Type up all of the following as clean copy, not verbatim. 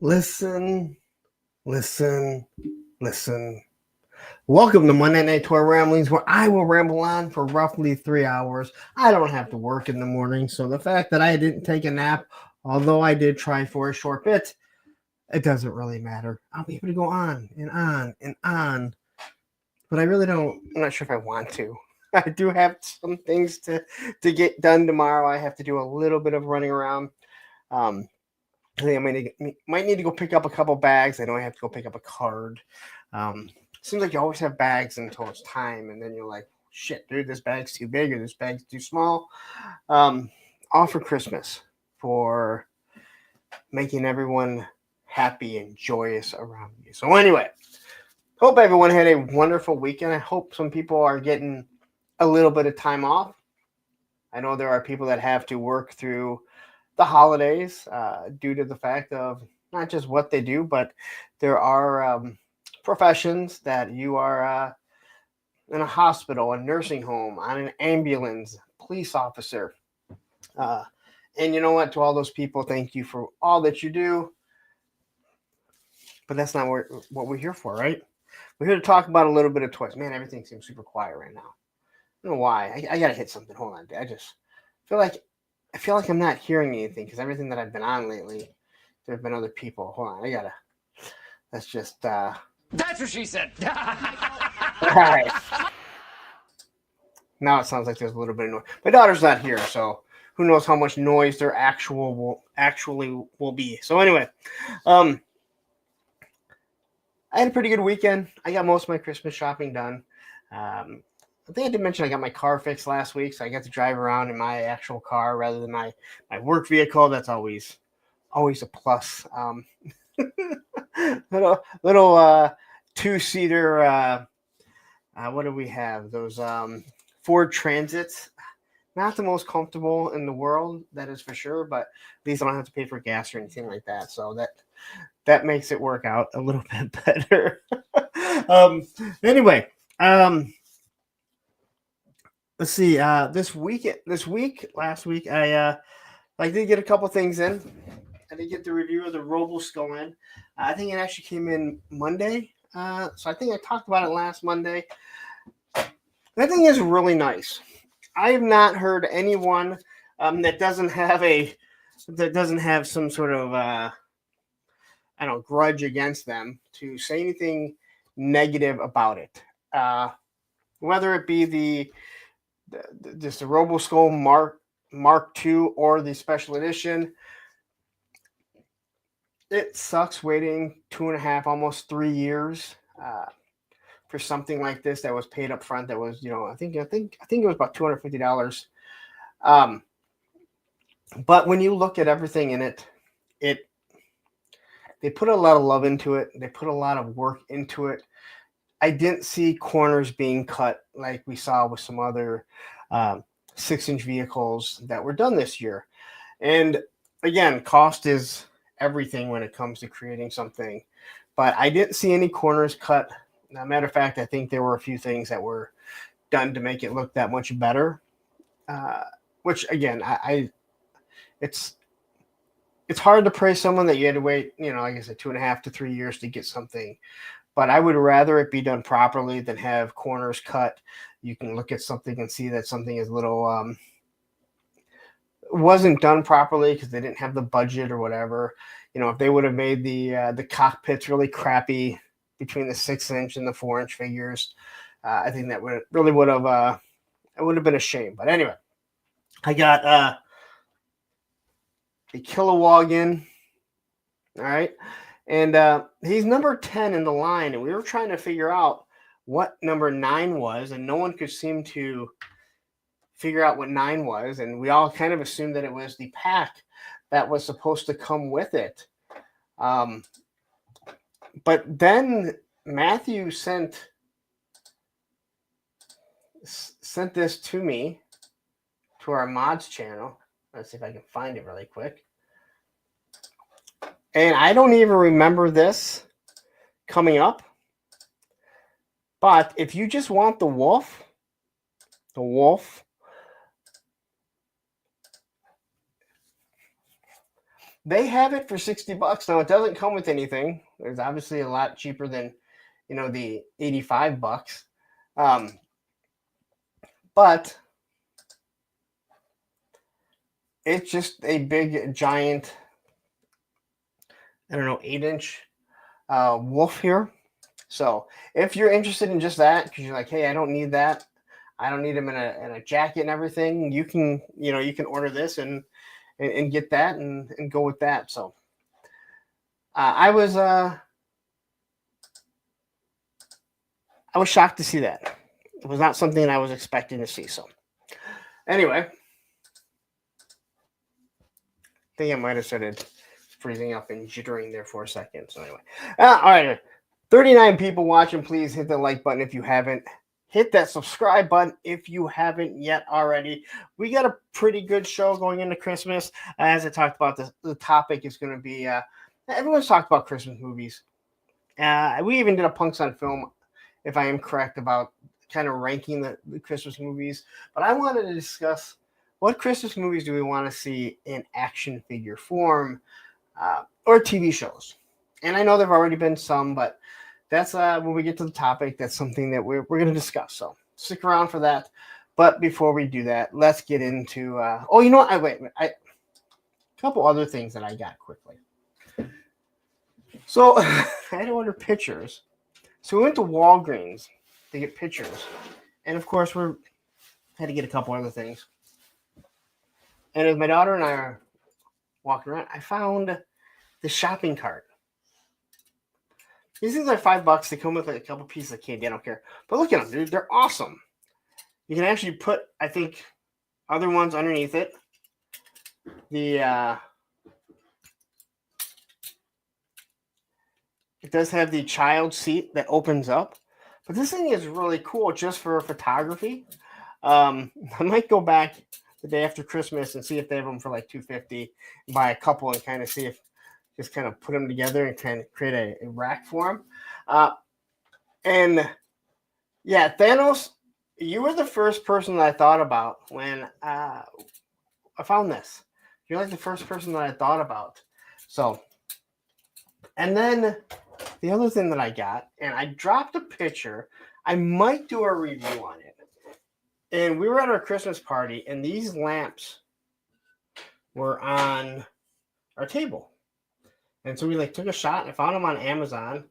Listen, listen, listen. Welcome to Monday Night Tour Ramblings, where I will ramble on for roughly 3 hours. I don't have to work in the morning, so the fact that I didn't take a nap, although I did try for a short bit, it doesn't really matter. I'll be able to go on and on and on, but I really don't. I'm not sure if I want to. I do have some things to get done tomorrow. I have to do a little bit of running around. I think might need to go pick up a couple bags. I know I have to go pick up a card. Seems like you always have bags until it's time, and then you're like, shit, dude, this bag's too big or this bag's too small. All for Christmas, for making everyone happy and joyous around you. So anyway, hope everyone had a wonderful weekend. I hope some people are getting a little bit of time off. I know there are people that have to work through the holidays due to the fact of not just what they do, but there are professions that you are in a hospital, a nursing home, on an ambulance, police officer. And you know what? To all those people, thank you for all that you do. But that's not what we're here for, right? We're here to talk about a little bit of toys. Man, everything seems super quiet right now. I don't know why. I got to hit something. Hold on. I just feel like I'm not hearing anything because everything that I've been on lately, there have been other people. Hold on, that's just. That's what she said. All right. Now it sounds like there's a little bit of noise. My daughter's not here, so who knows how much noise there actually will be. So anyway, I had a pretty good weekend. I got most of my Christmas shopping done. I think I did mention I got my car fixed last week, so I got to drive around in my actual car rather than my work vehicle. That's always a plus. little two-seater. What do we have? Those Ford Transits. Not the most comfortable in the world, that is for sure. But at least I don't have to pay for gas or anything like that. So that makes it work out a little bit better. Anyway. Let's see. Last week, I did get a couple things in. I did get the review of the Roboskull in. I think it actually came in Monday. So I think I talked about it last Monday. That thing is really nice. I have not heard anyone that doesn't have some sort of grudge against them to say anything negative about it. Whether it be the Roboskull Mark II or the special edition, it sucks waiting 2.5, almost 3 years for something like this that was paid up front. That was, I think it was about $250. But when you look at everything in it, they put a lot of love into it. They put a lot of work into it. I didn't see corners being cut like we saw with some other 6-inch vehicles that were done this year. And again, cost is everything when it comes to creating something. But I didn't see any corners cut. As a matter of fact, I think there were a few things that were done to make it look that much better. Which again, it's hard to praise someone that you had to wait, like I said, 2.5 to 3 years to get something. But I would rather it be done properly than have corners cut. You can look at something and see that something is a little wasn't done properly because they didn't have the budget or whatever. If they would have made the cockpits really crappy between the 6-inch and the 4-inch figures, I think that would have it would have been a shame. But anyway, I got a Kilowog in. All right. And he's number 10 in the line, and we were trying to figure out what number 9 was, and no one could seem to figure out what 9 was, and we all kind of assumed that it was the pack that was supposed to come with it. But then Matthew sent this to me, to our mods channel. Let's see if I can find it really quick. And I don't even remember this coming up. But if you just want the wolf, They have it for $60. Now it doesn't come with anything. It's obviously a lot cheaper than, the $85. Um, but it's just a big giant, I don't know, 8-inch wolf here. So if you're interested in just that, because you're like, hey, I don't need that. I don't need them in a jacket and everything. You can, you can order this and get that and go with that. So I was shocked to see that. It was not something I was expecting to see. So anyway, I think I might have started freezing up and jittering there for a second. So anyway, all right, 39 people watching. Please hit the like button if you haven't. Hit that subscribe button if you haven't yet already. We got a pretty good show going into Christmas. As I talked about, the topic is going to be everyone's talked about Christmas movies. We even did a Punks on Film, if I am correct, about kind of ranking the Christmas movies. But I wanted to discuss what Christmas movies do we want to see in action figure form or TV shows. And I know there have already been some, but that's when we get to the topic, that's something that we're going to discuss. So stick around for that. But before we do that, let's get into you know what? A couple other things that I got quickly. So I had to order pictures. So we went to Walgreens to get pictures. And of course, we had to get a couple other things. And as my daughter and I are walking around, I found the shopping cart. These things are $5. They come with like a couple pieces of candy. I don't care. But look at them, dude. They're awesome. You can actually put, I think, other ones underneath it. It does have the child seat that opens up. But this thing is really cool just for photography. I might go back the day after Christmas and see if they have them for like $250. Buy a couple and kind of see if just kind of put them together and kind of create a rack for them. And yeah, Thanos, you were the first person that I thought about when I found this. You're like the first person that I thought about. So, and then the other thing that I got, and I dropped a picture. I might do a review on it. And we were at our Christmas party, and these lamps were on our table. And so we took a shot and I found them on Amazon.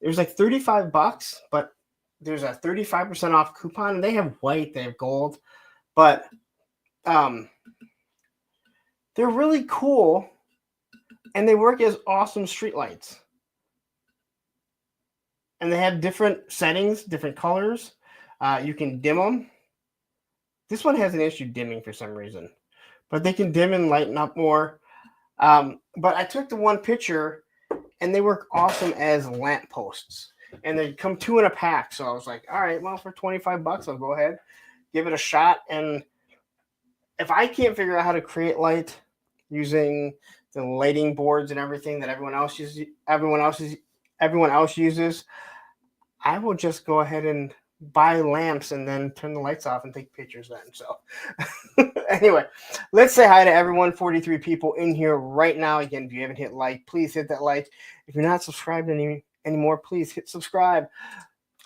It was like $35, but there's a 35% off coupon. And they have white, they have gold, but they're really cool, and they work as awesome street lights. And they have different settings, different colors. You can dim them. This one has an issue dimming for some reason, but they can dim and lighten up more. But I took the one picture, and they work awesome as lamp posts. And they come 2 in a pack. So I was like, all right, well, for $25, I'll go ahead, give it a shot. And if I can't figure out how to create light using the lighting boards and everything that everyone else uses, I will just go ahead and buy lamps and then turn the lights off and take pictures then. So anyway, let's say hi to everyone. 43 people in here right now. Again, if you haven't hit like, please hit that like. If you're not subscribed anymore, please hit subscribe.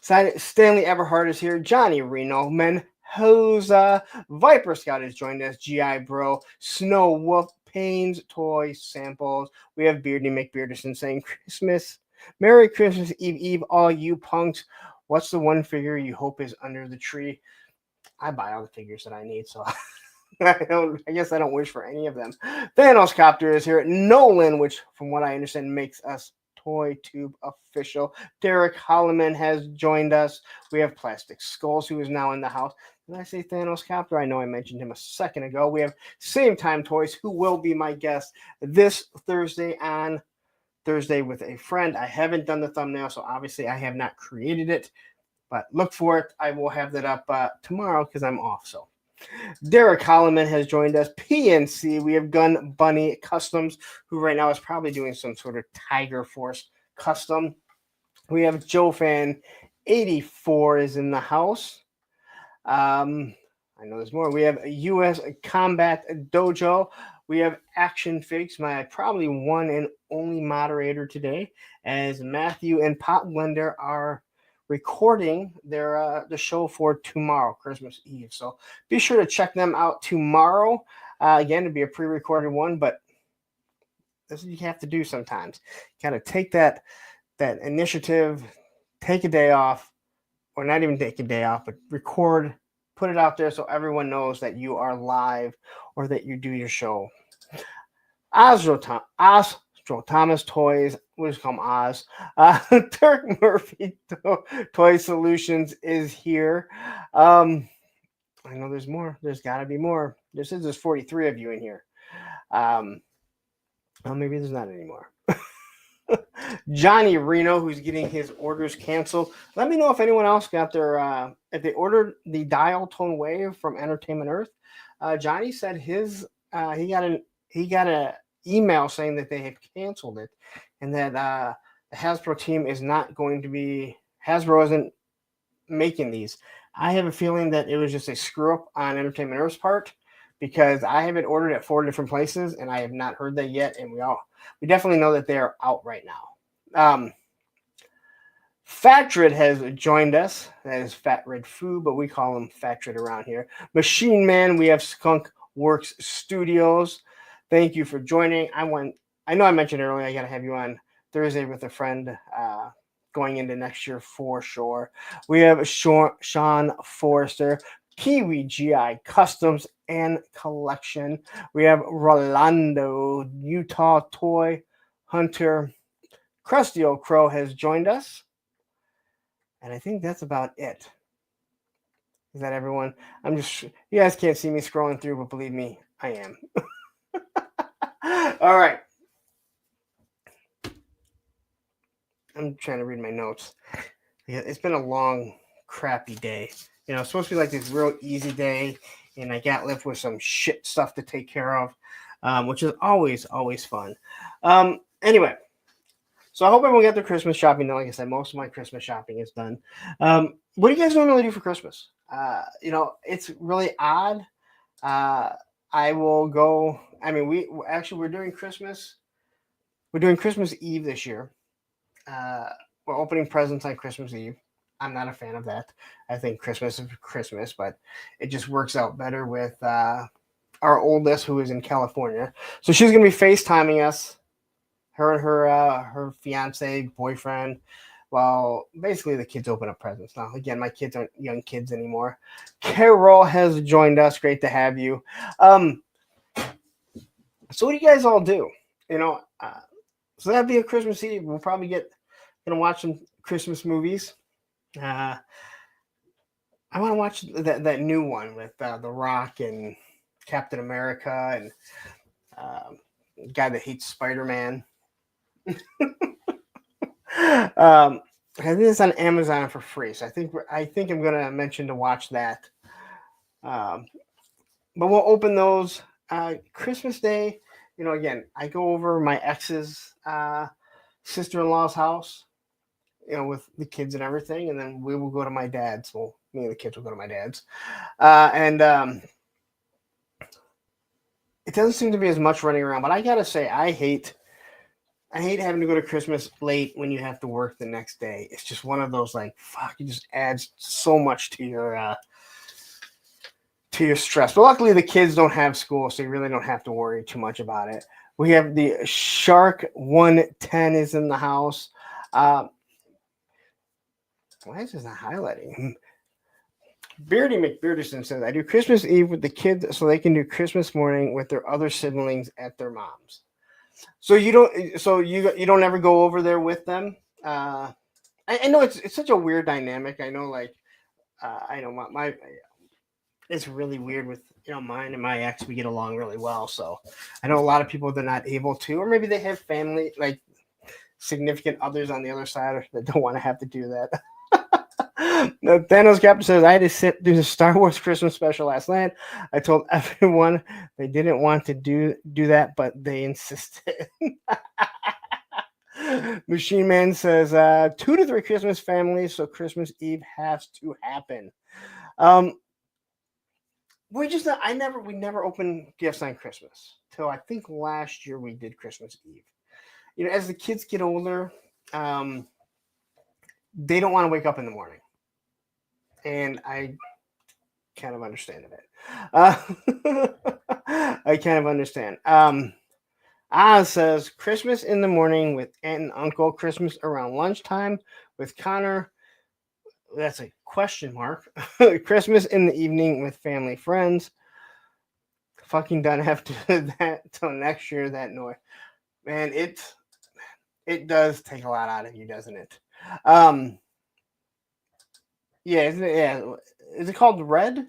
Stanley Everhart is here. Johnny Reno, Menhoza, Viper Scout has joined us. GI Bro, Snow Wolf, Pains, Toys, Samples. We have Beardy McBearderson saying Merry Christmas Eve, all you punks. What's the one figure you hope is under the tree? I buy all the figures that I need, so I guess I don't wish for any of them. Thanos Copter is here. Nolan, which from what I understand makes us Toy Tube official. Derek Holloman has joined us. We have Plastic Skulls, who is now in the house. Did I say Thanos Copter? I know I mentioned him a second ago. We have Same Time Toys, who will be my guest this Thursday with a friend. I haven't done the thumbnail, so obviously I have not created it, but look for it. I will have that up tomorrow because I'm off. So Derek Holloman has joined us. PNC, we have Gun Bunny Customs, who right now is probably doing some sort of Tiger Force custom. We have Joe Fan 84 is in the house. I know there's more. We have US Combat Dojo. We have Action Figs, my probably one and only moderator today, as Matthew and Pop Blender are recording the show for tomorrow, Christmas Eve. So be sure to check them out tomorrow. Again, to be a pre-recorded one, but this is what you have to do sometimes. You got to take that initiative, take a day off, or not even take a day off, but record, put it out there so everyone knows that you are live or that you do your show. Astro Thomas Toys, we'll just call him Oz. Dirk Murphy Toy Solutions is here. I know there's more. There's got to be more. There's 43 of you in here. Well, maybe there's not anymore. Johnny Reno, who's getting his orders canceled. Let me know if anyone else got their if they ordered the dial tone wave from Entertainment Earth. Johnny said his he got a email saying that they had canceled it, and that the Hasbro team is not going to be Hasbro isn't making these. I have a feeling that it was just a screw up on Entertainment Earth's part, because I have it ordered at 4 different places and I have not heard that yet, and we definitely know that they're out right now. Fatrid has joined us. That is Fat Red Foo, but we call him Fatrid around here. Machine Man, we have Skunk Works Studios. Thank you for joining. I know I mentioned earlier I got to have you on Thursday with a friend going into next year for sure. We have Sean Forrester, Kiwi GI Customs and Collection. We have Rolando, Utah Toy Hunter. Krusty Old Crow has joined us. And I think that's about it. Is that everyone? You guys can't see me scrolling through, but believe me, I am. All right. I'm trying to read my notes. Yeah, it's been a long, crappy day. It's supposed to be like this real easy day, and I got left with some shit stuff to take care of, which is always fun. Anyway, so I hope everyone got their Christmas shopping done. Like I said, most of my Christmas shopping is done. What do you guys normally do for Christmas? It's really odd. I will go. I mean, we're doing Christmas. We're doing Christmas Eve this year. We're opening presents on Christmas Eve. I'm not a fan of that. I think Christmas is Christmas, but it just works out better with our oldest, who is in California. So she's going to be FaceTiming us, her and her fiance, boyfriend, while basically the kids open up presents. Now, again, my kids aren't young kids anymore. Carol has joined us. Great to have you. So what do you guys all do? So that'd be a Christmas Eve. We'll probably gonna watch some Christmas movies. I want to watch that new one with The Rock and Captain America and the guy that hates Spider-Man. I think it's on Amazon for free, so I think I'm gonna mention to watch that. But we'll open those Christmas Day. Again, I go over my ex's sister-in-law's house, with the kids and everything, and then we will go to my dad's. Well, me and the kids will go to my dad's, and it doesn't seem to be as much running around. But I gotta say, I hate having to go to Christmas late when you have to work the next day. It's just one of those it just adds so much to your stress. But luckily, the kids don't have school, so you really don't have to worry too much about it. We have the Shark 110 is in the house. Why is this not highlighting? Beardy McBearderson says, I do Christmas Eve with the kids so they can do Christmas morning with their other siblings at their mom's. So you don't ever go over there with them? I know it's such a weird dynamic. I know, I know my it's really weird with mine and my ex. We get along really well, so I know a lot of people they're not able to, or maybe they have family, like significant others on the other side that don't want to have to do that. Thanos Captain says, I had to do the Star Wars Christmas special last night. I told everyone they didn't want to do that, but they insisted. Machine Man says 2 to 3 Christmas families, so Christmas Eve has to happen. we never opened gifts on Christmas till I think last year we did Christmas Eve. As the kids get older, um, they don't want to wake up in the morning, and I kind of understand it. I kind of understand. Oz says Christmas in the morning with aunt and uncle, Christmas around lunchtime with Connor. That's a question mark. Christmas in the evening with family friends. Fucking done have to do that till next year. That noise, man. It does take a lot out of you, doesn't it? Um, yeah. Is it called Red?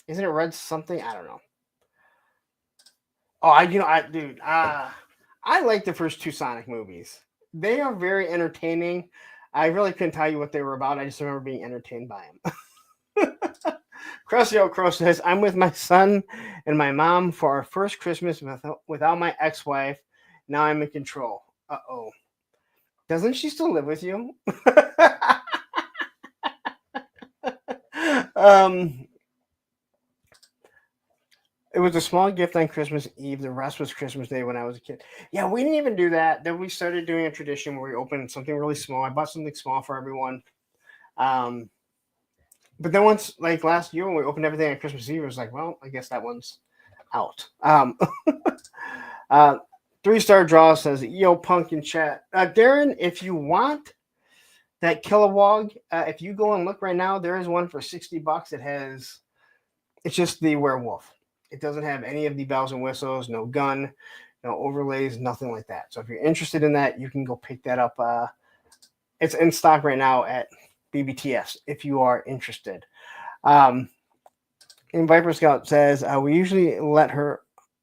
Isn't it Red something? I don't know. Oh, dude, I like the first two Sonic movies. They are very entertaining. I really couldn't tell you what they were about. I just remember being entertained by them. Crusty Old Crow says, I'm with my son and my mom for our first Christmas without my ex-wife. Now I'm in control. Uh-oh. Doesn't she still live with you? um, It was a small gift on Christmas Eve. The rest was Christmas Day when I was a kid. Yeah, we didn't even do that. Then we started doing a tradition where we opened something really small. I bought something small for everyone. Um, but then once, like last year when we opened everything on Christmas Eve, it was like, well, I guess that one's out. uh, 3-star draw says, yo, punk in chat. Darren, if you want that Kilowog, if you go and look right now, there is one for $60. It's just the werewolf. It doesn't have any of the bells and whistles, no gun, no overlays, nothing like that. So if you're interested in that, you can go pick that up. It's in stock right now at BBTS if you are interested. And Viper Scout says, we usually let her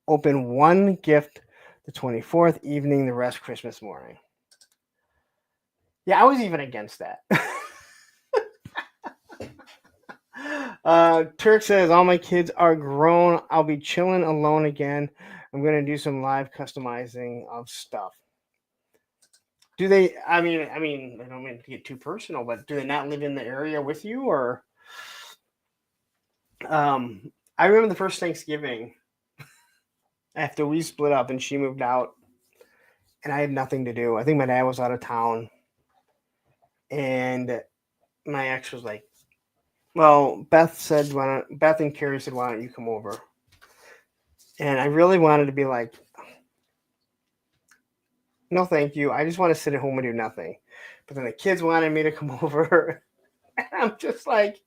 open one gift the 24th evening, the rest Christmas morning. Yeah, I was even against that. Turk says, all my kids are grown. I'll be chilling alone again. I'm going to do some live customizing of stuff. Do they, I mean, I don't mean to get too personal, but do they not live in the area with you? Or, I remember the first Thanksgiving after we split up and she moved out and I had nothing to do. I think my dad was out of town and my ex was like, well, Beth and Carrie said, why don't you come over? And I really wanted to be like, no, thank you. I just want to sit at home and do nothing. But then the kids wanted me to come over. And I'm just like,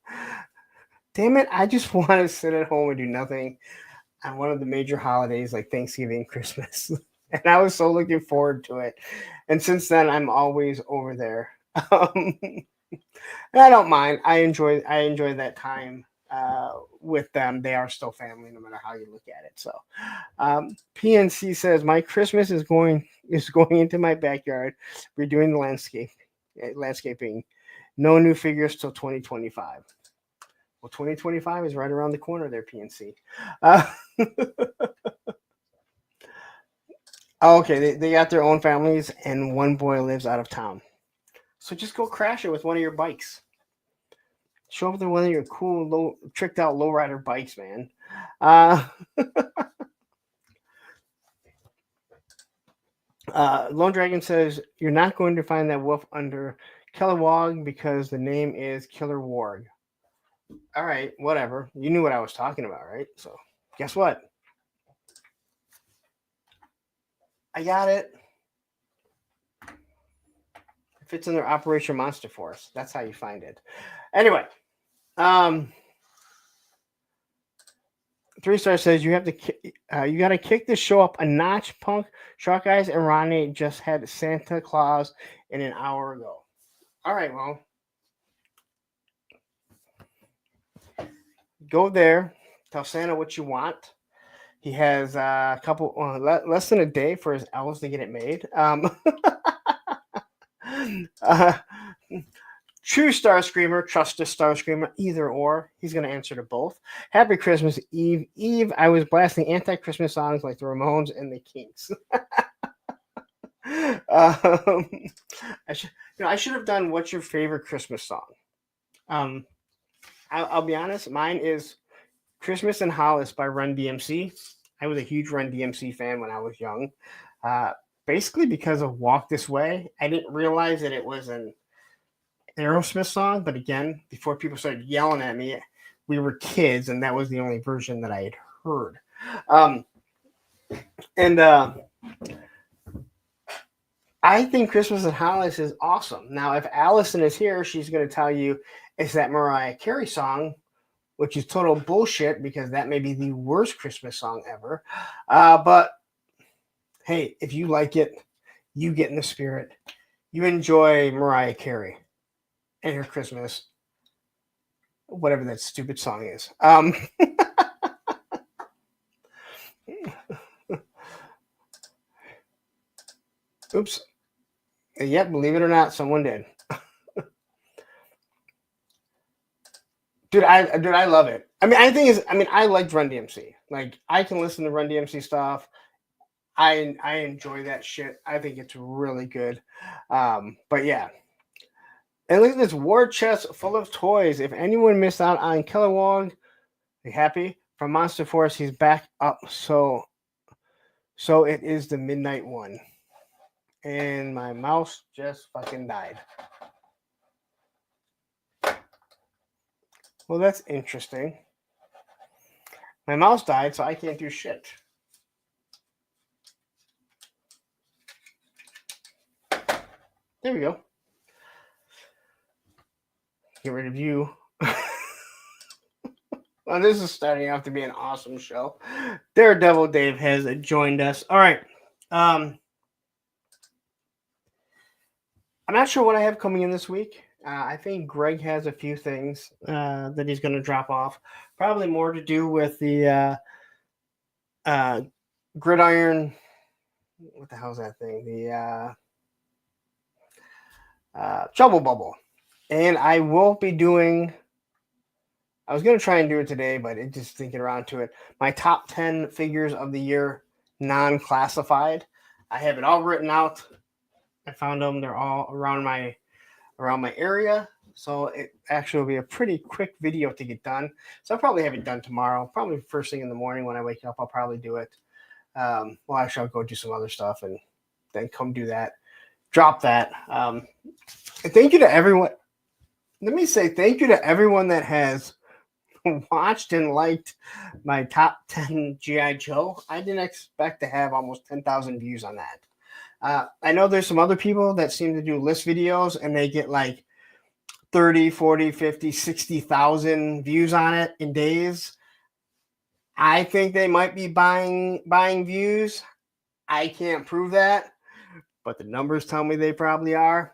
damn it. I just want to sit at home and do nothing on one of the major holidays like Thanksgiving and Christmas. And I was so looking forward to it. And since then, I'm always over there. And I don't mind. I enjoy that time with them. They are still family, no matter how you look at it. So, PNC says my Christmas is going into my backyard. We're doing the landscaping. No new figures till 2025. Well, 2025 is right around the corner there, PNC. Okay, they got their own families, and one boy lives out of town. So just go crash it with one of your bikes. Show up with one of your cool, tricked out lowrider bikes, man. Lone Dragon says, you're not going to find that wolf under Kilowog because the name is Killer Warg. All right, whatever. You knew what I was talking about, right? So, guess what? I got it. If it's in their Operation Monster Force, that's how you find it. Anyway, 3-star says you got to kick this show up a notch, punk. Shark Eyes and Ronnie just had Santa Claus in an hour ago. All right, well, go there, tell Santa what you want. He has a couple less than a day for his elves to get it made. True Star Screamer, trust a Star Screamer, either or. He's going to answer to both. Happy Christmas Eve. I was blasting anti-Christmas songs like the Ramones and the Kinks. I should have done what's your favorite Christmas song. I'll be honest, mine is Christmas in Hollis by Run DMC. I was a huge Run DMC fan when I was young. Uh, Basically because of Walk This Way. I didn't realize that it was an Aerosmith song, but again, before people started yelling at me, we were kids, and that was the only version that I had heard. Um, and I think Christmas in Hollis is awesome. Now, if Allison is here, she's going to tell you it's that Mariah Carey song, which is total bullshit because that may be the worst Christmas song ever. But hey, if you like it, you get in the spirit. You enjoy Mariah Carey and her Christmas, whatever that stupid song is. Oops. Yep, believe it or not, someone did. Dude, I love it. I mean, I liked Run DMC. Like, I can listen to Run DMC stuff. I enjoy that shit. I think it's really good. But yeah. And look at this war chest full of toys. If anyone missed out on Kilowog, be happy. From Monster Force, he's back up. So it is the midnight one. And my mouse just fucking died. Well, that's interesting. My mouse died, so I can't do shit. There we go. Get rid of you. Well, this is starting out to be an awesome show. Daredevil Dave has joined us. All right. I'm not sure what I have coming in this week. I think Greg has a few things that he's going to drop off. Probably more to do with the gridiron. What the hell is that thing? The Trouble Bubble. And I will be doing. I was going to try and do it today, but it just thinking around to it. My top 10 figures of the year, non-classified. I have it all written out. I found them. They're all around my area. So it actually will be a pretty quick video to get done. So I'll probably have it done tomorrow. Probably first thing in the morning when I wake up, I'll probably do it. Well, actually, I'll go do some other stuff and then come do that. Drop that. And thank you to everyone. Let me say thank you to everyone that has watched and liked my top 10 G.I. Joe. I didn't expect to have almost 10,000 views on that. I know there's some other people that seem to do list videos and they get like 30, 40, 50, 60,000 views on it in days. I think they might be buying views. I can't prove that, but the numbers tell me they probably are.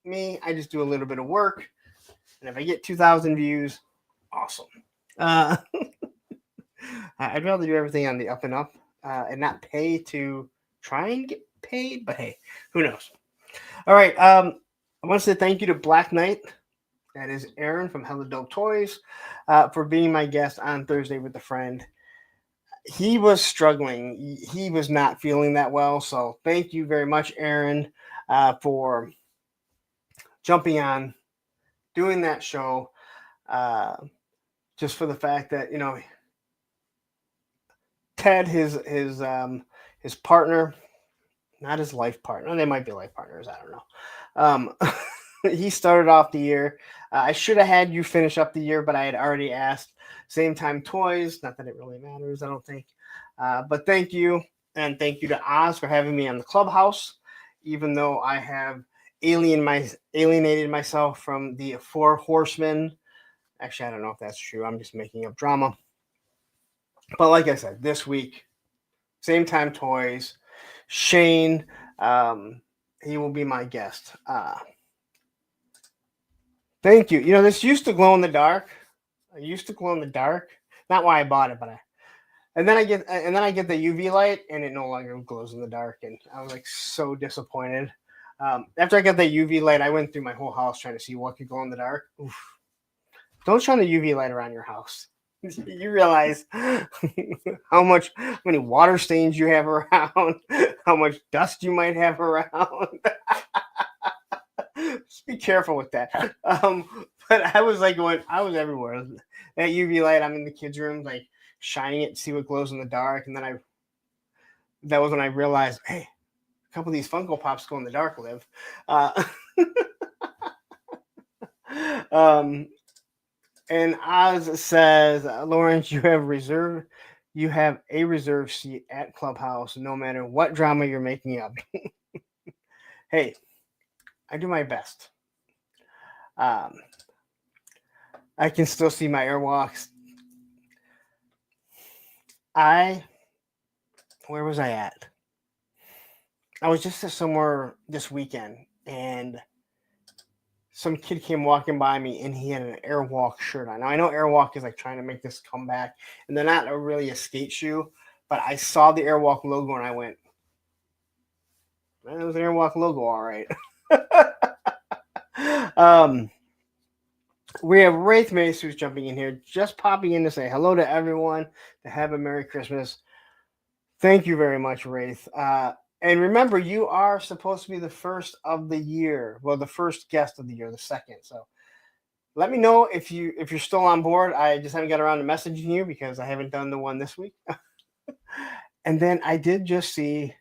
Me, I just do a little bit of work. And if I get 2,000 views, awesome. I'd rather do everything on the up and up and not pay to try and get paid. But hey, who knows? All right. I want to say thank you to Black Knight. That is Aaron from Hella Dope Toys for being my guest on Thursday with a friend. He was struggling. He was not feeling that well. So thank you very much, Aaron, for jumping on, doing that show. Just for the fact that, you know, Ted, his partner, not his life partner. They might be life partners. I don't know. He started off the year. I should have had you finish up the year, but I had already asked. Same time toys. Not that it really matters, I don't think. But thank you. And thank you to Oz for having me on the Clubhouse, even though I have alienated myself from the Four Horsemen. Actually, I don't know if that's true. I'm just making up drama. But like I said, this week, same time toys, Shane, he will be my guest. Thank you. You know, this used to glow in the dark. I used to glow in the dark. Not why I bought it, but and then I get the UV light, and it no longer glows in the dark, and I was like so disappointed. After I got the UV light, I went through my whole house trying to see what could glow in the dark. Oof. Don't shine a UV light around your house. You realize how many water stains you have around, how much dust you might have around. Just be careful with that. But I was like I was everywhere. that UV light. I'm in the kids' room, like shining it to see what glows in the dark. And then that was when I realized, hey, a couple of these Funko Pops glow in the dark live. And Oz says, Lawrence, you have a reserved seat at Clubhouse, no matter what drama you're making up. Hey, I do my best. I can still see my airwalks. Where was I at? I was just somewhere this weekend, and some kid came walking by me, and he had an Airwalk shirt on. Now, I know Airwalk is like trying to make this comeback, and they're not really a skate shoe, but I saw the Airwalk logo, and I went, man, it was an Airwalk logo, all right. We have Wraith Mace who's jumping in here, just popping in to say hello to everyone, to have a Merry Christmas. Thank you very much, Wraith. And remember, you are supposed to be the first of the year. Well, the first guest of the year, the second. So let me know if you're still on board. I just haven't got around to messaging you because I haven't done the one this week. And then I did just see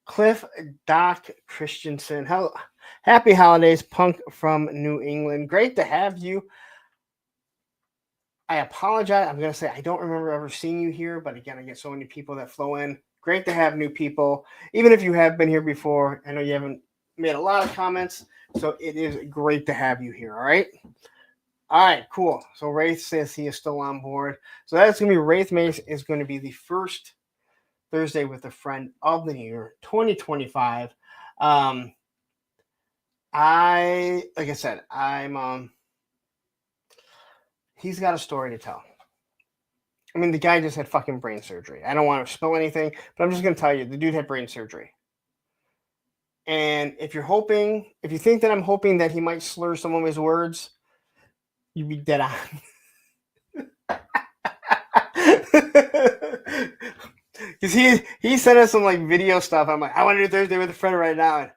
Cliff Doc Christensen. Happy holidays, Punk from New England. Great to have you. I apologize. I'm going to say I don't remember ever seeing you here, but again, I get so many people that flow in. Great to have new people, even if you have been here before. I know you haven't made a lot of comments, so it is great to have you here, all right? All right, cool. So Wraith says he is still on board. So that's going to be Wraith Mace is going to be the first Thursday with a friend of the year, 2025. Like I said, he's got a story to tell. I mean, the guy just had fucking brain surgery. I don't want to spill anything, but I'm just going to tell you, the dude had brain surgery. And if you think that I'm hoping that he might slur some of his words, you'd be dead on. Because he sent us some like video stuff. I'm like, I want to do Thursday with a friend right now. And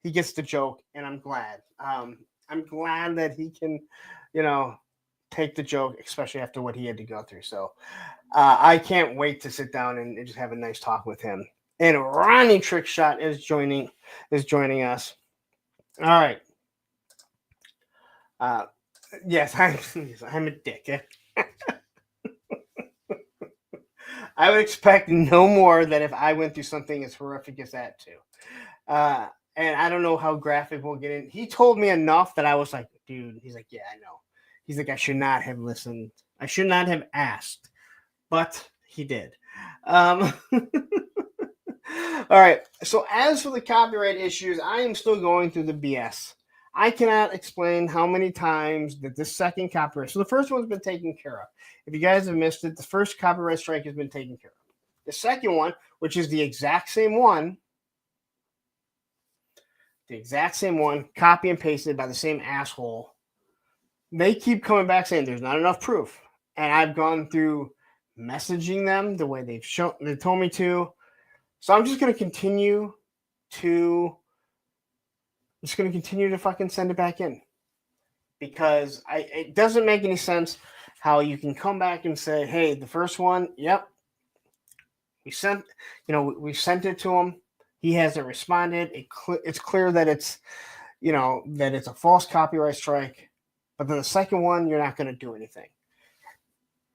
he gets the joke, and I'm glad. I'm glad that he can, take the joke, especially after what he had to go through. So I can't wait to sit down and just have a nice talk with him. And Ronnie Trickshot is joining us. All right. Yes, I'm a dick. I would expect no more than if I went through something as horrific as that too. And I don't know how graphic we'll get in. He told me enough that I was like, dude, he's like, yeah, I know. He's like, I should not have listened. I should not have asked, but he did. All right. So as for the copyright issues, I am still going through the BS. I cannot explain how many times that this second copyright. So the first one's been taken care of. If you guys have missed it, the first copyright strike has been taken care of. The second one, which is the exact same one, copy and pasted by the same asshole. They keep coming back saying there's not enough proof. And I've gone through messaging them the way they told me to. So I'm just going to continue to fucking send it back in. Because it doesn't make any sense how you can come back and say, hey, the first one, yep, we sent it to him. He hasn't responded. It's clear that it's a false copyright strike. But then the second one, you're not going to do anything.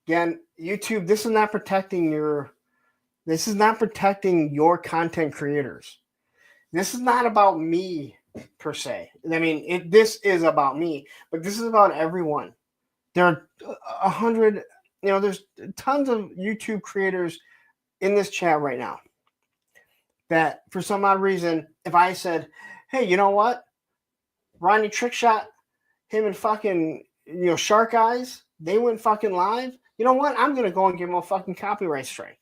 Again, YouTube, this is not protecting your content creators. This is not about me per se. I mean, this is about me, but this is about everyone. There are 100, there's tons of YouTube creators in this chat right now that for some odd reason, if I said, hey, you know what? Ronnie Trickshot, him and fucking, Shark Eyes, they went fucking live. You know what? I'm going to go and give them a fucking copyright strike.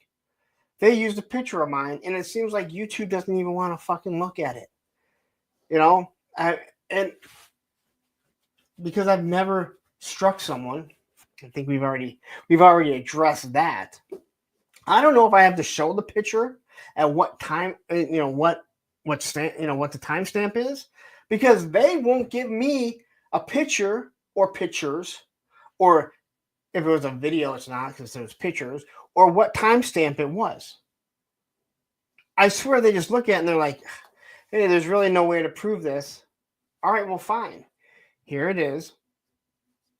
They used a picture of mine, and it seems like YouTube doesn't even want to fucking look at it. And because I've never struck someone, I think we've already addressed that. I don't know if I have to show the picture at what time, what the timestamp is, because they won't give me a picture or pictures or If it was a video, it's not because there's pictures, or what timestamp it was. I swear they just look at it and they're like, hey, there's really no way to prove this. All right, well, fine. Here it is.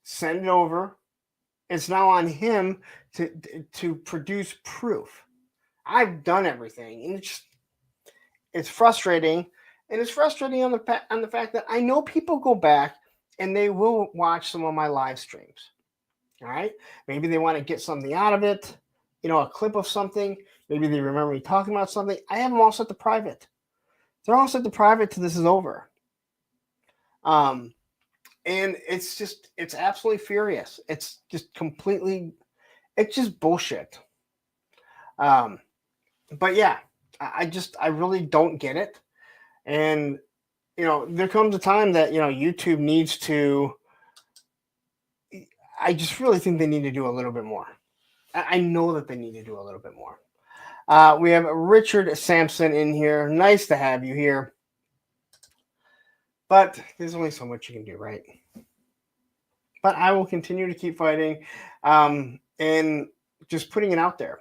Send it over. It's now on him to produce proof. I've done everything, and it's frustrating, and it's frustrating on the fact that I know people go back and they will watch some of my live streams. All right, maybe they want to get something out of it, a clip of something. Maybe they remember me talking about something. I have them all set to private. They're all set to private till this is over. And it's absolutely furious. It's just bullshit. But yeah, I really don't get it. And, there comes a time that, YouTube needs to, I just really think they need to do a little bit more. I know that they need to do a little bit more. We have Richard Sampson in here. Nice to have you here. But there's only so much you can do, right? But I will continue to keep fighting and just putting it out there.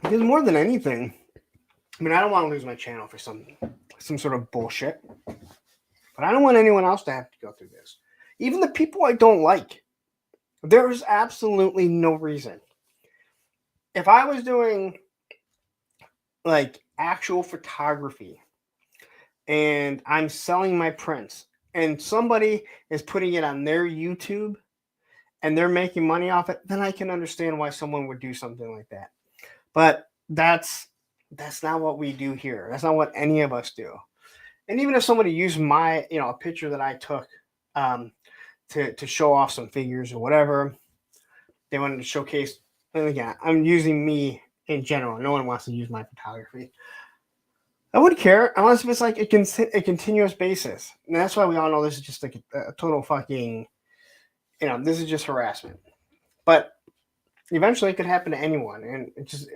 Because more than anything, I don't want to lose my channel for some sort of bullshit. But I don't want anyone else to have to go through this. Even the people I don't like. There is absolutely no reason. If I was doing like actual photography and I'm selling my prints and somebody is putting it on their YouTube and they're making money off it, then I can understand why someone would do something like that. But that's not what we do here. That's not what any of us do. And even if somebody used my, a picture that I took to show off some figures or whatever, they wanted to showcase. And again, I'm using me in general. No one wants to use my photography. I wouldn't care unless if it's like a continuous basis. And that's why we all know this is just like a total fucking, this is just harassment. But eventually it could happen to anyone. And it's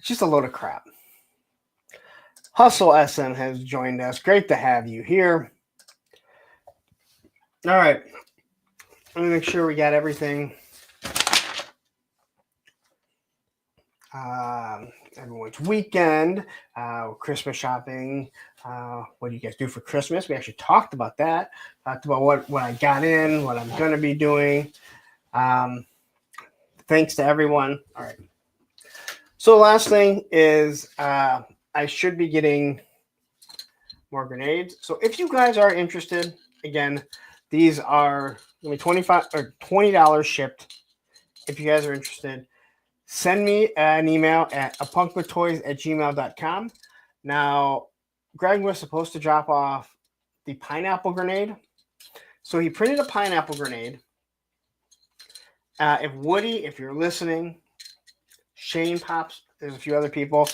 just a load of crap. Hustle SM has joined us. Great to have you here. All right. Let me make sure we got everything. Everyone's weekend, Christmas shopping. What do you guys do for Christmas? We actually talked about that. Talked about what I got in, what I'm going to be doing. Thanks to everyone. All right. So the last thing is I should be getting more grenades. So if you guys are interested, again, these are going to be $25 or $20 shipped. If you guys are interested, send me an email at apunkwithtoys@gmail.com. Now, Greg was supposed to drop off the pineapple grenade. So he printed a pineapple grenade. If you're listening, Shane Pops, there's a few other people.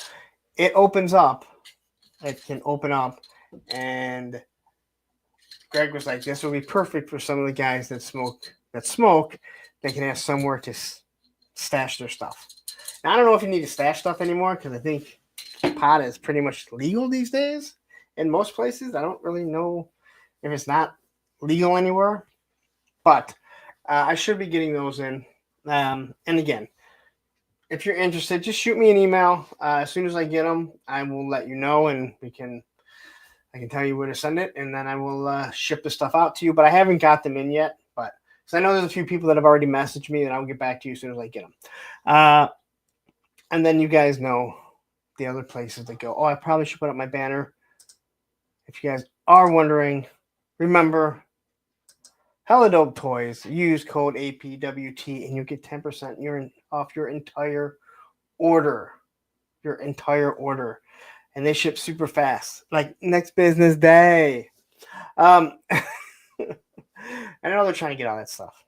It opens up. It can open up. And Greg was like, this will be perfect for some of the guys that smoke. They can have somewhere to stash their stuff. Now, I don't know if you need to stash stuff anymore because I think pot is pretty much legal these days in most places. I don't really know if it's not legal anywhere, but I should be getting those in. And again, if you're interested, just shoot me an email. As soon as I get them, I will let you know, and I can tell you where to send it, and then I will ship the stuff out to you. But I haven't got them in yet. But because I know there's a few people that have already messaged me, and I'll get back to you as soon as I get them. And then you guys know the other places that go. Oh, I probably should put up my banner. If you guys are wondering, remember, Hella Dope Toys. Use code APWT, and you get 10% off your entire order. And they ship super fast, like next business day. I know they're trying to get all that stuff.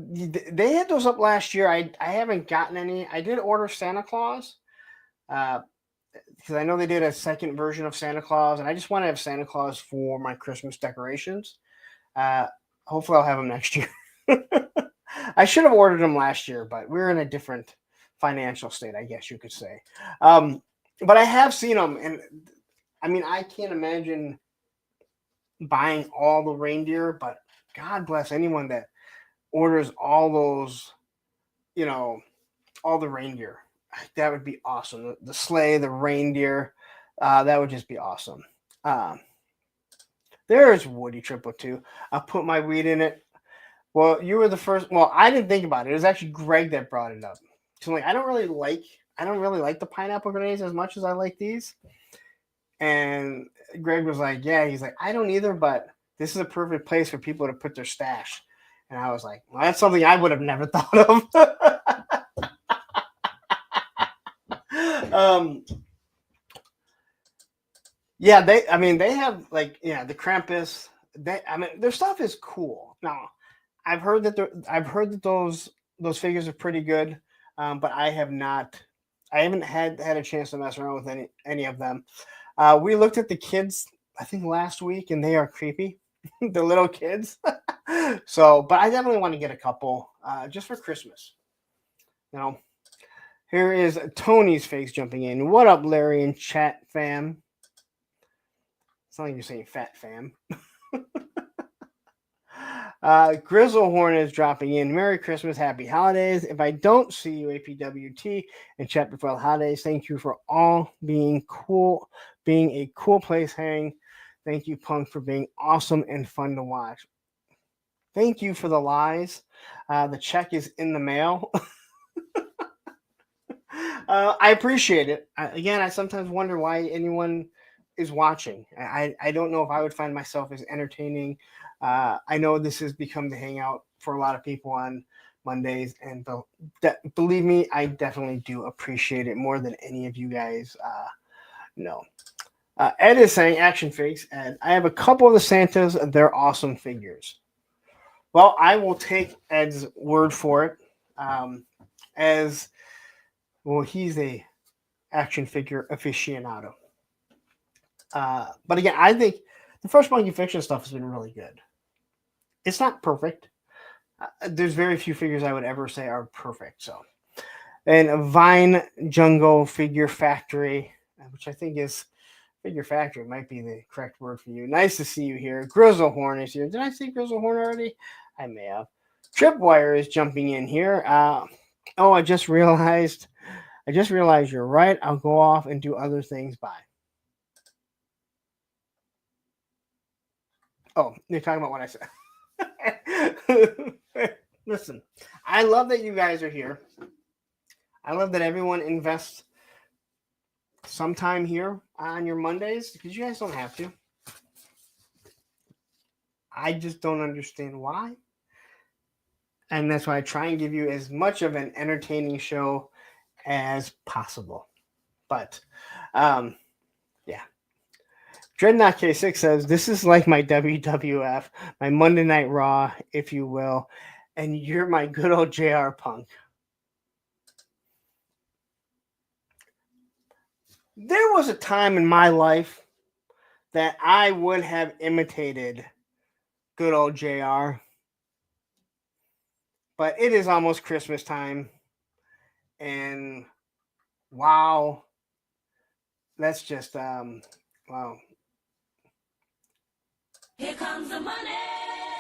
They had those up last year. I haven't gotten any. I did order Santa Claus because I know they did a second version of Santa Claus, and I just want to have Santa Claus for my Christmas decorations. Hopefully I'll have them next year. I should have ordered them last year, but we're in a different financial state, I guess you could say. But I have seen them, and I mean, I can't imagine buying all the reindeer, but God bless anyone that orders all those, you know, all the reindeer. That would be awesome. The sleigh, the reindeer, that would just be awesome. Um, there's Woody Triple Two. I'll put my weed in it. Well, you were the first. Well, I didn't think about it. It was actually Greg that brought it up. So like, I don't really like the pineapple grenades as much as I like these. And Greg was like, yeah, he's like, I don't either, but this is a perfect place for people to put their stash. And I was like, well, that's something I would have never thought of. Yeah, I mean, they have like, yeah, the Krampus. I mean, their stuff is cool. Now, I've heard that those figures are pretty good, but I haven't had a chance to mess around with any of them. We looked at the kids, I think last week, and they are creepy, the little kids. So, but I definitely want to get a couple just for Christmas. You know, here is Tony's face jumping in. What up, Larry and chat fam? It's not like you're saying fat fam. Grizzlehorn is dropping in. Merry Christmas, Happy Holidays. If I don't see you, APWT, and chat before the holidays, thank you for all being cool, being a cool place hang. Thank you, Punk, for being awesome and fun to watch. Thank you for the lies. The check is in the mail. I appreciate it. Again, I sometimes wonder why anyone is watching. I don't know if I would find myself as entertaining. I know this has become the hangout for a lot of people on Mondays, and believe me, I definitely do appreciate it more than any of you guys know. Ed is saying, action figures, Ed, I have a couple of the Santas. They're awesome figures. Well, I will take Ed's word for it. As well, he's a action figure aficionado. But again, I think the first Monkey Fiction stuff has been really good. It's not perfect. There's very few figures I would ever say are perfect. So, and Vine Jungle Figure Factory, which I think is Figure Factory might be the correct word for you. Nice to see you here. Grizzlehorn is here. Did I say Grizzlehorn already? I may have. Tripwire is jumping in here. Oh, I just realized you're right. I'll go off and do other things. Bye. Oh, you're talking about what I said. Listen, I love that you guys are here. I love that everyone invests some time here on your Mondays because you guys don't have to. I just don't understand why. And that's why I try and give you as much of an entertaining show as possible. But, yeah. Dreadnought K6 says, this is like my WWF, my Monday Night Raw, if you will, and you're my good old JR Punk. There was a time in my life that I would have imitated good old JR, but it is almost Christmas time, and wow, that's just, wow. Here comes the money.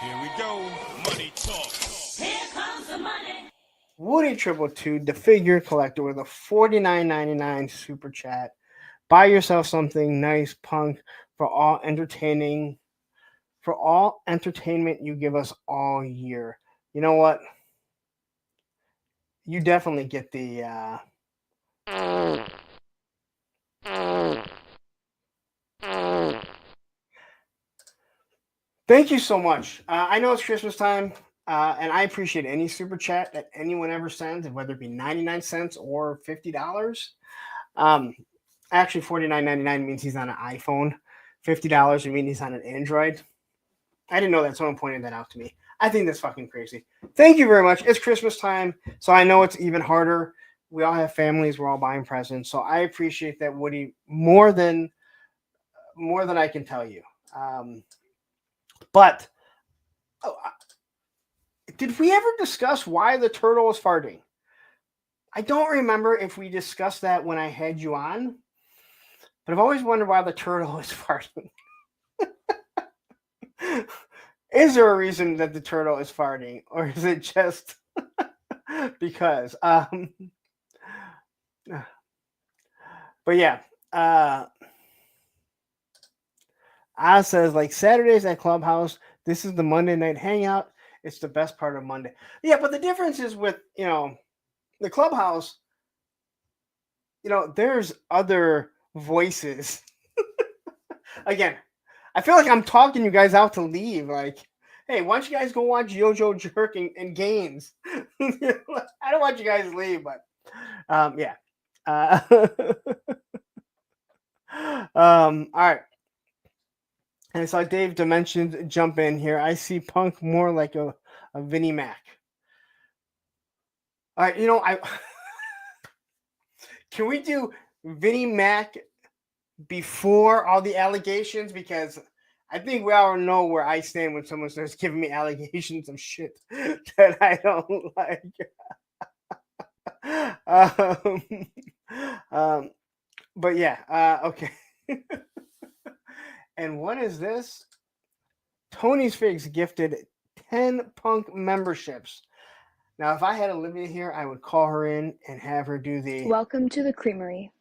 Here we go. Money talk. Here comes the money. Woody Triple Two, the figure collector, with a $49.99 super chat. Buy yourself something nice, Punk, for all entertainment you give us all year. You know what? You definitely get the Thank you so much. I know it's Christmas time, and I appreciate any super chat that anyone ever sends, whether it be 99 cents or $50. Actually, $49.99 means he's on an iPhone. $50 would mean he's on an Android. I didn't know that. Someone pointed that out to me. I think that's fucking crazy. Thank you very much. It's Christmas time, so I know it's even harder. We all have families. We're all buying presents, so I appreciate that, Woody, more than I can tell you. But did we ever discuss why the turtle is farting? I don't remember if we discussed that when I had you on. But I've always wondered why the turtle is farting. Is there a reason that the turtle is farting, or is it just because? But yeah, Oz says like Saturdays at Clubhouse. This is the Monday night hangout. It's the best part of Monday. Yeah, but the difference is with the Clubhouse. There's other voices. Again, I feel like I'm talking you guys out to leave. Like, hey, why don't you guys go watch Yojo Jerk and Gaines? I don't want you guys to leave, but yeah. All right. And I saw Dave Dimensions jump in here. I see Punk more like a Vinnie Mac. All right, I can we do Vinnie Mac before all the allegations? Because I think we all know where I stand when someone starts giving me allegations of shit that I don't like. But yeah, okay. And what is this? Tony's Figs gifted 10 Punk memberships. Now, if I had Olivia here, I would call her in and have her do the... Welcome to the creamery.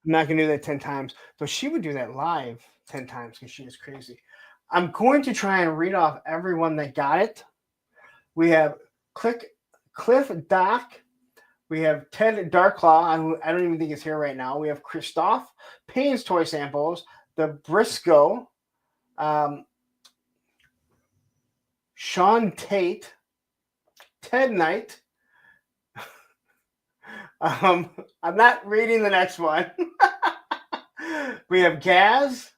I'm not going to do that 10 times. So she would do that live 10 times because she is crazy. I'm going to try and read off everyone that got it. We have Cliff Doc. We have Ted Darklaw. I don't even think he's here right now. We have Christoph, Payne's Toy Samples, the Briscoe, Sean Tate, Ted Knight. I'm not reading the next one. We have Gaz,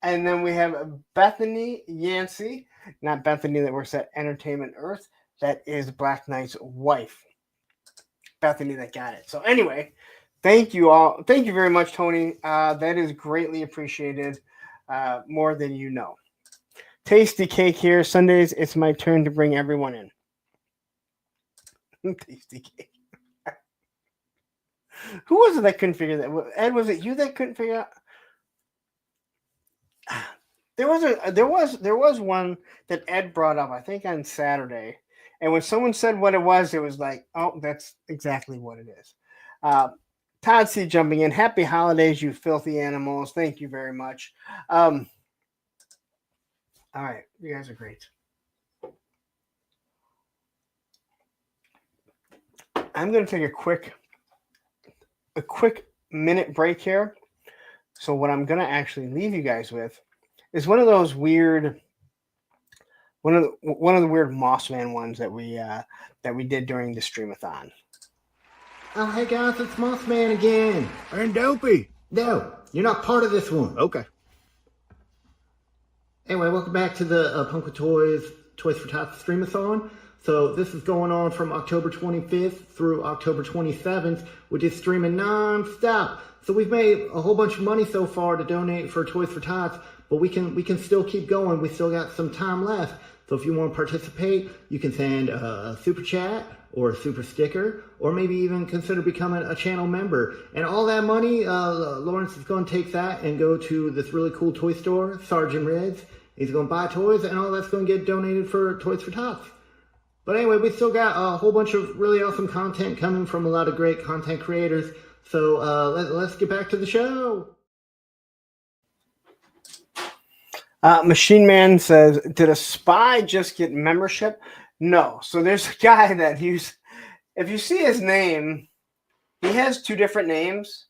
and then we have Bethany Yancey. Not Bethany that works at Entertainment Earth. That is Black Knight's wife. Bethany that got it. So anyway, thank you all. Thank you very much, Tony. That is greatly appreciated. More than you know. Tasty cake here. Sundays, it's my turn to bring everyone in. Tasty cake. Who was it that couldn't figure that? Ed, was it you that couldn't figure out? There was one that Ed brought up, I think on Saturday. And when someone said what it was like, oh, that's exactly what it is. Todd C. jumping in. Happy holidays, you filthy animals. Thank you very much. All right. You guys are great. I'm going to take a quick minute break here. So what I'm going to actually leave you guys with is one of the weird Mossman ones that we did during the streamathon. Oh, hey guys, it's Mossman again. And Dopey. No, you're not part of this one. Okay. Anyway, welcome back to the Punk with Toys for Tots streamathon. So this is going on from October 25th through October 27th. We're just streaming non-stop. So we've made a whole bunch of money so far to donate for Toys for Tots, but we can still keep going. We still got some time left. So if you want to participate, you can send a super chat or a super sticker, or maybe even consider becoming a channel member. And all that money, Lawrence is going to take that and go to this really cool toy store, Sergeant Red's. He's going to buy toys, and all that's going to get donated for Toys for Tots. But anyway, we still got a whole bunch of really awesome content coming from a lot of great content creators. So let's get back to the show. Machine Man says, did a spy just get membership? No. So there's a guy that if you see his name, he has two different names.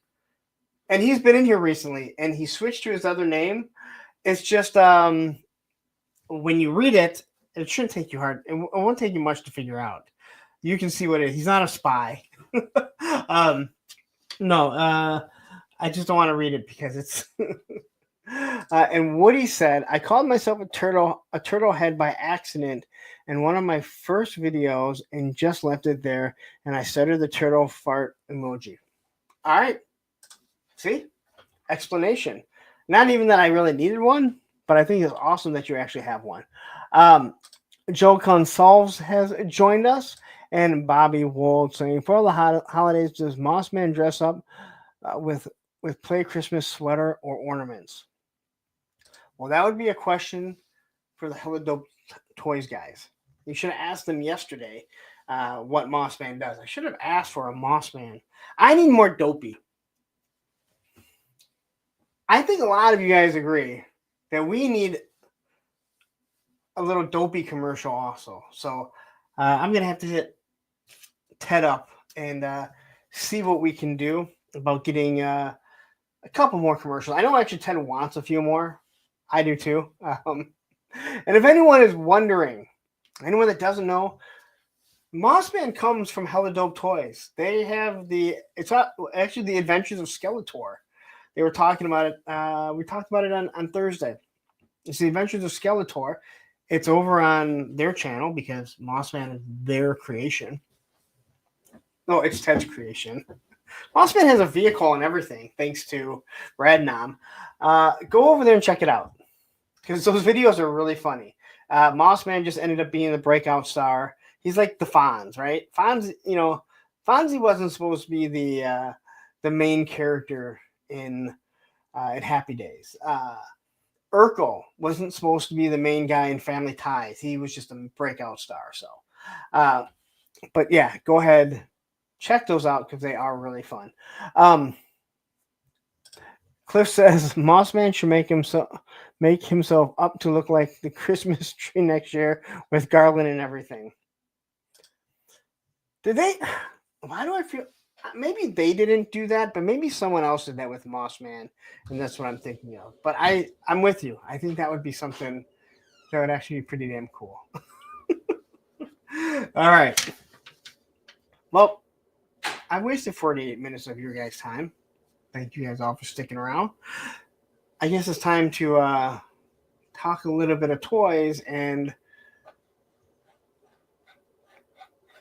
And he's been in here recently, and he switched to his other name. It's just when you read it, it shouldn't take you hard. It won't take you much to figure out. You can see what it is. He's not a spy. No, I just don't want to read it because it's... and Woody said, I called myself a turtle head by accident in one of my first videos and just left it there, and I started the turtle fart emoji. All right. See? Explanation. Not even that I really needed one, but I think it's awesome that you actually have one. Joe Consalves has joined us, And Bobby Wold saying, for the holidays, does Mossman dress up with play Christmas sweater or ornaments? Well, that would be a question for the Hella Dope Toys guys. You should have asked them yesterday what Mossman does. I should have asked for a Mossman. I need more dopey. I think a lot of you guys agree that we need a little dopey commercial also. So I'm going to have to hit Ted up and see what we can do about getting a couple more commercials. I know actually Ted wants a few more. I do too. And if anyone is wondering, anyone that doesn't know, Mossman comes from Hella Dope Toys. They have it's not actually the Adventures of Skeletor. They were talking about it. We talked about it on Thursday. It's the Adventures of Skeletor. It's over on their channel because Mossman is their creation. No, it's Ted's creation. Mossman has a vehicle and everything, thanks to Radnom. Go over there and check it out because those videos are really funny. Mossman just ended up being the breakout star. He's like the Fonz, right? Fonzie wasn't supposed to be the main character in Happy Days. Urkel wasn't supposed to be the main guy in Family Ties. He was just a breakout star. So, but yeah, go ahead, check those out because they are really fun. Cliff says Mossman should make himself up to look like the Christmas tree next year with garland and everything. Did they? Why do I feel? Maybe they didn't do that, but maybe someone else did that with Mossman, and that's what I'm thinking of. But I'm with you. I think that would be something that would actually be pretty damn cool. All right. Well, I wasted 48 minutes of your guys' time. Thank you guys all for sticking around. I guess it's time to talk a little bit of toys, and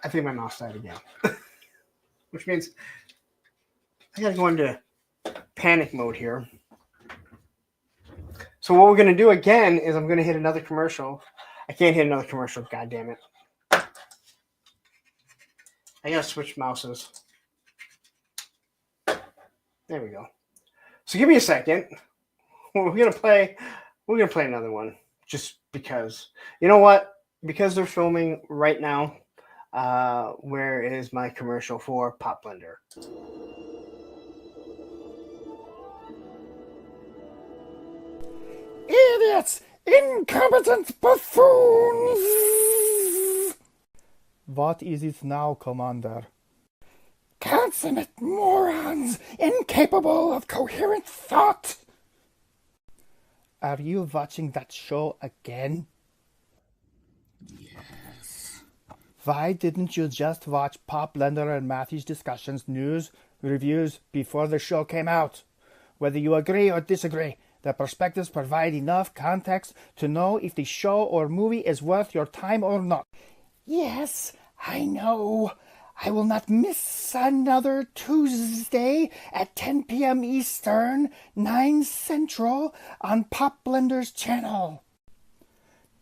I think my mouse died again. Which means I gotta go into panic mode here. So what we're gonna do again is I'm gonna hit another commercial. I can't hit another commercial, god damn it. I gotta switch mouses. There we go. So give me a second. We're gonna play another one just because. You know what? Because they're filming right now. Where is my commercial for Pop Blender? Idiots! Incompetent buffoons! What is it now, Commander? Consummate morons, incapable of coherent thought! Are you watching that show again? Why didn't you just watch Pop Blender and Matthew's discussions, news, reviews before the show came out? Whether you agree or disagree, the perspectives provide enough context to know if the show or movie is worth your time or not. Yes, I know. I will not miss another Tuesday at 10 p.m. Eastern, 9 Central on Pop Blender's channel.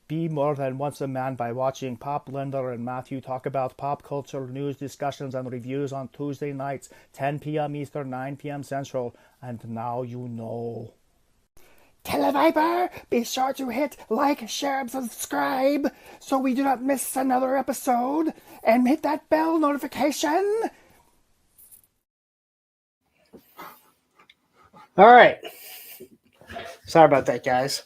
Be more than once a man by watching Pop Blender and Matthew talk about pop culture, news, discussions, and reviews on Tuesday nights, 10 p.m. Eastern, 9 p.m. Central. And now you know. Televiper, be sure to hit like, share, and subscribe so we do not miss another episode. And hit that bell notification. All right. Sorry about that, guys.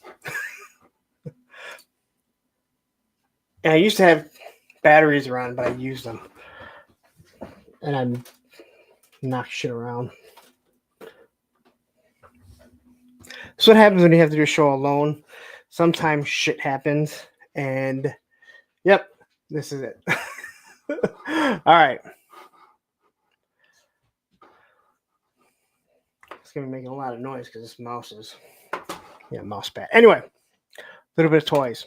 And I used to have batteries around, but I used them. And I knocked shit around. That's what happens when you have to do a show alone. Sometimes shit happens. And, yep, this is it. All right. It's going to be making a lot of noise because this mouse is, mouse pad. Anyway, a little bit of toys.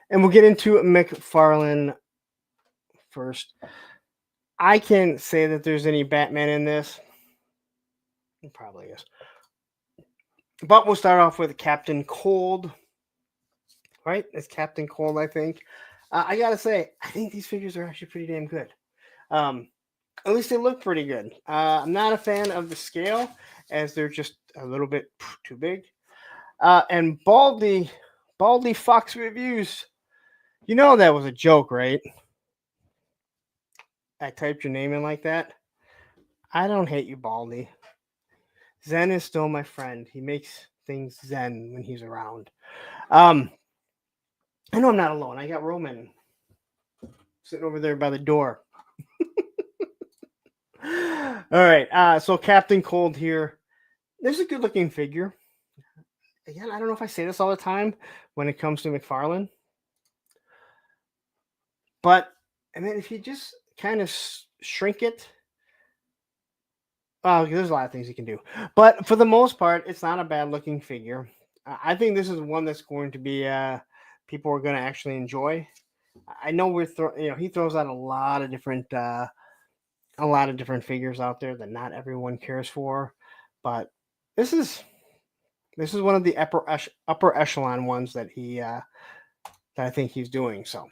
And we'll get into McFarlane first. I can't say that there's any Batman in this. It probably is. But we'll start off with Captain Cold. Right? It's Captain Cold, I think. I gotta say, I think these figures are actually pretty damn good. At least they look pretty good. I'm not a fan of the scale, as they're just a little bit too big. And Baldy Fox Reviews. You know that was a joke, right? I typed your name in like that. I don't hate you, Baldy. Zen is still my friend. He makes things zen when he's around. I know I'm not alone. I got Roman sitting over there by the door. All right. So Captain Cold here. There's a good looking figure. Again, I don't know if I say this all the time when it comes to McFarlane. But I mean, if you just kind of shrink it, there's a lot of things you can do. But for the most part, it's not a bad looking figure. I think this is one that's going to be people are going to actually enjoy. I know he throws out a lot of different figures out there that not everyone cares for, but this is one of the upper echelon ones that I think he's doing. So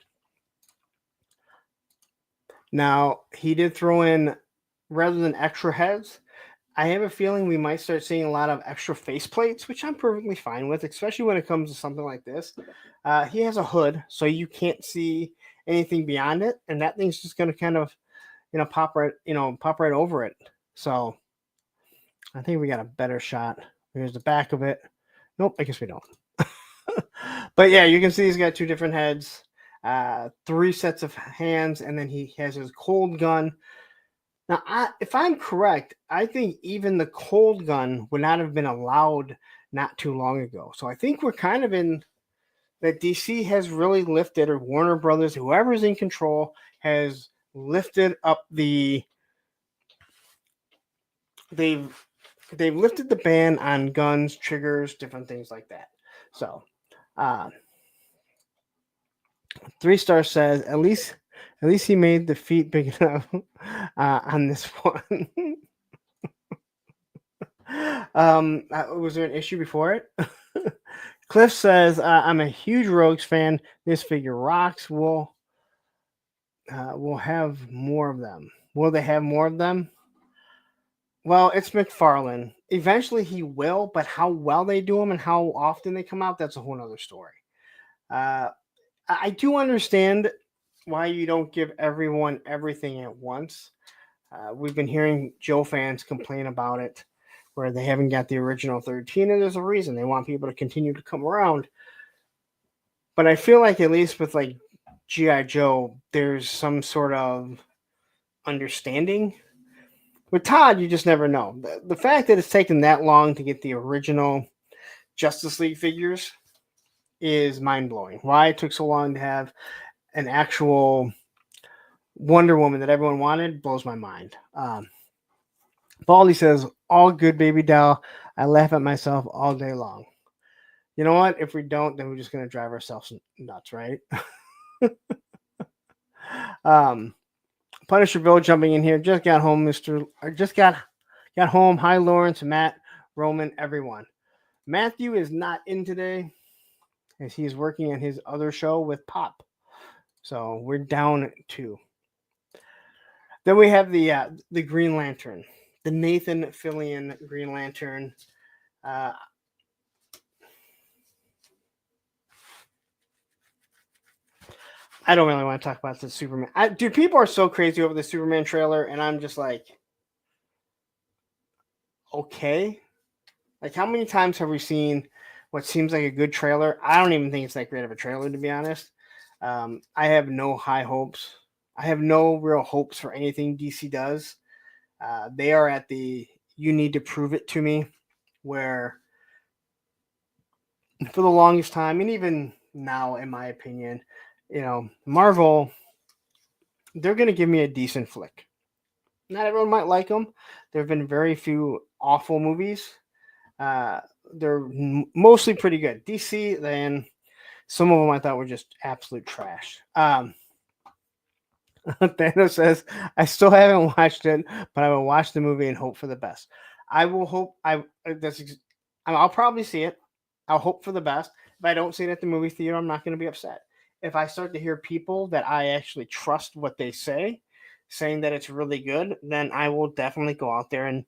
now he did throw in, rather than extra heads, I have a feeling we might start seeing a lot of extra face plates, which I'm perfectly fine with, especially when it comes to something like this. He has a hood, so you can't see anything beyond it, and that thing's just going to kind of, pop right over it. So I think we got a better shot. Here's the back of it. Nope, I guess we don't. But yeah, you can see he's got two different heads, 3 sets of hands, and then he has his cold gun. Now, if I'm correct, I think even the cold gun would not have been allowed not too long ago. So I think we're kind of in that DC has really lifted, or Warner Brothers, whoever's in control, has lifted up they've lifted the ban on guns, triggers, different things like that. So 3-star says at least he made the feet big enough on this one. Was there an issue before it? Cliff says, I'm a huge Rogues fan. This figure rocks. We'll have more of them. Will they have more of them? Well, it's McFarlane. Eventually he will, but how well they do them and how often they come out, that's a whole nother story. I do understand why you don't give everyone everything at once. We've been hearing Joe fans complain about it, where they haven't got the original 13, and there's a reason. They want people to continue to come around. But I feel like, at least with like G.I. Joe, there's some sort of understanding. With Todd, you just never know. The fact that it's taken that long to get the original Justice League figures is mind-blowing. Why it took so long to have an actual Wonder Woman that everyone wanted blows my mind. Baldy says, all good, baby doll. I laugh at myself all day long. You know what? If we don't, then we're just going to drive ourselves nuts, right? Punisher Bill jumping in here. Just got home, Just got home. Hi, Lawrence, Matt, Roman, everyone. Matthew is not in today, as he's working on his other show with Pop. So we're down 2. Then we have the Green Lantern, the Nathan Fillion Green Lantern. I don't really want to talk about the Superman. Dude, people are so crazy over the Superman trailer, and I'm just like, okay. Like, how many times have we seen what seems like a good trailer? I don't even think it's that great of a trailer, to be honest. I have no high hopes. I have no real hopes for anything DC does. They are at the you need to prove it to me, where for the longest time, and even now, in my opinion, Marvel, they're going to give me a decent flick. Not everyone might like them. There have been very few awful movies. They're mostly pretty good. DC, then some of them I thought were just absolute trash. Thanos says, I still haven't watched it, but I will watch the movie and hope for the best. I will hope. I'll probably see it. I'll hope for the best. If I don't see it at the movie theater, I'm not going to be upset. if I start to hear people that I actually trust what they say, saying that it's really good, then I will definitely go out there and,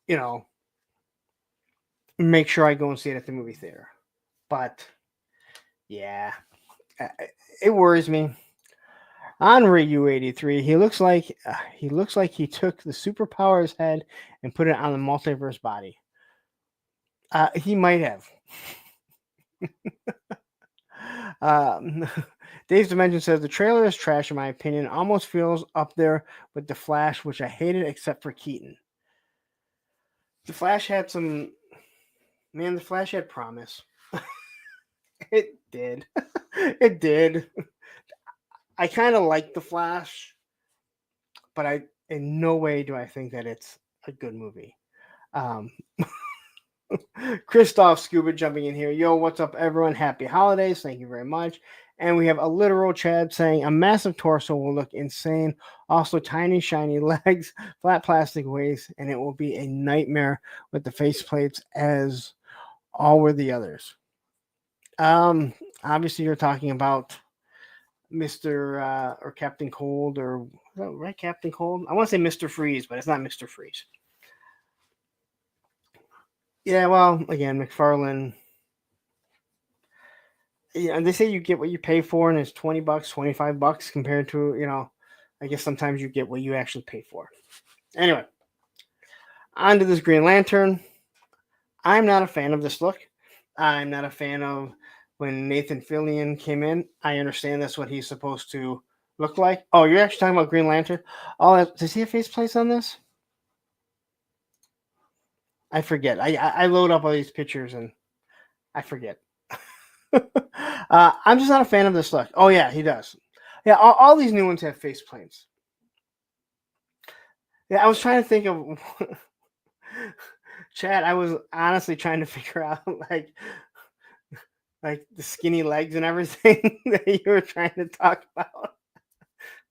you know, make sure I go and see it at the movie theater. But yeah, it worries me. On Ryu-83, he looks like he took the superpowers head and put it on the multiverse body. He might have. Dave's Dimension says the trailer is trash in my opinion. Almost feels up there with the Flash, which I hated except for Keaton. The Flash had some. Man, the Flash had promise. It did. It did. I kind of like the Flash, but I in no way do I think that it's a good movie. Christoph Scuba jumping in here. Yo, what's up, everyone? Happy holidays. Thank you very much. And we have a literal Chad saying a massive torso will look insane. Also, tiny, shiny legs, flat plastic waist, and it will be a nightmare with the faceplates as all were the others. Obviously, you're talking about Mr. Or Captain Cold, or right, Captain Cold. I want to say Mr. Freeze, but it's not Mr. Freeze. Yeah, well, again, McFarlane. Yeah, and they say you get what you pay for, and it's $20, $25 compared to, I guess sometimes you get what you actually pay for. Anyway, on to this Green Lantern. I'm not a fan of this look. I'm not a fan of when Nathan Fillion came in. I understand that's what he's supposed to look like. Oh, you're actually talking about Green Lantern? Oh, does he have faceplates on this? I forget. I load up all these pictures and I forget. I'm just not a fan of this look. Oh, yeah, he does. Yeah, all these new ones have faceplates. Yeah, I was trying to think of... Chad, I was honestly trying to figure out, like the skinny legs and everything that you were trying to talk about.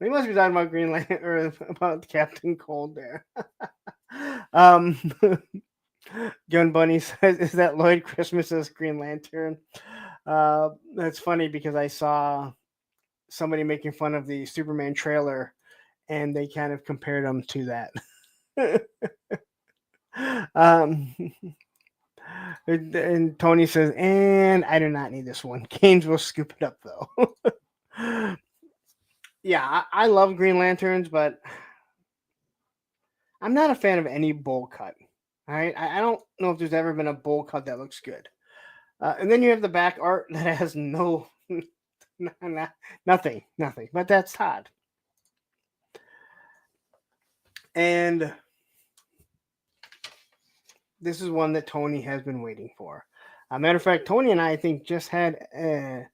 We must be talking about Green Lantern or about Captain Cold there. Gun Bunny says, "Is that Lloyd Christmas's Green Lantern?" That's funny because I saw somebody making fun of the Superman trailer, and they kind of compared them to that. And Tony says, "And I do not need this one. Canes will scoop it up though." Yeah, I love Green Lanterns, but I'm not a fan of any bowl cut. All right, I don't know if there's ever been a bowl cut that looks good. And then you have the back art that has nothing. But that's Todd. And this is one that Tony has been waiting for. Matter of fact, Tony and I think just had an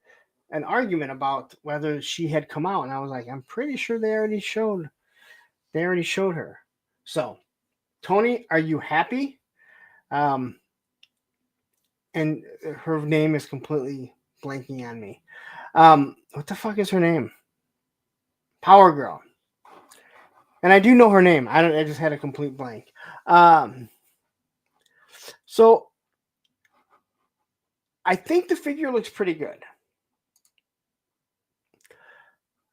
argument about whether she had come out, and I was like, I'm pretty sure they already showed her. So, Tony, are you happy? And her name is completely blanking on me. What the fuck is her name? Power Girl. And I do know her name. I just had a complete blank. So I think the figure looks pretty good.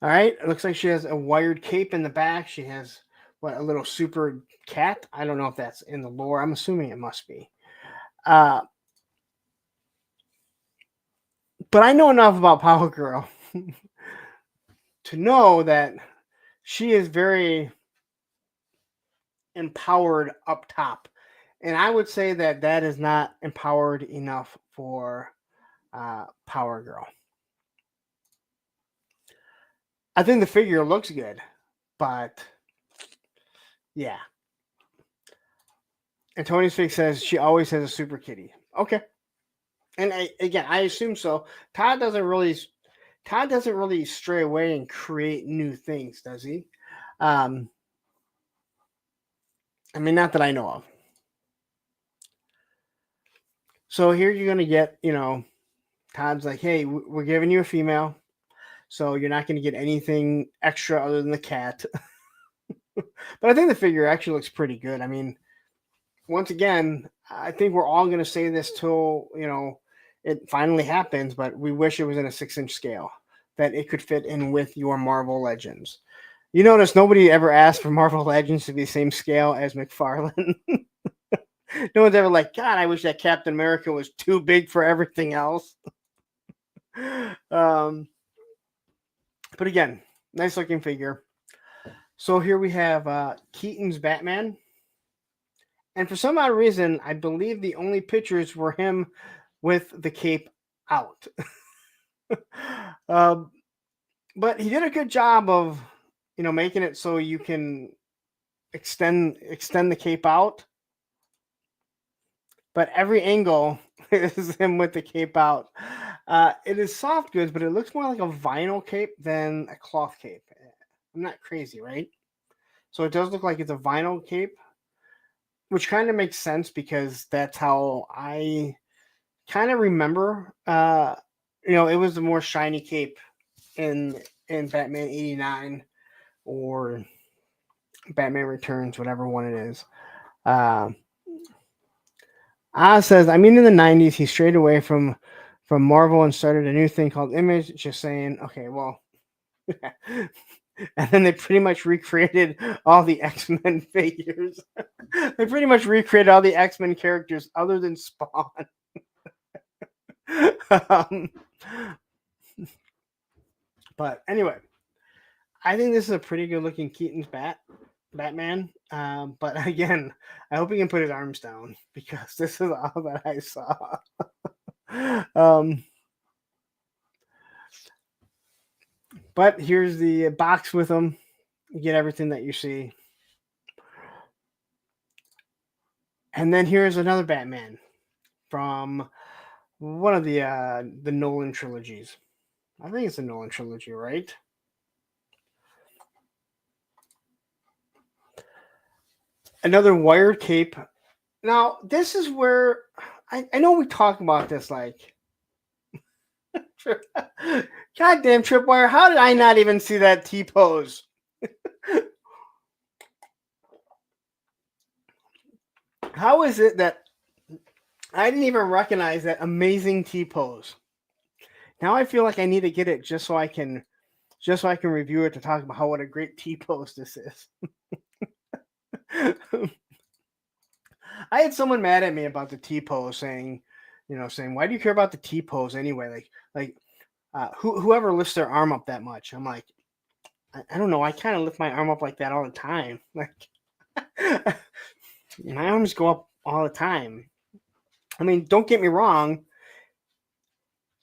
All right. It looks like she has a wired cape in the back. She has a little super cat. I don't know if that's in the lore. I'm assuming it must be. But I know enough about Power Girl to know that she is very empowered up top. And I would say that is not empowered enough for Power Girl. I think the figure looks good, but yeah. And Tony's Fig says she always has a super kitty. Okay. And I assume so. Todd doesn't really stray away and create new things, does he? I mean, not that I know of. So here you're going to get, Todd's like, hey, we're giving you a female, so you're not going to get anything extra other than the cat. But I think the figure actually looks pretty good. I mean, once again, I think we're all going to say this till, it finally happens, but we wish it was in a 6-inch scale. that it could fit in with your Marvel Legends. You notice nobody ever asked for Marvel Legends to be the same scale as McFarlane. No one's ever like, God, I wish that Captain America was too big for everything else. But again, nice looking figure. So here we have Keaton's Batman. And for some odd reason, I believe the only pictures were him with the cape out. But he did a good job of, making it so you can extend the cape out. But every angle is him with the cape out. It is soft goods, but it looks more like a vinyl cape than a cloth cape. I'm not crazy, right? So it does look like it's a vinyl cape, which kind of makes sense because that's how I kind of remember. It was the more shiny cape in Batman 89 or Batman Returns, whatever one it is. Oz says, I mean, in the 90s, he strayed away from Marvel and started a new thing called Image. Just saying, okay, well, and then they pretty much recreated all the X-Men figures. They pretty much recreated all the X-Men characters other than Spawn. But anyway, I think this is a pretty good looking Keaton's Batman. But again, I hope he can put his arms down because this is all that I saw. But here's the box with them. You get everything that you see. And then here's another Batman from one of the Nolan trilogies. I think it's the Nolan trilogy, right? Another wired cape. Now, this is where I know we talk about this like goddamn Tripwire. How did I not even see that T-pose? How is it that I didn't even recognize that amazing T-pose? Now I feel like I need to get it just so I can review it to talk about what a great T-pose this is. I had someone mad at me about the T-pose saying, why do you care about the T-pose anyway? Whoever lifts their arm up that much? I'm like, I don't know. I kind of lift my arm up like that all the time. Like, my arms go up all the time. I mean, don't get me wrong.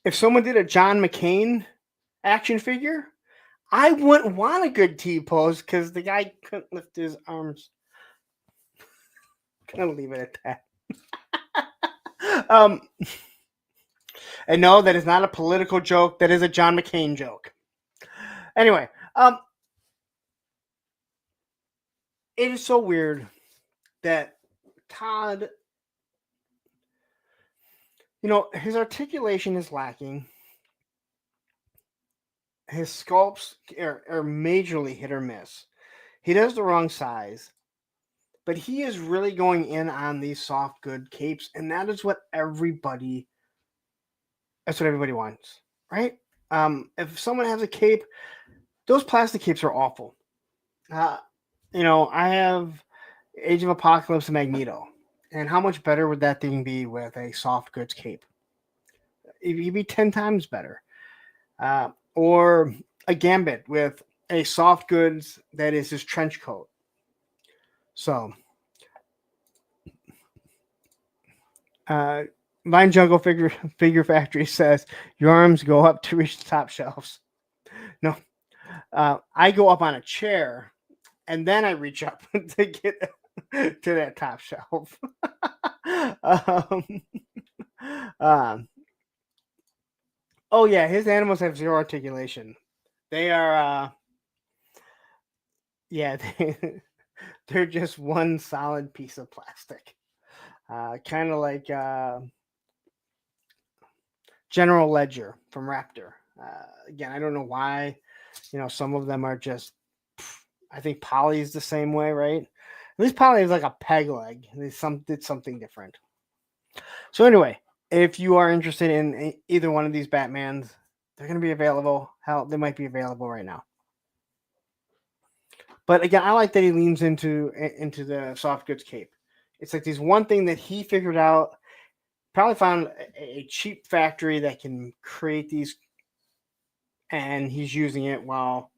If someone did a John McCain action figure, I wouldn't want a good T-pose because the guy couldn't lift his arms. Gonna leave it at that. And no, that is not a political joke. That is a John McCain joke. Anyway, it is so weird that Todd, his articulation is lacking. His sculpts are majorly hit or miss. He does the wrong size. But he is really going in on these soft good capes, and that's what everybody wants, right? If someone has a cape, those plastic capes are awful. I have Age of Apocalypse and Magneto, and how much better would that thing be with a soft goods cape? It'd be 10 times better. Or a Gambit with a soft goods that is his trench coat. So, Vine Jungle Figure Factory says your arms go up to reach the top shelves. No, I go up on a chair and then I reach up to get to that top shelf. Oh yeah, his animals have zero articulation. They are, they're just one solid piece of plastic. Kind of like General Ledger from Raptor. Again, I don't know why. Some of them are just. I think Polly's the same way, right? At least Polly is like a peg leg. They did something different. So anyway, if you are interested in either one of these Batmans, They're going to be available. Hell, they might be available right now. But again, I like that he leans into the soft goods cape. It's like there's one thing that he figured out. Probably found a cheap factory that can create these, and he's using it while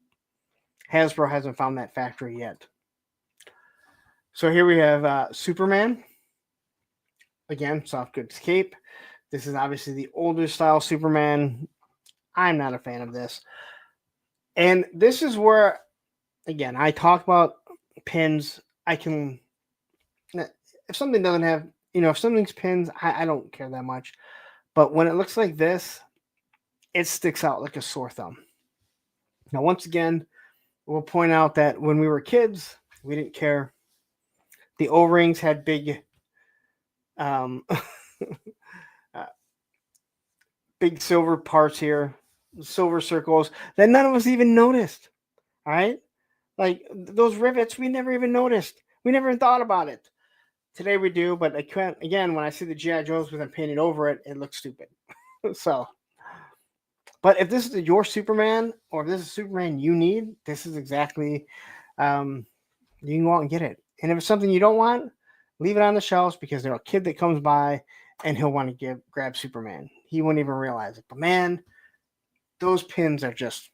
Hasbro hasn't found that factory yet. So here we have Superman. Again, soft goods cape. This is obviously the older style Superman. I'm not a fan of this. And this is where, again, I talk about pins. I can, if something doesn't have, if something's pins, I don't care that much. But when it looks like this, it sticks out like a sore thumb. Now, once again, we'll point out that when we were kids, we didn't care. The O-rings had big, big silver parts here, silver circles that none of us even noticed. All right, like those rivets, we never even noticed. We never even thought about it. Today we do, but I can't. Again, when I see the GI Joes with them painted over it, it looks stupid. So, but if this is your Superman, or if this is Superman you need, this is exactly. You can go out and get it. And if it's something you don't want, leave it on the shelves because there's a kid that comes by and he'll want to grab Superman. He won't even realize it. But man, those pins are just,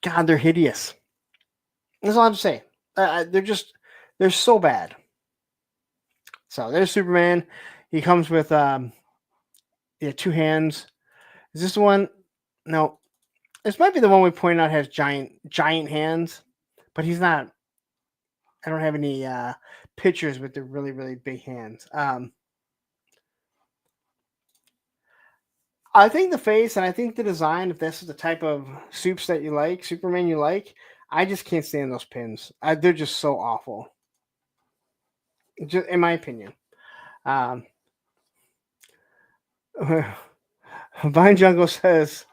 God, they're hideous. That's all I have to say. They're so bad. So there's Superman. He comes with 2 hands. Is this the one? No. This might be the one we pointed out has giant hands, but he's not. I don't have any pictures with the really, really big hands. I think the face and I think the design, if this is the type of soups that you like, Superman you like, I just can't stand those pins. They're just so awful. Just in my opinion. Vine Jungle says,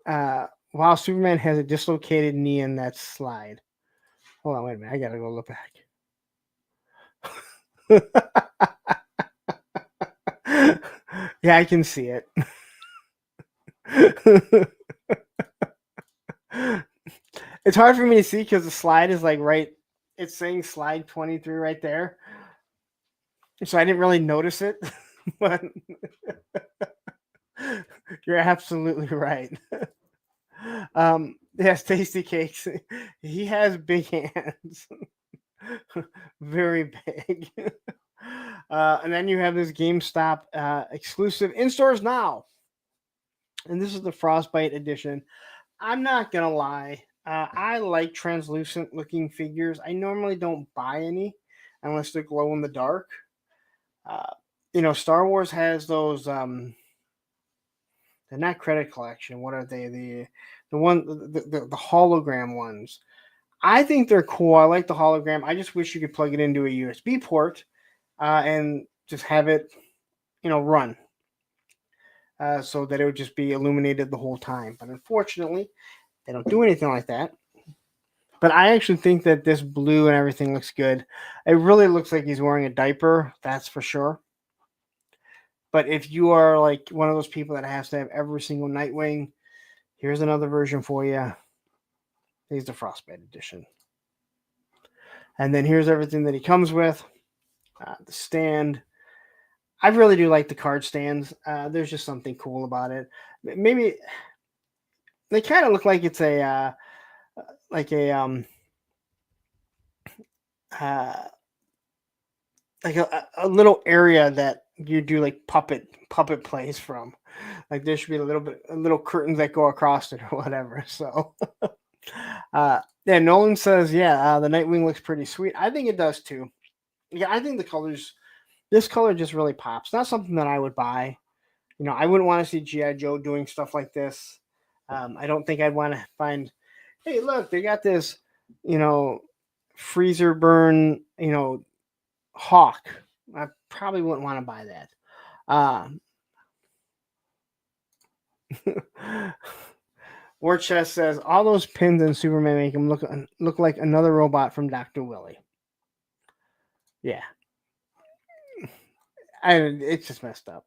wow, Superman has a dislocated knee in that slide. Hold on, wait a minute. I gotta go look back. Yeah, I can see it. It's hard for me to see because the slide is like right. It's saying slide 23 right there. So I didn't really notice it. But you're absolutely right. Yes, Tasty Cakes. He has big hands. Very big. And then you have this GameStop exclusive in stores now. And this is the Frostbite edition. I'm not going to lie. I like translucent looking figures. I normally don't buy any unless they're glow in the dark. Star Wars has those. They're not credit collection. What are they? The hologram ones. I think they're cool. I like the hologram. I just wish you could plug it into a USB port and just have it, run. So that it would just be illuminated the whole time. But unfortunately, they don't do anything like that. But I actually think that this blue and everything looks good. It really looks like he's wearing a diaper. That's for sure. But if you are like one of those people that has to have every single Nightwing, here's another version for you. Here's the Frostbite edition. And then here's everything that he comes with. The stand. I really do like the card stands. There's just something cool about it. Maybe they kind of look like it's a little area that you do like puppet plays from. Like there should be a little curtains that go across it or whatever. So yeah, Nolan says, the Nightwing looks pretty sweet. I think it does too. Yeah, I think this color just really pops. Not something that I would buy. I wouldn't want to see G.I. Joe doing stuff like this. I don't think I'd want to find, hey, look, they got this, freezer burn, Hawk. I probably wouldn't want to buy that. War Chest says, all those pins in Superman make him look like another robot from Dr. Willie. Yeah. It's just messed up.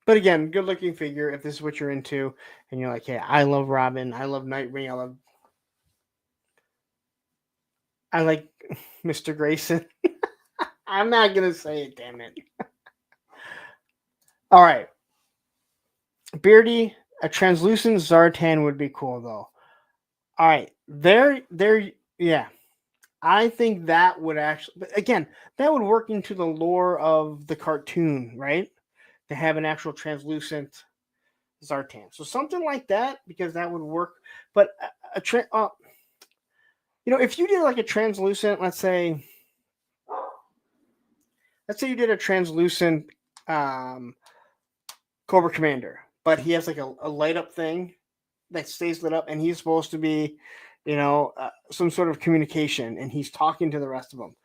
But again, good looking figure if this is what you're into, and you're like, hey, I love Robin, I love Nightwing, I like Mr. Grayson. I'm not gonna say it, damn it. All right. Beardy, a translucent Zartan would be cool though. All right. Yeah. I think that would actually, but again, that would work into the lore of the cartoon, right? To have an actual translucent Zartan. So something like that, because that would work. But if you did like a translucent, let's say you did a translucent Cobra Commander, but he has like a light up thing that stays lit up, and he's supposed to be, some sort of communication, and he's talking to the rest of them.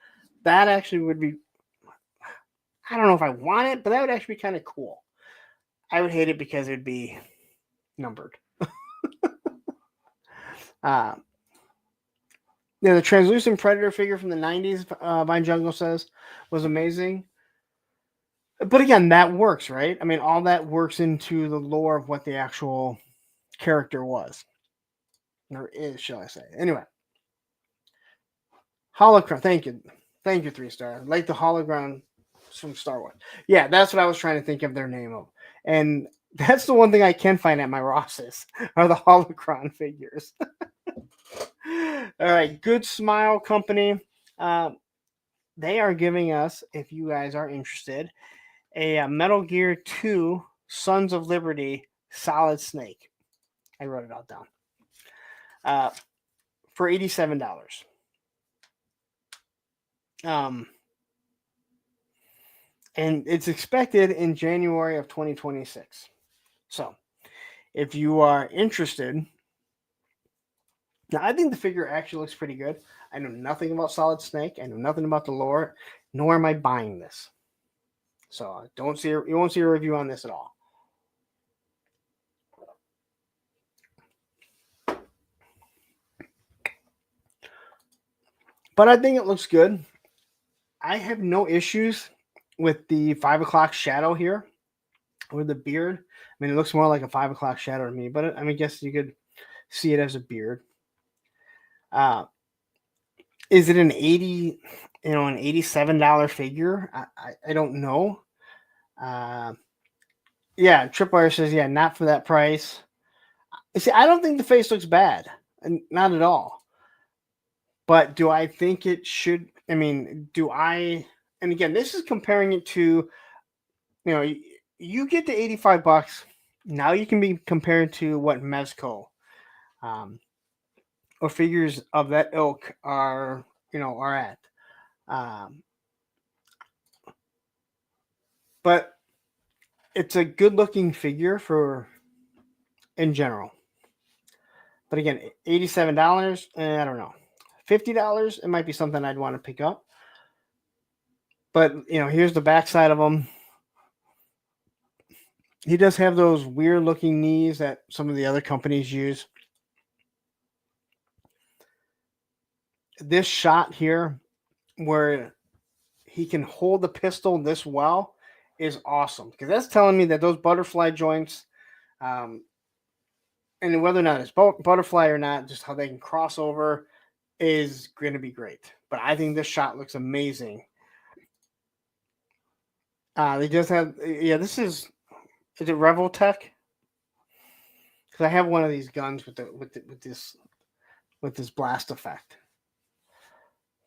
That actually would be. I don't know if I want it, but that would actually be kind of cool. I would hate it because it'd be numbered. The translucent Predator figure from the 90s, Vine Jungle says, was amazing. But again, that works, right? I mean, all that works into the lore of what the actual character was. Or is, shall I say. Anyway. Holocron, thank you. Thank you, 3-star. Like the hologram from Star Wars. Yeah, that's what I was trying to think of their name of. And that's the one thing I can find at my Ross's are the holocron figures. All right, Good Smile Company. They are giving us, if you guys are interested, a Metal Gear 2 Sons of Liberty Solid Snake. I wrote it all down. For $87. And it's expected in January of 2026. So, if you are interested, now I think the figure actually looks pretty good. I know nothing about Solid Snake. I know nothing about the lore, nor am I buying this. So, you won't see a review on this at all. But I think it looks good. I have no issues with the 5 o'clock shadow here with the beard. I mean, it looks more like a 5 o'clock shadow to me, but I guess you could see it as a beard. Is it an $87 figure? I don't know. Yeah, Tripwire says, yeah, not for that price. See, I don't think the face looks bad, not at all. But do I think it should? I mean, and again, this is comparing it to, you get to $85. Now you can be compared to what Mezco, or figures of that ilk are at. But it's a good looking figure in general. But again, $87, I don't know. $50, it might be something I'd want to pick up. But, here's the backside of him. He does have those weird looking knees that some of the other companies use. This shot here where he can hold the pistol this well is awesome, because that's telling me that those butterfly joints, and whether or not it's butterfly or not, just how they can cross over is going to be great. But I think this shot looks amazing. They just have, this is it Revoltech? Because I have one of these guns with this blast effect.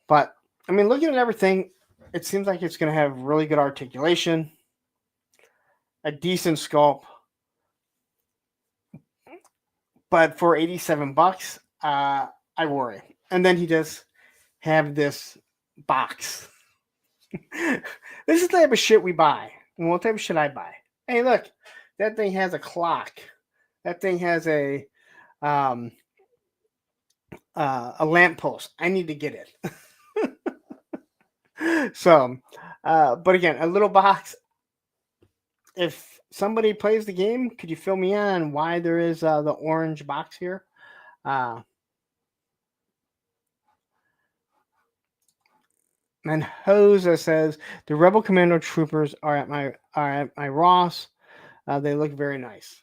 But I mean, looking at everything, it seems like it's going to have really good articulation, a decent sculpt. But for $87, I worry. And then he does have this box. This is the type of shit we buy. And what type of shit I buy? Hey, look, that thing has a clock. That thing has a lamppost. I need to get it. So, but again, a little box. If somebody plays the game, could you fill me in on why there is the orange box here? And Jose says the Rebel Commando troopers are at my Ross. They look very nice.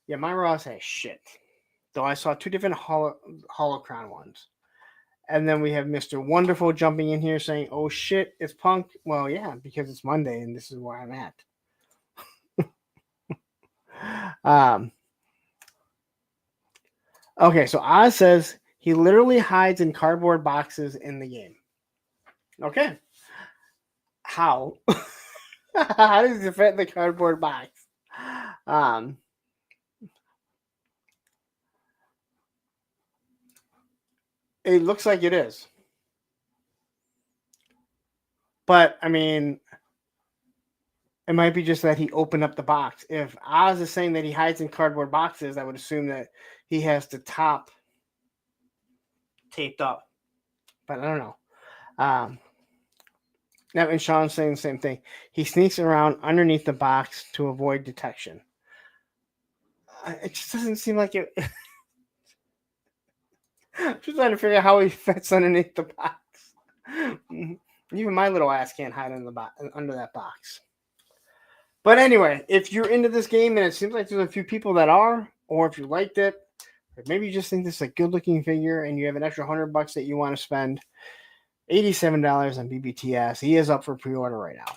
Yeah, my Ross has shit. Though I saw two different holocron ones. And then we have Mr. Wonderful jumping in here saying, "Oh shit, it's Punk." Well, yeah, because it's Monday and this is where I'm at. Okay, so Oz says he literally hides in cardboard boxes in the game. Okay. How? How does he fit in the cardboard box? It looks like it is. But, I mean, it might be just that he opened up the box. If Oz is saying that he hides in cardboard boxes, I would assume that he has the top taped up. But I don't know. Now, and Sean's saying the same thing. He sneaks around underneath the box to avoid detection. It just doesn't seem like it. I'm just trying to figure out how he fits underneath the box. Even my little ass can't hide under that box. But anyway, if you're into this game and it seems like there's a few people that are, or if you liked it, or maybe you just think this is a good-looking figure and you have an extra $100 that you want to spend, $87 on BBTS. He is up for pre-order right now.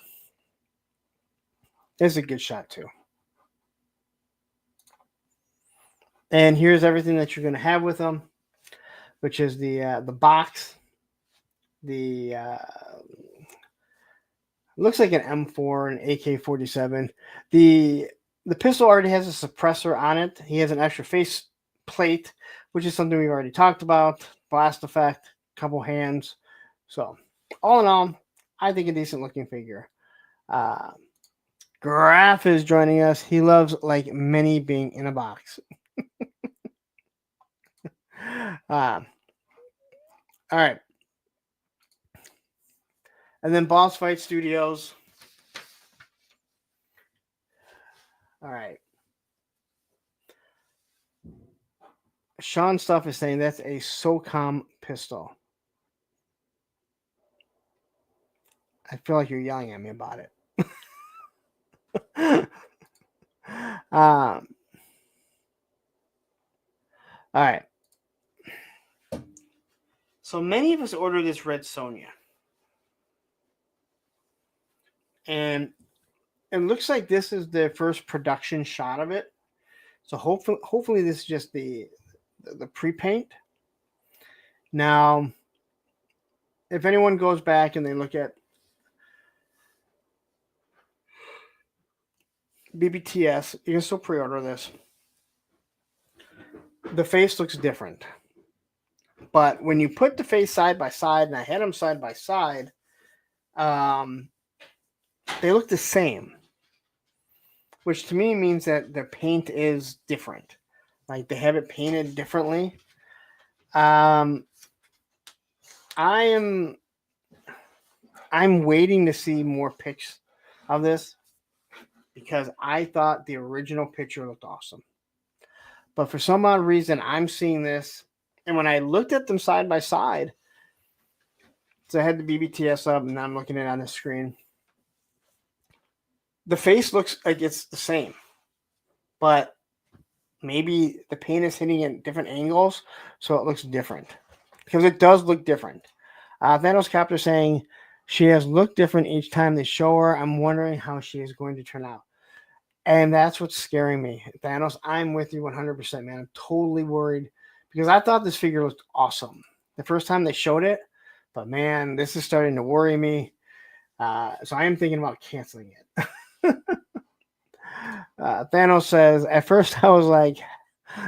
It's a good shot too. And here's everything that you're going to have with them, which is the box, the looks like an M4, an AK-47. The pistol already has a suppressor on it. He has an extra face plate, which is something we've already talked about. Blast effect, couple hands. So, all in all, I think a decent looking figure. Graf is joining us. He loves like many being in a box. All right. And then Boss Fight Studios. All right. Sean Stuff is saying that's a SOCOM pistol. I feel like you're yelling at me about it. All right. So many of us ordered this Red Sonja. And it looks like this is the first production shot of it. So hopefully this is just the pre-paint. Now, if anyone goes back and they look at BBTS, you can still pre-order this. The face looks different. But when you put the face side by side, and I had them side by side, they look the same. Which to me means that their paint is different. Like they have it painted differently. I'm waiting to see more pics of this because I thought the original picture looked awesome. But for some odd reason, I'm seeing this. And when I looked at them side by side, so I had the BBTS up and I'm looking at it on the screen. The face looks like it's the same, but maybe the paint is hitting at different angles, so it looks different. Because it does look different. Thanos Captor saying she has looked different each time they show her. I'm wondering how she is going to turn out. And that's what's scaring me. Thanos, I'm with you 100%, man. I'm totally worried because I thought this figure looked awesome the first time they showed it. But, man, this is starting to worry me. So I am thinking about canceling it. Thanos says, at first I was like,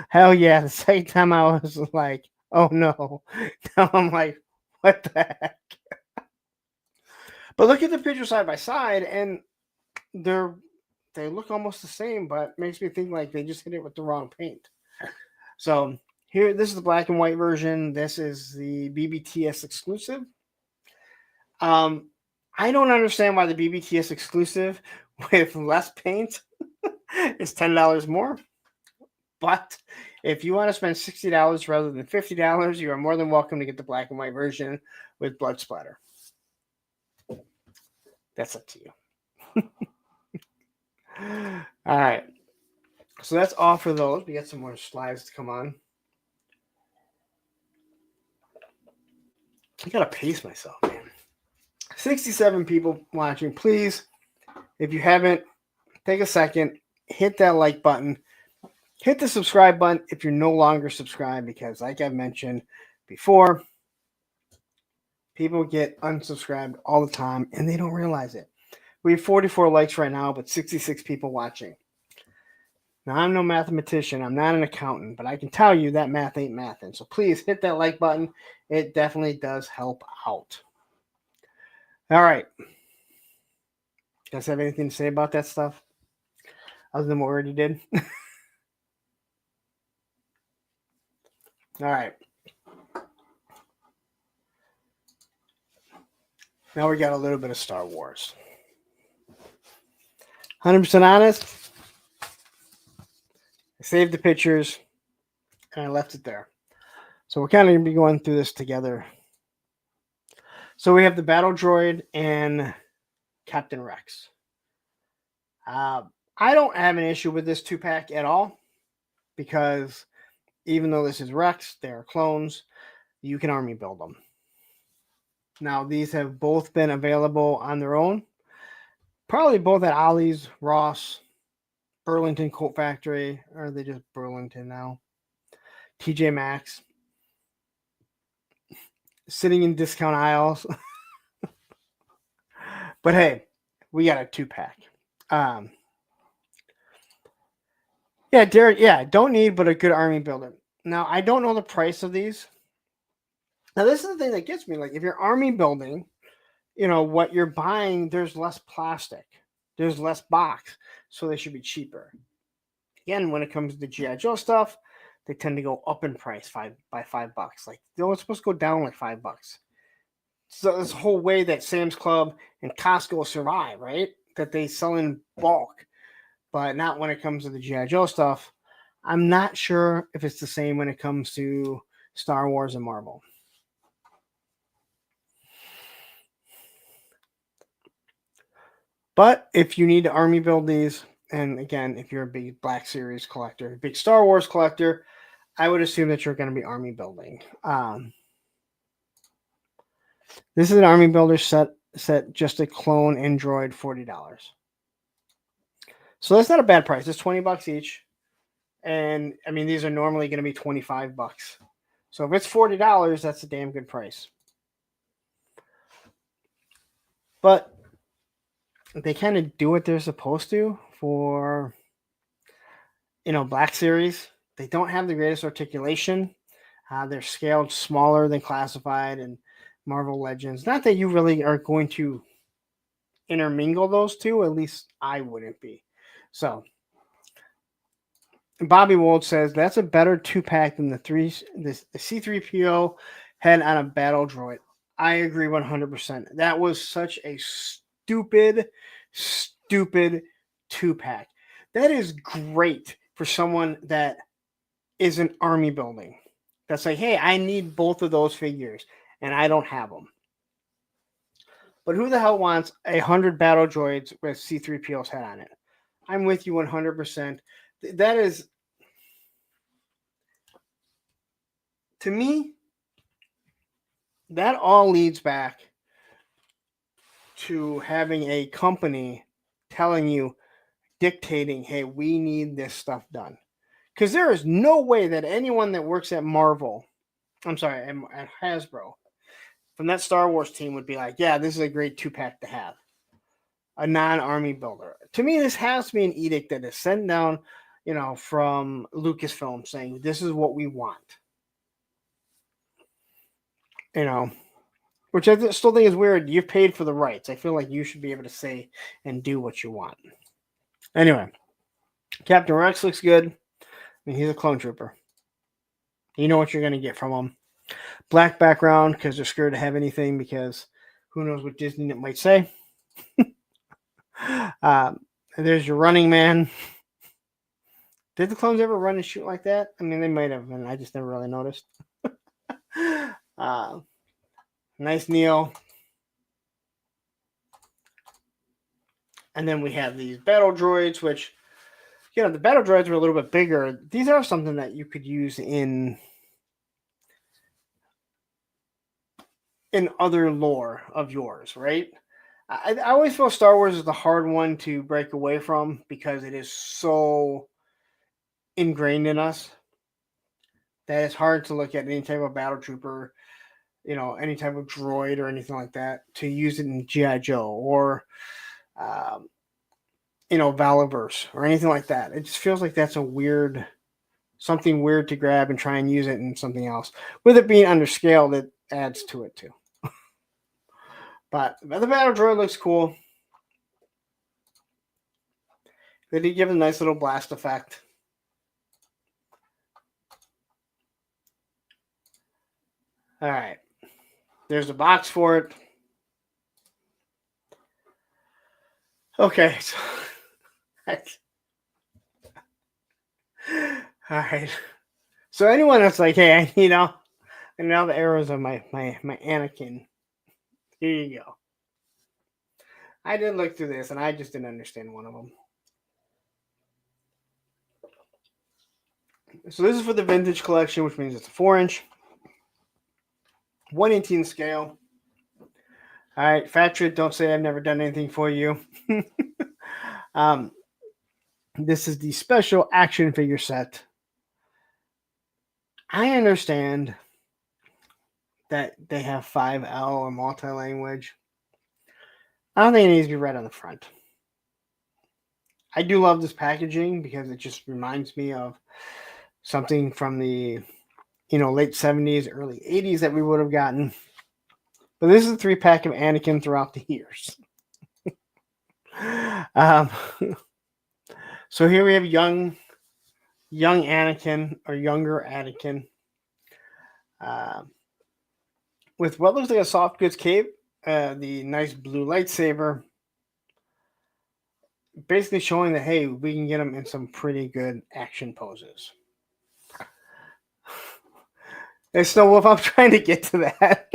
hell yeah. The second time I was like, oh no. Now I'm like, what the heck? But look at the picture side by side, and they look almost the same, but makes me think like they just hit it with the wrong paint. So here, this is the black and white version. This is the BBTS exclusive. I don't understand why the BBTS exclusive with less paint is $10 more. But if you want to spend $60 rather than $50, you are more than welcome to get the black and white version with blood splatter. That's up to you. All right. So that's all for those. We got some more slides to come on. I gotta pace myself, man. 67 people watching. Please, if you haven't, take a second, hit that like button, hit the subscribe button if you're no longer subscribed, because like I've mentioned before, people get unsubscribed all the time and they don't realize it. We have 44 likes right now, but 66 people watching. Now, I'm no mathematician. I'm not an accountant, but I can tell you that math ain't mathing. So please hit that like button. It definitely does help out. All right. You guys have anything to say about that stuff? Other than what we already did? All right. Now we got a little bit of Star Wars. 100% honest, I saved the pictures and I left it there. So we're kind of going to be going through this together. So we have the Battle Droid and Captain Rex. I don't have an issue with this 2-pack at all, because even though this is Rex, they're clones, you can army build them. Now, these have both been available on their own. Probably both at Ollie's, Ross, Burlington Coat Factory, or are they just Burlington now? TJ Maxx. Sitting in discount aisles. But hey, we got a 2-pack. Yeah, Derek, don't need but a good army builder. Now, I don't know the price of these. Now, this is the thing that gets me. Like, if you're army building, what you're buying, there's less plastic. There's less box. So they should be cheaper. Again, when it comes to the G.I. Joe stuff, they tend to go up in price by $5. Like, they're supposed to go down like $5. So this whole way that Sam's Club and Costco survive, right? That they sell in bulk, but not when it comes to the G.I. Joe stuff. I'm not sure if it's the same when it comes to Star Wars and Marvel. But if you need to army build these, and again, if you're a big Black Series collector, a big Star Wars collector, I would assume that you're going to be army building. This is an army builder set just a clone Android, $40. So that's not a bad price. It's $20 each. And I mean, these are normally going to be $25. So if it's $40, that's a damn good price. But they kind of do what they're supposed to for, Black Series. They don't have the greatest articulation. They're scaled smaller than Classified and Marvel Legends. Not that you really are going to intermingle those two. At least I wouldn't be. So Bobby Wold says that's a better 2-pack than the C3PO head on a battle droid. I agree 100%. That was such a stupid 2-pack. That is great for someone that isn't army building. That's like, hey, I need both of those figures, and I don't have them. But who the hell wants 100 battle droids with C3PO's head on it? I'm with you 100%. That is, to me, that all leads back to having a company telling you, dictating, hey, we need this stuff done. Because there is no way that anyone that works at at Hasbro, from that Star Wars team would be like, yeah, this is a great 2-pack to have. A non-army builder. To me, this has to be an edict that is sent down, from Lucasfilm saying, this is what we want. Which I still think is weird. You've paid for the rights. I feel like you should be able to say and do what you want. Anyway, Captain Rex looks good. I mean, he's a clone trooper. You know what you're going to get from him. Black background because they're scared to have anything because who knows what Disney might say. There's your running man. Did the clones ever run and shoot like that? I mean, they might have, and I just never really noticed. Nice Neo. And then we have these battle droids, which the battle droids are a little bit bigger. These are something that you could use in other lore of yours, right? I always feel Star Wars is the hard one to break away from because it is so ingrained in us that it's hard to look at any type of battle trooper, any type of droid or anything like that to use it in G.I. Joe or, Valaverse or anything like that. It just feels like that's something weird to grab and try and use it in something else. With it being underscaled, it adds to it too. But the battle droid looks cool. They did give it a nice little blast effect. All right. There's a box for it. Okay. So, all right. So anyone that's like, hey, and now the arrows of my Anakin. Here you go. I did look through this, and I just didn't understand one of them. So this is for the vintage collection, which means it's a 4-inch, 1/18 scale. All right, Fatrid, don't say I've never done anything for you. This is the special action figure set. I understand that they have 5L or multi-language. I don't think it needs to be right on the front. I do love this packaging because it just reminds me of something from the late 70s, early 80s that we would have gotten. But this is a 3-pack of Anakin throughout the years. So here we have young Anakin or younger Anakin with what looks like a soft goods cape, the nice blue lightsaber, basically showing that, hey, we can get him in some pretty good action poses. And Snow Wolf, I'm trying to get to that.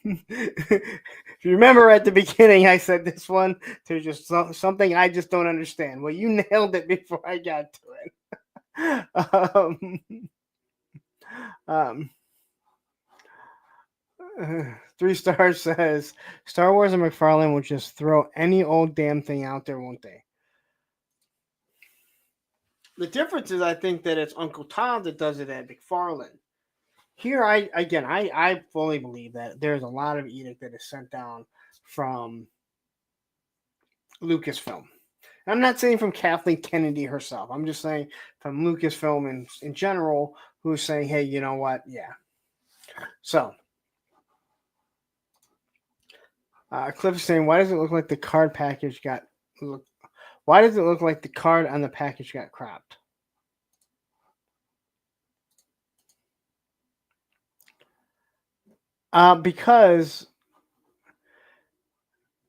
If you remember at the beginning, I said this one, there's just something I just don't understand. Well, you nailed it before I got to it. 3 stars says, Star Wars and McFarlane will just throw any old damn thing out there, won't they? The difference is I think that it's Uncle Tom that does it at McFarlane. Here, I fully believe that there's a lot of edict that is sent down from Lucasfilm. I'm not saying from Kathleen Kennedy herself. I'm just saying from Lucasfilm in general, who's saying, hey, you know what? Yeah. So, Cliff is saying, why does it look like the card package got... Why does it look like the card on the package got cropped? Because,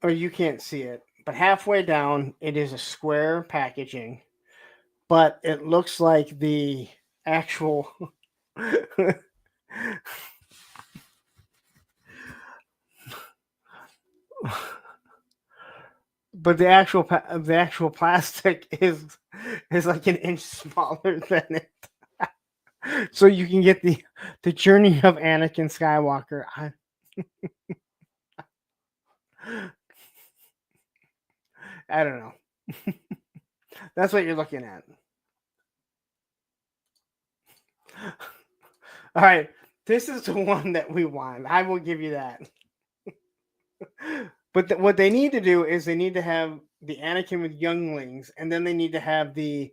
or you can't see it, but halfway down, it is a square packaging, but it looks like the actual... But the actual plastic is like an inch smaller than it. So you can get the journey of Anakin Skywalker. I don't know. That's what you're looking at. All right. This is the one that we want. I will give you that. But what they need to do is they need to have the Anakin with younglings, and then they need to have the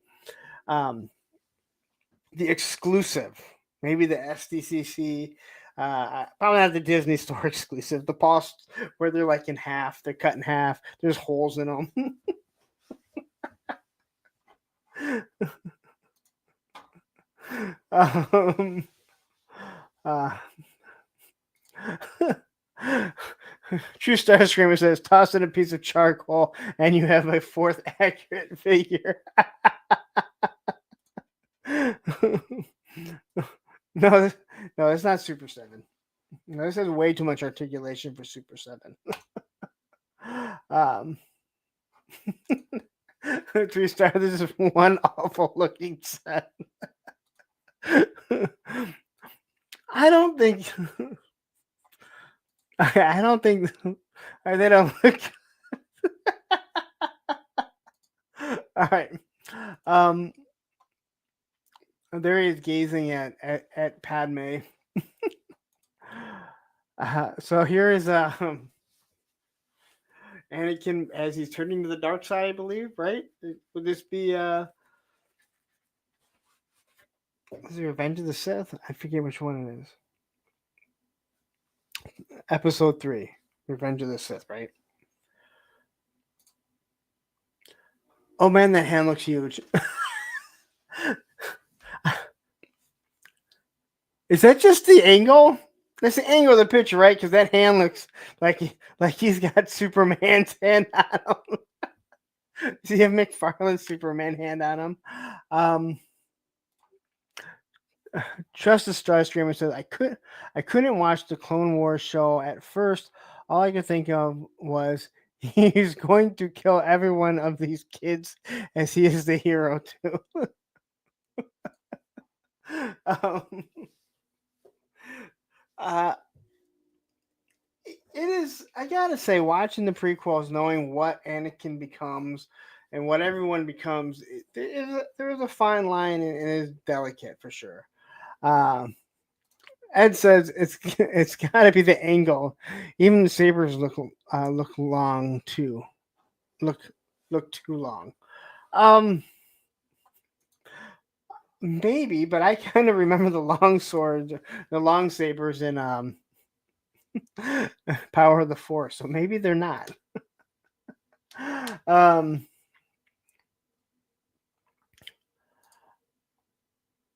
exclusive, maybe the SDCC, probably not the Disney Store exclusive, the Paws where they're like in half, they're cut in half, there's holes in them. True Star Screamer says, toss in a piece of charcoal and you have a 4th accurate figure. No, it's not Super 7. No, this has way too much articulation for Super 7. 3 stars. This is one awful looking set. I don't think. I don't think they don't look. All right. There he is gazing at Padme. So here is Anakin as he's turning to the dark side, I believe, right? Would this be is it Revenge of the Sith? I forget which one it is. Episode 3, Revenge of the Sith, right? Oh man, that hand looks huge. Is that just the angle? That's the angle of the picture, right? Because that hand looks like he's got Superman's hand on him. See you have McFarlane's Superman hand on him. Trust the Star Streamer says I couldn't watch the Clone Wars show at first. All I could think of was he's going to kill every one of these kids as he is the hero too. It is, I gotta say, watching the prequels, knowing what Anakin becomes and what everyone becomes, there's a fine line and it is delicate for sure. Ed says it's got to be the angle. Even the sabers look long too. Look too long. Maybe, but I kind of remember the long sword, the long sabers in Power of the Force. So maybe they're not.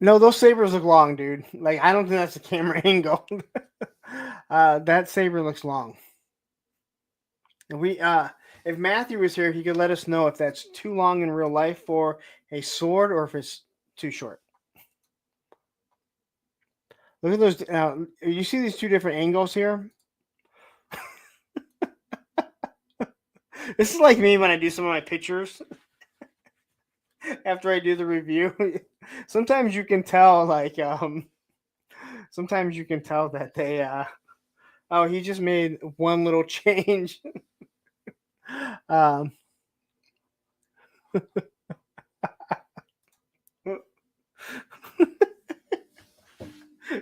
No, those sabers look long, dude. Like, I don't think that's a camera angle. That saber looks long. We if Matthew was here, he could let us know if that's too long in real life for a sword or if it's too short. Look at those. You see these two different angles here? This is like me when I do some of my pictures after I do the review. Sometimes you can tell, like, sometimes you can tell that they, oh, he just made one little change.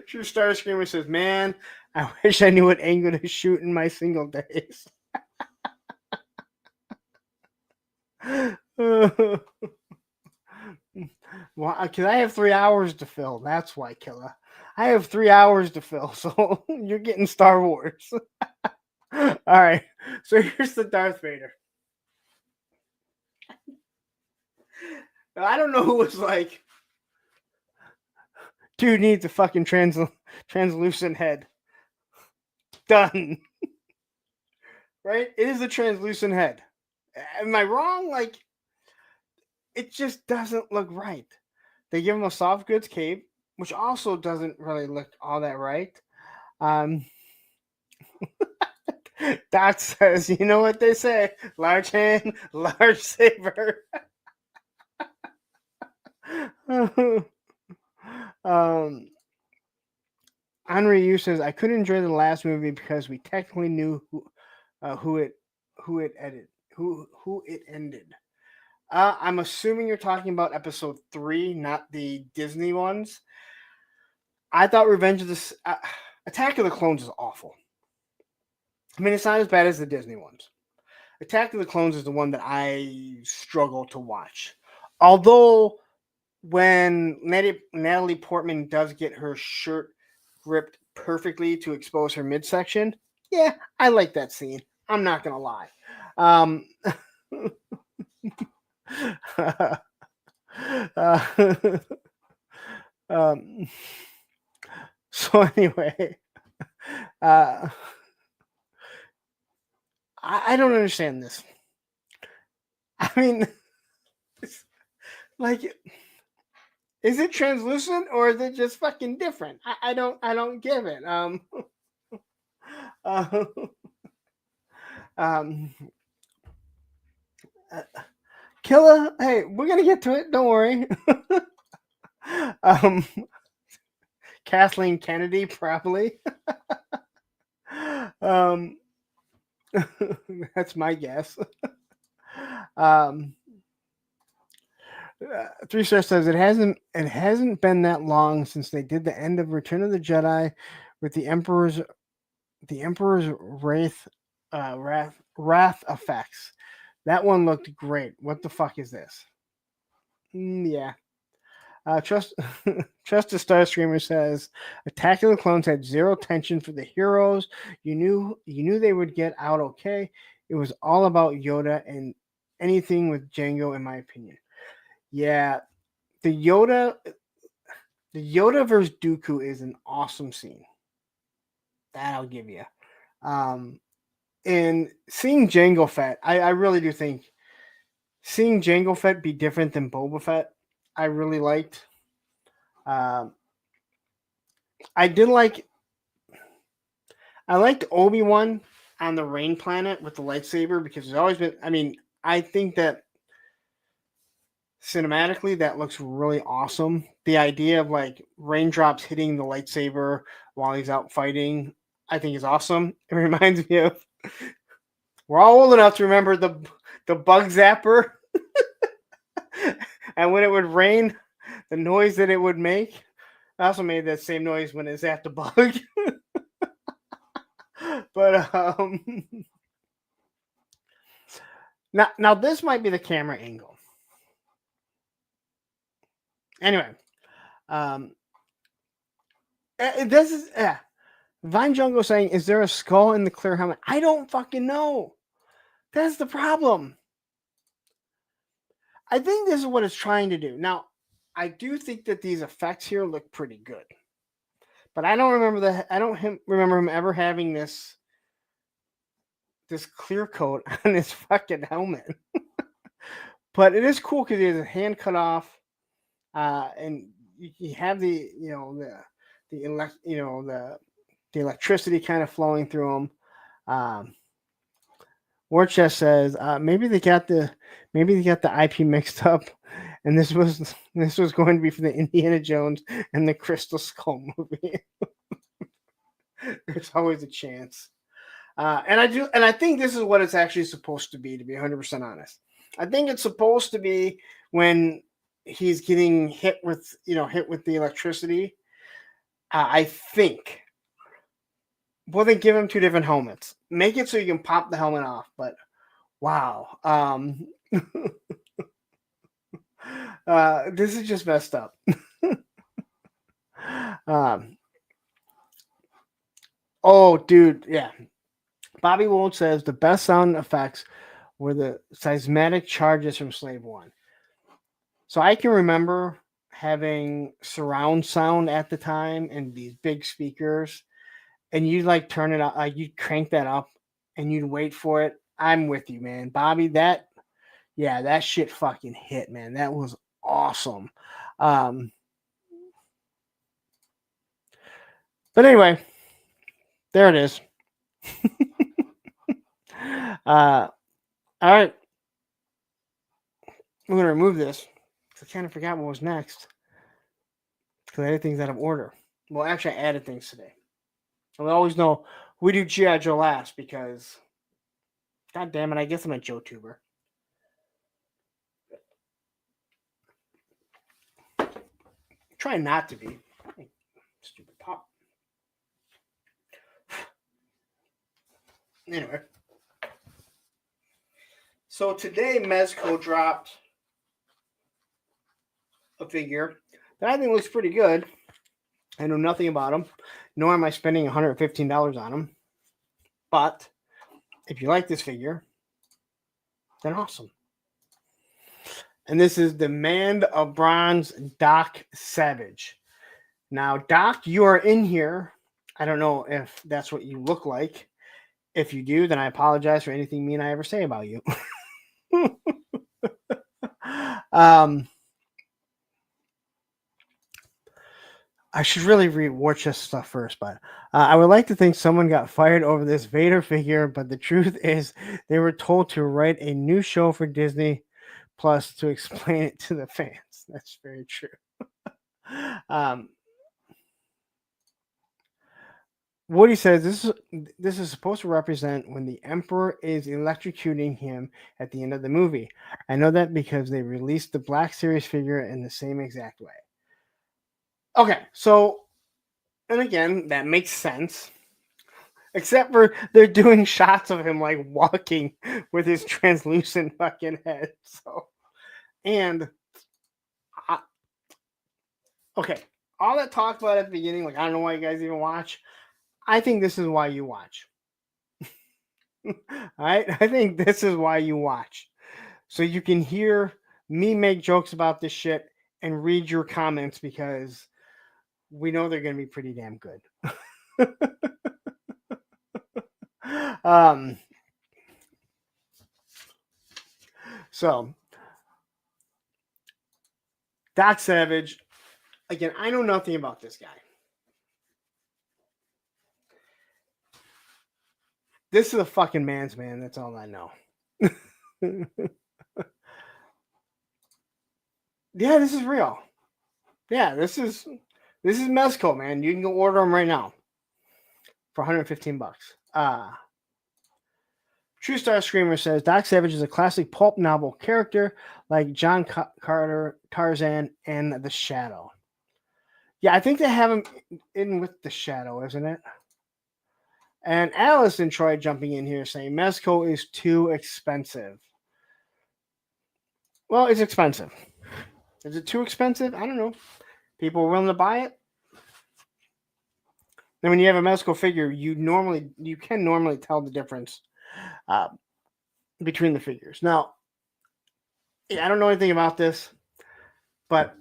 True Star Screamer says, man, I wish I knew what angle to shoot in my single days. Well, because I have 3 hours to fill. That's why, Killa. I have 3 hours to fill, so you're getting Star Wars. All right, so here's the Darth Vader. Now, I don't know who was like, dude needs a fucking translucent head. Done. Right? It is a translucent head. Am I wrong? Like, it just doesn't look right. They give him a soft goods cape, which also doesn't really look all that right. That says, you know what they say, large hand, large saber. Henry Yu says, I couldn't enjoy the last movie because we technically knew who it ended. I'm assuming you're talking about episode 3, not the Disney ones. I thought Revenge of the Attack of the Clones is awful. I mean, it's not as bad as the Disney ones. Attack of the Clones is the one that I struggle to watch. Although, when Natalie Portman does get her shirt ripped perfectly to expose her midsection, yeah, I like that scene. I'm not going to lie. So anyway, I don't understand this. I mean, like, is it translucent or is it just fucking different? I don't give it. Killa, hey, we're gonna get to it. Don't worry. um, Kathleen Kennedy, probably. um, that's my guess. Um, Three Star says it hasn't been that long since they did the end of Return of the Jedi with the Emperor's wrath effects. That one looked great. What the fuck is this? Yeah. Trust Trust the Starscreamer says Attack of the Clones had zero tension for the heroes. You knew they would get out okay. It was all about Yoda and anything with Django, in my opinion. Yeah, the Yoda versus Dooku is an awesome scene. That I'll give you. And seeing Jango Fett, I really do think seeing Jango Fett be different than Boba Fett, I really liked. Um, I did like I liked Obi-Wan on the Rain Planet with the lightsaber because there's always been. I mean, I think that cinematically that looks really awesome. The idea of like raindrops hitting the lightsaber while he's out fighting, I think is awesome. It reminds me of we're all old enough to remember the bug zapper and when it would rain, the noise that it would make. I also made that same noise when it zapped a bug. But now this might be the camera angle. Anyway, this is Vine Jungle saying, "Is there a skull in the clear helmet?" I don't fucking know. That's the problem. I think this is what it's trying to do. Now, I do think that these effects here look pretty good, but I don't remember him ever having this clear coat on his fucking helmet. But it is cool because he has a hand cut off, and you have the electricity kind of flowing through him. War Chest says maybe they got the IP mixed up, and this was going to be for the Indiana Jones and the Crystal Skull movie. There's always a chance, and I think this is what it's actually supposed to be. To be 100% honest, I think it's supposed to be when he's getting hit with the electricity. I think. Well, they give him two different helmets. Make it so you can pop the helmet off. But wow, this is just messed up. Oh, dude, yeah. Bobby Wold says the best sound effects were the seismic charges from Slave One. So I can remember having surround sound at the time and these big speakers. And you'd like turn it up, you'd crank that up and you'd wait for it. I'm with you, man. Bobby, that shit fucking hit, man. That was awesome. But anyway, there it is. All right. We're going to remove this. I kind of forgot what was next. Because I did things out of order. Well, actually, I added things today. We always know we do G.I. Joe last because, god damn it, I guess I'm a Joe tuber. Try not to be. Stupid pop. Anyway. So today, Mezco dropped a figure that I think looks pretty good. I know nothing about them, nor am I spending $115 on them. But if you like this figure, then awesome. And this is the Man of Bronze Doc Savage. Now, Doc, you are in here. I don't know if that's what you look like. If you do, then I apologize for anything mean I ever say about you. I should really watch this stuff first, but I would like to think someone got fired over this Vader figure, but the truth is they were told to write a new show for Disney Plus to explain it to the fans. That's very true. um, Woody says this is supposed to represent when the Emperor is electrocuting him at the end of the movie. I know that because they released the Black Series figure in the same exact way. Okay, so and again, that makes sense. Except for they're doing shots of him like walking with his translucent fucking head. So and okay, all that talk about at the beginning, like I don't know why you guys even watch. I think this is why you watch. All right, I think this is why you watch, so you can hear me make jokes about this shit and read your comments because we know they're going to be pretty damn good. So Doc Savage, again, I know nothing about this guy. This is a fucking man's man. That's all I know. Yeah, this is real. Yeah, this is Mezco, man. You can go order them right now for $115. True Star Screamer says Doc Savage is a classic pulp novel character like John Carter, Tarzan, and The Shadow. Yeah, I think they have him in with The Shadow, isn't it? And Alice and Troy jumping in here saying Mezco is too expensive. Well, it's expensive. Is it too expensive? I don't know. People are willing to buy it. And when you have a Mezco figure, you can normally tell the difference between the figures. Now, I don't know anything about this, but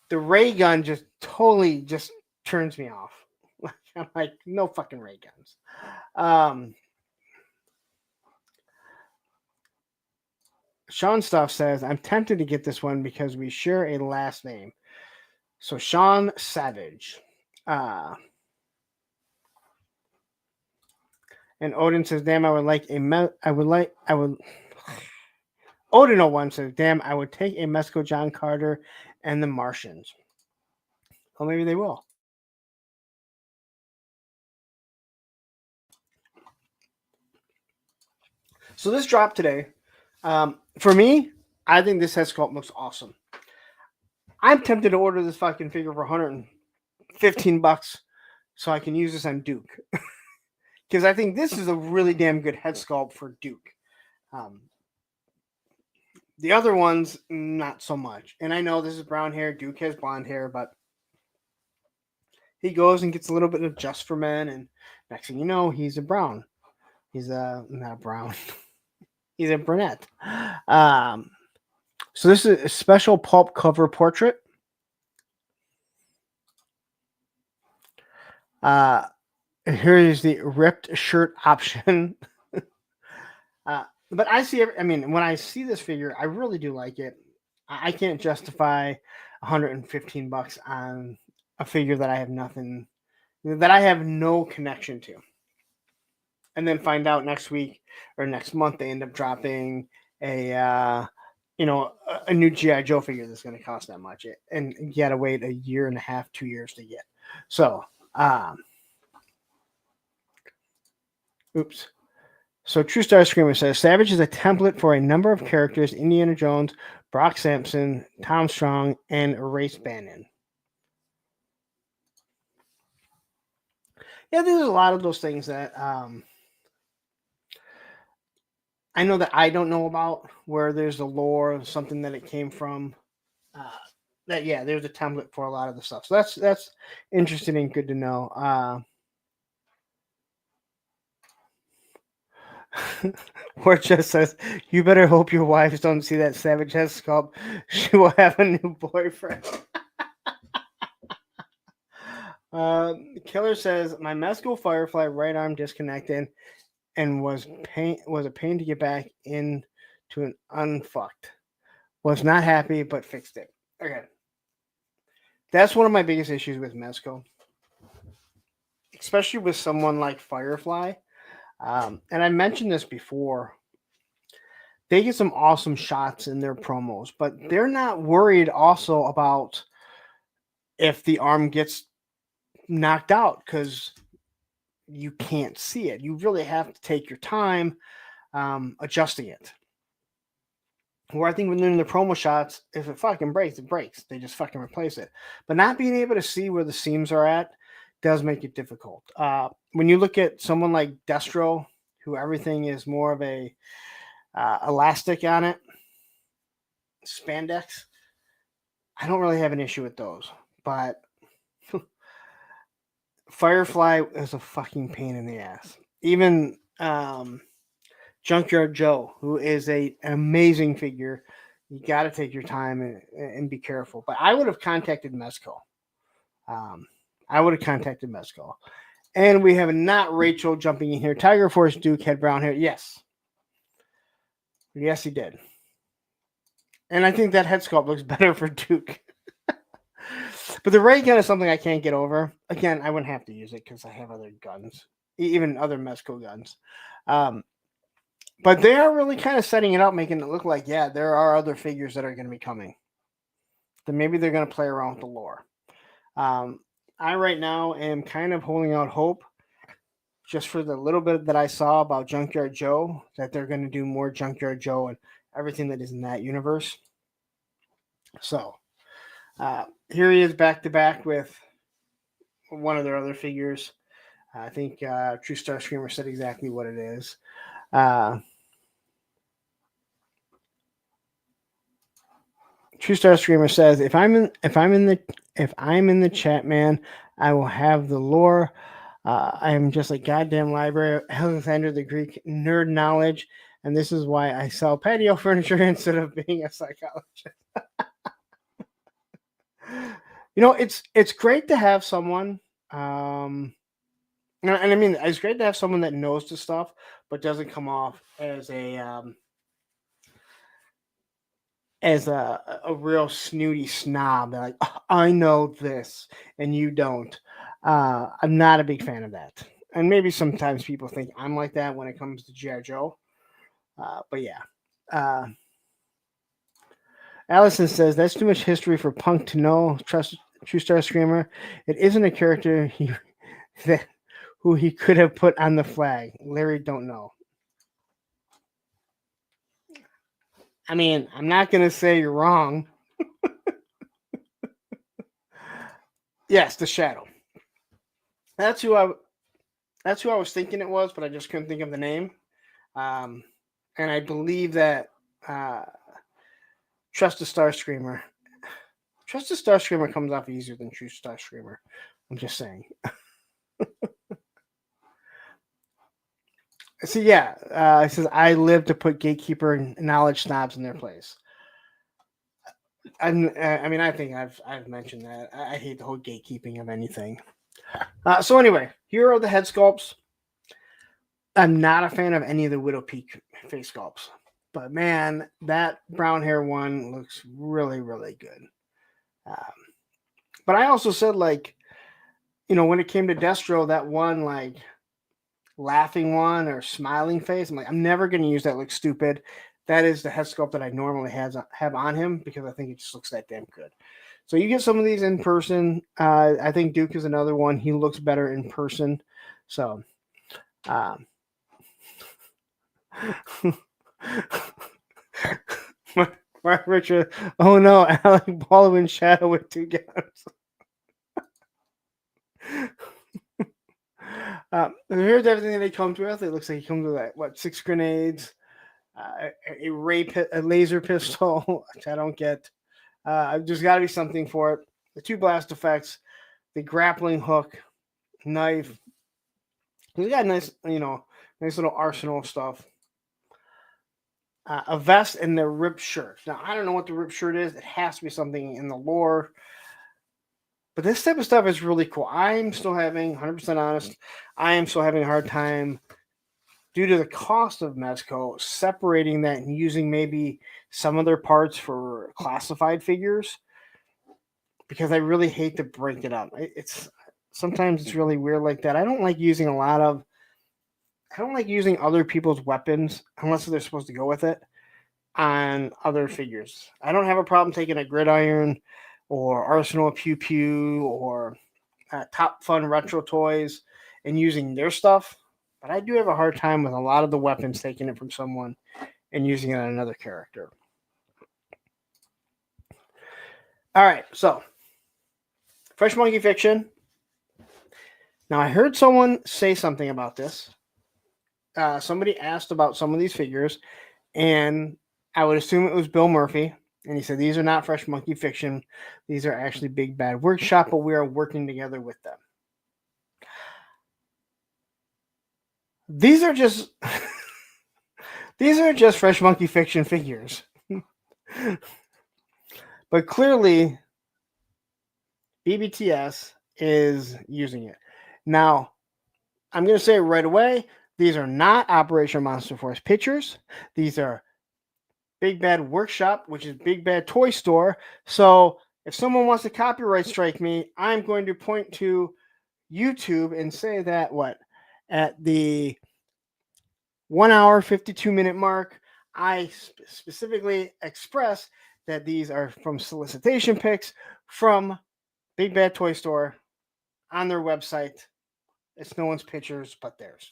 the ray gun just totally just turns me off. I'm like, no fucking ray guns. Sean Stuff says, I'm tempted to get this one because we share a last name. So Sean Savage. And Odin says, damn, Odin01 says, damn, I would take a Mezco John Carter and the Martians. Well, maybe they will. So this dropped today. For me, I think this head sculpt looks awesome. I'm tempted to order this fucking figure for $115 so I can use this on Duke. Because I think this is a really damn good head sculpt for Duke. The other ones, not so much. And I know this is brown hair. Duke has blonde hair, but he goes and gets a little bit of Just for Men, and next thing you know, he's a brown. He's not a brown. He's a brunette. So this is a special pulp cover portrait. Here is the ripped shirt option. But when I see this figure, I really do like it. I can't justify $115 on a figure that I have no connection to. And then find out next week or next month they end up dropping a new G.I. Joe figure that's going to cost that much. And you got to wait a year and a half, 2 years to get. So, oops. So True Star Screamer says, Savage is a template for a number of characters, Indiana Jones, Brock Sampson, Tom Strong, and Race Bannon. Yeah, there's a lot of those things that I know that I don't know about, where there's a lore of something that it came from. There's a template for a lot of the stuff. So that's interesting and good to know. Or just says, you better hope your wives don't see that Savage head sculpt. She will have a new boyfriend. Killer says, my Mezco Firefly right arm disconnected and was a pain to get back into an unfucked. Was not happy, but fixed it. Okay. That's one of my biggest issues with Mezco, especially with someone like Firefly. And I mentioned this before. They get some awesome shots in their promos, but they're not worried also about if the arm gets knocked out because you can't see it. You really have to take your time adjusting it. Where I think when they're in the promo shots, if it fucking breaks, it breaks. They just fucking replace it. But not being able to see where the seams are at does make it difficult. When you look at someone like Destro, who everything is more of a elastic on it, spandex, I don't really have an issue with those. But Firefly is a fucking pain in the ass. Even Junkyard Joe, who is an amazing figure. You got to take your time and be careful. But I would have contacted Mezco. And we have not Rachel jumping in here. Tiger Force Duke had brown hair. Yes. Yes, he did. And I think that head sculpt looks better for Duke. But the ray gun is something I can't get over. Again, I wouldn't have to use it because I have other guns, even other Mezco guns. But they are really kind of setting it up, making it look like, yeah, there are other figures that are going to be coming. Then maybe they're going to play around with the lore. I right now am kind of holding out hope, just for the little bit that I saw about Junkyard Joe, that they're going to do more Junkyard Joe and everything that is in that universe. So here he is back to back with one of their other figures. I think True Star Screamer said exactly what it is. True Star Screamer says, if I'm in the chat, man, I will have the lore. I am just a goddamn library, Alexander the Greek nerd knowledge, and this is why I sell patio furniture instead of being a psychologist. It's great to have someone, and I mean, it's great to have someone that knows the stuff, but doesn't come off as a real snooty snob. They're like, oh, I know this and you don't. I'm not a big fan of that. And maybe sometimes people think I'm like that when it comes to G.I. Joe. But yeah. Allison says, that's too much history for Punk to know. True Star Screamer. It isn't a character who he could have put on the flag. Larry don't know. I mean, I'm not going to say you're wrong. Yes, the Shadow. That's who I was thinking it was, but I just couldn't think of the name. And I believe that Trust the Star Screamer comes off easier than True Star Screamer. I'm just saying. So yeah, it says I live to put gatekeeper and knowledge snobs in their place. I mean, I think I've mentioned that. I hate the whole gatekeeping of anything. So anyway, here are the head sculpts. I'm not a fan of any of the Widow Peak face sculpts, but man, that brown hair one looks really, really good. But I also said, like, when it came to Destro, that one, like, laughing one or smiling face, I'm like, I'm never going to use that. Looks stupid. That is the head sculpt that I normally have on him because I think it just looks that damn good. So you get some of these in person. I think Duke is another one. He looks better in person. So, Mark Richard. Oh no, Alec Baldwin Shadow with two guns. Here's everything that he comes with. It looks like he comes with 6 grenades, a laser pistol, which I don't get. There's got to be something for it. The 2 blast effects, the grappling hook, knife. He's got nice little arsenal of stuff. A vest and the ripped shirt. Now I don't know what the ripped shirt is. It has to be something in the lore. But this type of stuff is really cool. I'm still having, 100% honest, I am still having a hard time due to the cost of Mezco separating that and using maybe some of their parts for classified figures. because I really hate to break it up. It's sometimes it's really weird like that. I don't like using other people's weapons unless they're supposed to go with it on other figures. I don't have a problem taking a Gridiron or Arsenal Pew Pew or Top Fun Retro Toys and using their stuff, but I do have a hard time with a lot of the weapons taking it from someone and using it on another character. All right, so Fresh Monkey Fiction. Now, I heard someone say something about this. Somebody asked about some of these figures, and I would assume it was Bill Murphy. And he said, these are not Fresh Monkey Fiction. These are actually Big Bad Workshop, but we are working together with them. These are just Fresh Monkey Fiction figures. But clearly, BBTS is using it. Now, I'm going to say right away, these are not Operation Monster Force pictures. These are Big Bad Workshop, which is Big Bad Toy Store. So if someone wants to copyright strike me, I'm going to point to YouTube and say that at the 1 hour, 52-minute mark, I specifically express that these are from solicitation pics from Big Bad Toy Store on their website. It's no one's pictures but theirs.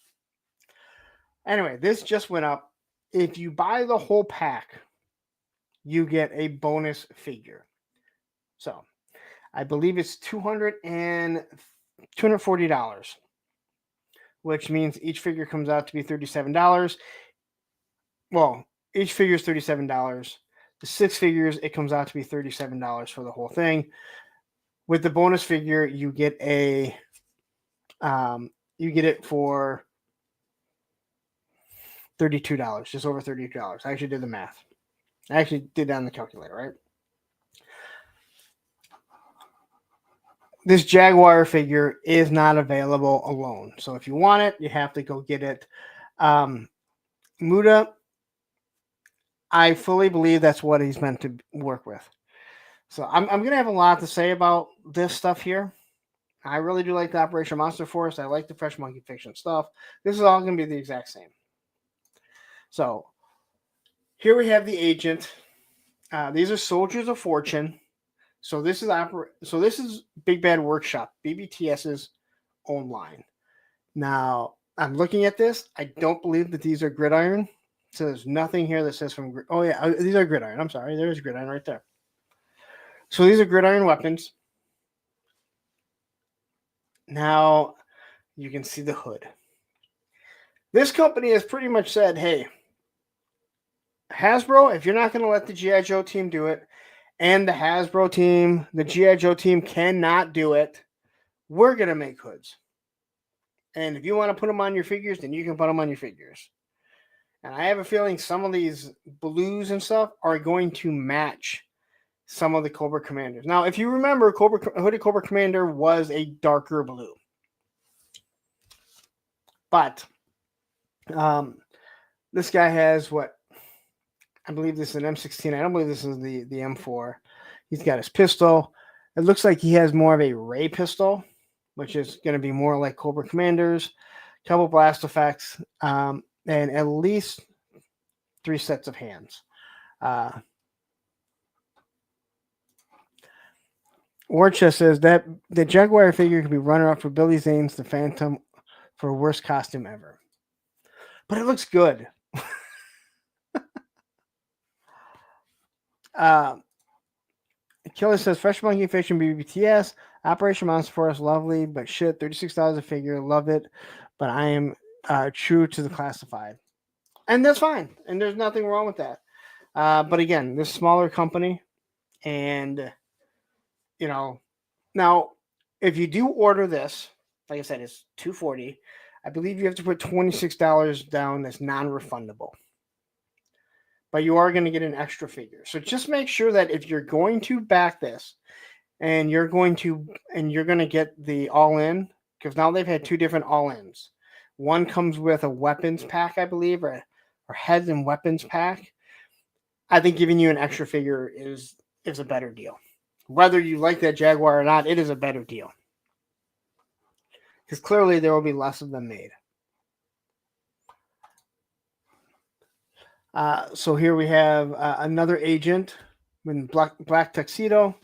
Anyway, this just went up. If you buy the whole pack, you get a bonus figure. So I believe it's $240, which means each figure comes out to be $37. Well, each figure is $37. The 6 figures, it comes out to be $37 for the whole thing. With the bonus figure, you get it for $32, just over $32. I actually did the math. I actually did that on the calculator, right? This Jaguar figure is not available alone. So if you want it, you have to go get it. Muda, I fully believe that's what he's meant to work with. So I'm going to have a lot to say about this stuff here. I really do like the Operation Monster Force. I like the Fresh Monkey Fiction stuff. This is all going to be the exact same. So here we have the agent. These are Soldiers of Fortune. So this is Big Bad Workshop, BBTS's own line. Now I'm looking at this. I don't believe that these are Gridiron. So there's nothing here that says from. Oh yeah, these are Gridiron. I'm sorry, there's Gridiron right there. So these are Gridiron weapons. Now you can see the hood. This company has pretty much said, hey, Hasbro, if you're not going to let the G.I. Joe team do it, and the Hasbro team, the G.I. Joe team cannot do it, we're going to make hoods. And if you want to put them on your figures, then you can put them on your figures. And I have a feeling some of these blues and stuff are going to match some of the Cobra Commanders. Now, if you remember, Hooded Cobra Commander was a darker blue. But this guy has what? I believe this is an M16. I don't believe this is the M4. He's got his pistol. It looks like he has more of a ray pistol, which is going to be more like Cobra Commanders. Couple blast effects, and at least 3 sets of hands. Warchest says that the Jaguar figure could be runner-up for Billy Zane's The Phantom for worst costume ever. But it looks good. Killer says Fresh Monkey Fiction BBTS Operation Monster Force, lovely, but shit, $36 a figure, love it. But I am true to the classified, and that's fine, and there's nothing wrong with that. But again, this smaller company, and now if you do order this, like I said, it's $240. I believe you have to put $26 down. That's non-refundable. But you are going to get an extra figure. So just make sure that if you're going to back this and you're going to get the all-in, because now they've had 2 different all-ins. One comes with a weapons pack, I believe, or heads and weapons pack. I think giving you an extra figure is a better deal. whether you like that Jaguar or not, it is a better deal. Because clearly there will be less of them made. So here we have another agent in black tuxedo.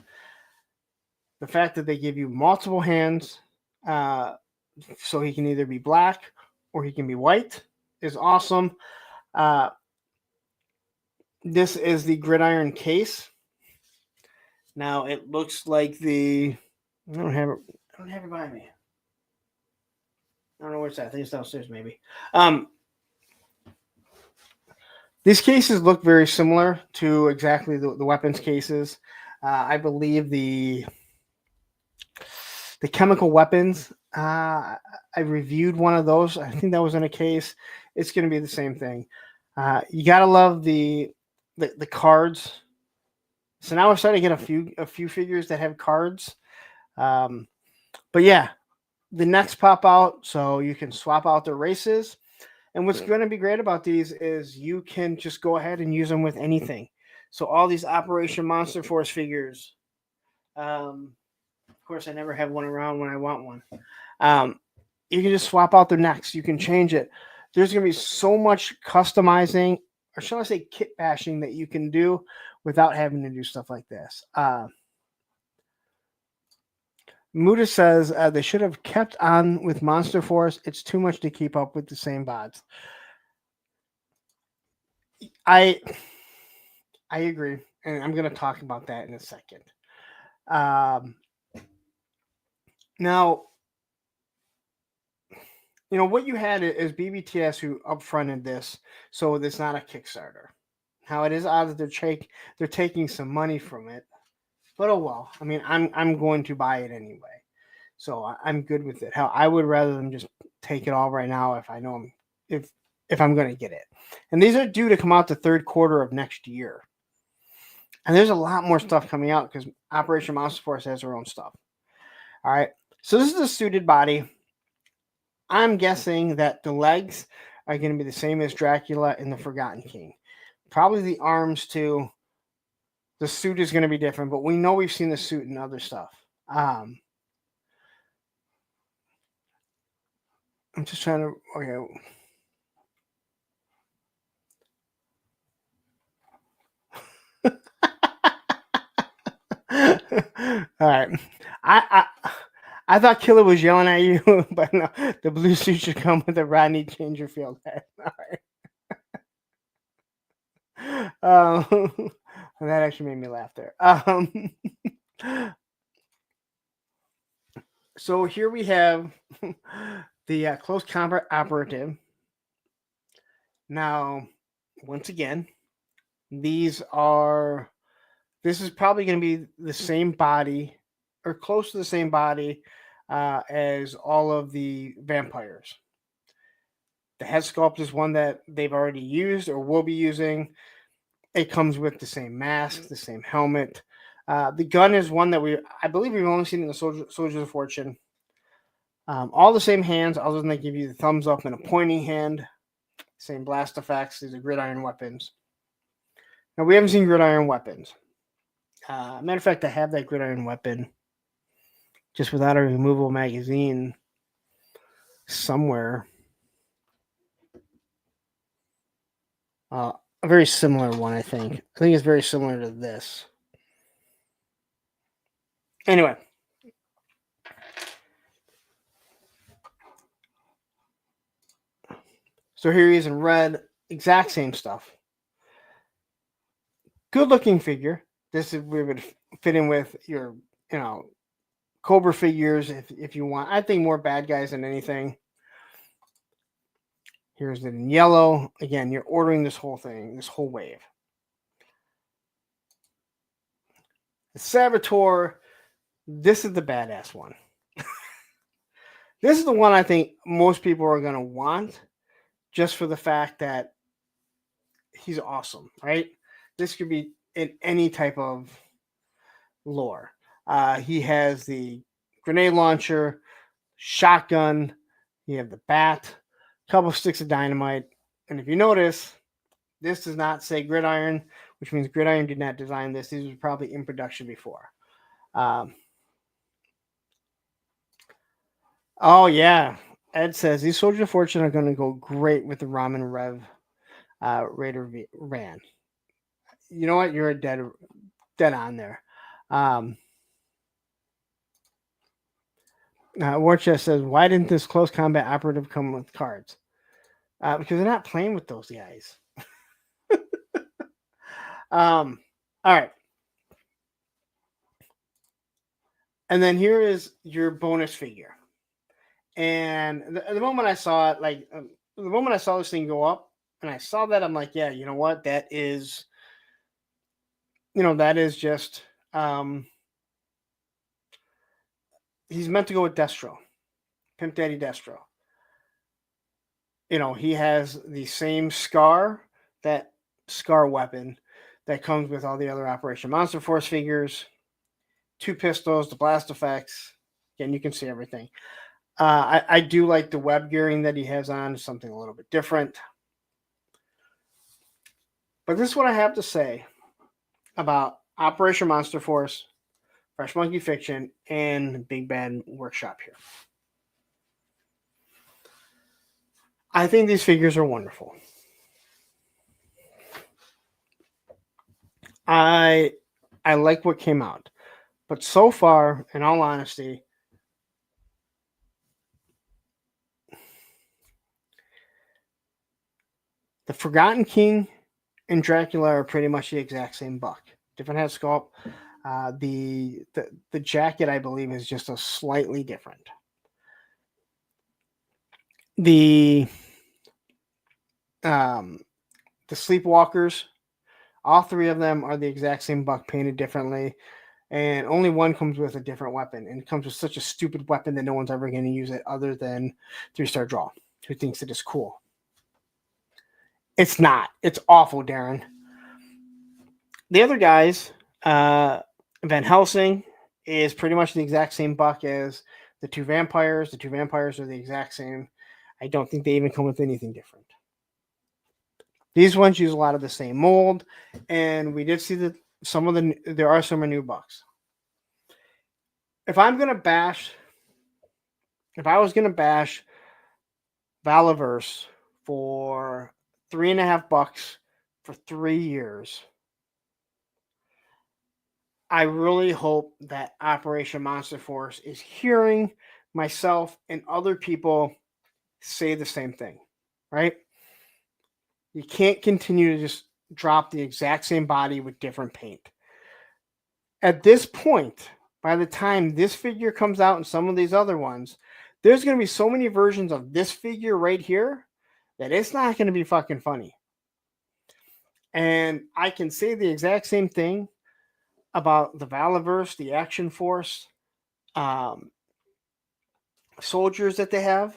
The fact that they give you multiple hands, so he can either be black or he can be white, is awesome. This is the gridiron case. Now it looks like I don't have it by me. I don't know where it's at. I think it's downstairs, maybe. These cases look very similar to exactly the weapons cases. I believe the chemical weapons. I reviewed one of those. I think that was in a case. It's going to be the same thing. You gotta love the cards. So now we're starting to get a few figures that have cards. But yeah, the necks pop out, so you can swap out the races. And what's going to be great about these is you can just go ahead and use them with anything. So all these Operation Monster Force figures. Of course, I never have one around when I want one. You can just swap out their necks. You can change it. There's going to be so much customizing, or shall I say kit bashing, that you can do without having to do stuff like this. Muda says they should have kept on with Monster Force. It's too much to keep up with the same bots. I agree, and I'm going to talk about that in a second. Now, you know, what you had is BBTS who upfronted this, so it's not a Kickstarter. Now, it is odd that they're taking some money from it, but oh well. I mean, I'm going to buy it anyway, so I'm good with it. How I would rather them just take it all right now if I know if I'm going to get it. And these are due to come out the third quarter of next year. And there's a lot more stuff coming out because Operation Monster Force has their own stuff. All right, so this is a suited body. I'm guessing that the legs are going to be the same as Dracula and the Forgotten King. Probably the arms too. The suit is going to be different, but we know we've seen the suit in other stuff. I'm just trying to. Okay. All right. I thought Killer was yelling at you, but no, the blue suit should come with a Rodney Dangerfield head. All right. That actually made me laugh there. So here we have the close combat operative. Now, once again, this is probably going to be the same body or close to the same body as all of the vampires. The head sculpt is one that they've already used or will be using. It comes with the same mask, the same helmet. The gun is one that I believe we've only seen in the Soldiers of Fortune. All the same hands, other than they give you the thumbs up and a pointing hand. Same blast effects. These are gridiron weapons. Now, we haven't seen gridiron weapons. Matter of fact, I have that gridiron weapon just without a removable magazine somewhere. A very similar one, I think. I think it's very similar to this. Anyway. So here he is in red. Exact same stuff. Good looking figure. This would fit in with your, Cobra figures if you want. I think more bad guys than anything. Here's it in yellow. Again, you're ordering this whole thing, this whole wave. The Saboteur, this is the badass one. This is the one I think most people are going to want just for the fact that he's awesome, right? This could be in any type of lore. He has the grenade launcher, shotgun, you have the bat, a couple of sticks of dynamite. And if you notice, this does not say Gridiron, which means Gridiron did not design this. These were probably in production before. Oh yeah, Ed says these Soldiers of Fortune are going to go great with the Ramen Rev Raider Ran. You know what? You're a dead on there. War Chest says, why didn't this close combat operative come with cards? Because they're not playing with those guys. All right. And then here is your bonus figure. And the moment I saw it, the moment I saw this thing go up, and I saw that, I'm like, yeah, you know what? That is just, he's meant to go with Destro, Pimp Daddy Destro. He has the same that scar weapon that comes with all the other Operation Monster Force figures, 2 pistols, the blast effects. Again, you can see everything. I do like the web gearing that he has on, something a little bit different. But this is what I have to say about Operation Monster Force, Fresh Monkey Fiction, and Big Bad Workshop here. I think these figures are wonderful. I like what came out. But so far, in all honesty, the Forgotten King and Dracula are pretty much the exact same buck. Different head sculpt. The jacket, I believe, is just a slightly different. The Sleepwalkers, all 3 of them are the exact same buck, painted differently, and only one comes with a different weapon, and it comes with such a stupid weapon that no one's ever going to use it other than 3-star draw, who thinks it is cool. It's not. It's awful, Darren. The other guys, Van Helsing is pretty much the exact same buck as the 2 vampires. The 2 vampires are the exact same. I don't think they even come with anything different. These ones use a lot of the same mold, and we did see that there are some new bucks. If I was going to bash Valaverse for $3.50 for 3 years, I really hope that Operation Monster Force is hearing myself and other people say the same thing, right? You can't continue to just drop the exact same body with different paint. At this point, by the time this figure comes out and some of these other ones, there's going to be so many versions of this figure right here that it's not going to be fucking funny. And I can say the exact same thing about the Valaverse, the Action Force soldiers that they have,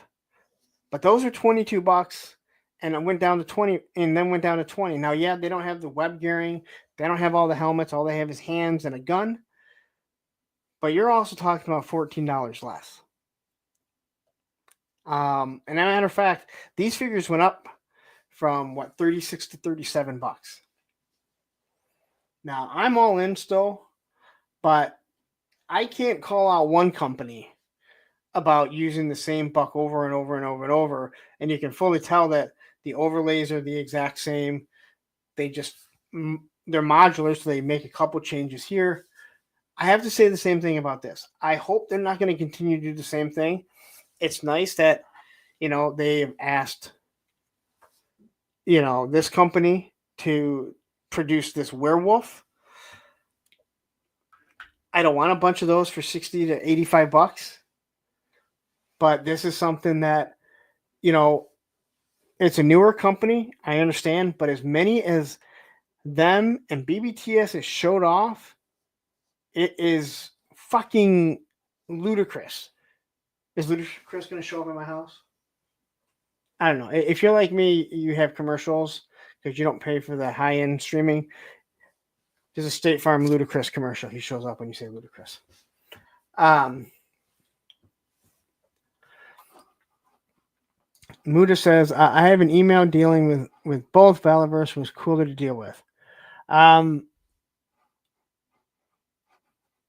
but those are $22, and it went down to 20, and then went down to 20. Now, yeah, they don't have the web gearing, they don't have all the helmets, all they have is hands and a gun, but you're also talking about $14 less. And as a matter of fact, these figures went up from $36 to $37. Now, I'm all in still, but I can't call out one company about using the same buck over and over and over and over. And you can fully tell that the overlays are the exact same. They're modular, so they make a couple changes here. I have to say the same thing about this. I hope they're not going to continue to do the same thing. It's nice that, they've asked, this company to produce this werewolf. I don't want a bunch of those for $60 to $85, but this is something that, it's a newer company. I understand, but as many as them and BBTS has showed off, it is fucking ludicrous. Is Ludacris going to show up at my house? I don't know. If you're like me, you have commercials because you don't pay for the high-end streaming. There's a State Farm Ludacris commercial. He shows up when you say Ludacris. Muda says, I have an email dealing with both. Valaverse was cooler to deal with. I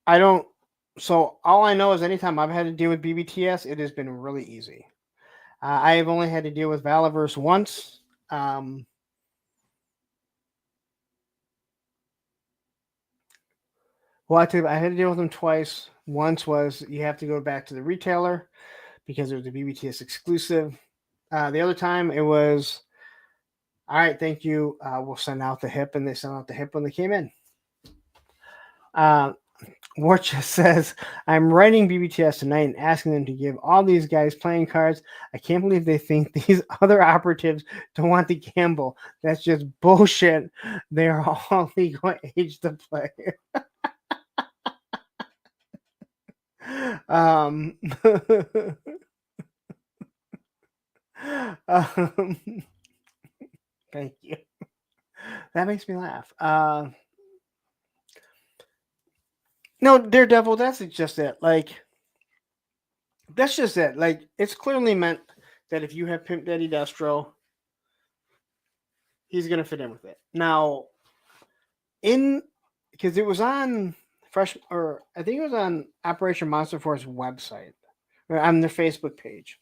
don't So all I know is anytime I've had to deal with BBTS, it has been really easy. I have only had to deal with Valaverse once. Well, I had to deal with them twice. Once was you have to go back to the retailer because it was a BBTS exclusive. The other time it was, all right, thank you. We'll send out the hip, and they sent out the hip when they came in. Wart just says, I'm writing BBTS tonight and asking them to give all these guys playing cards. I can't believe they think these other operatives don't want to gamble. That's just bullshit. They are all legal age to play. um, um, thank you. That makes me laugh. No, Daredevil, that's just it. Like, that's just it. Like, it's clearly meant that if you have Pimp Daddy Destro, he's going to fit in with it. Now, because it was on I think it was on Operation Monster Force website, or on their Facebook page.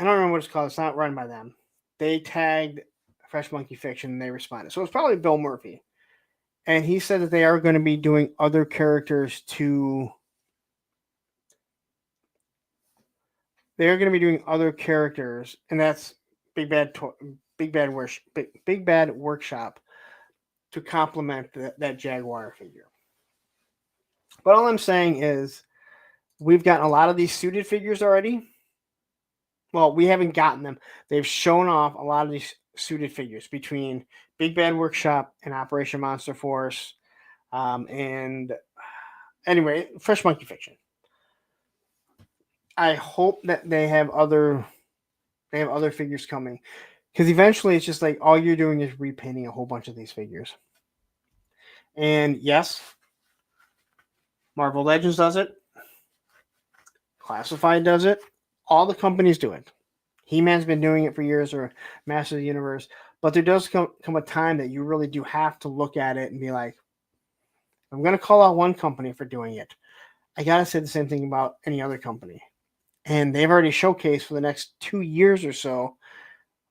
I don't remember what it's called. It's not run by them. They tagged Fresh Monkey Fiction and they responded. So it's probably Bill Murphy. And he said that they are going to be doing other characters they're going to be doing other characters, and that's Big Bad Workshop to complement that Jaguar figure. But all I'm saying is we've gotten a lot of these suited figures already. Well, we haven't gotten them. They've shown off a lot of these suited figures between Big Bad Workshop and Operation Monster Force. And anyway, Fresh Monkey Fiction. I hope that they have other figures coming, because eventually it's just like all you're doing is repainting a whole bunch of these figures. And yes, Marvel Legends does it. Classified does it. All the companies do it. He-Man's been doing it for years, or Master of the Universe. But there does come a time that you really do have to look at it and be like, I'm going to call out one company for doing it. I got to say the same thing about any other company. And they've already showcased for the next 2 years or so,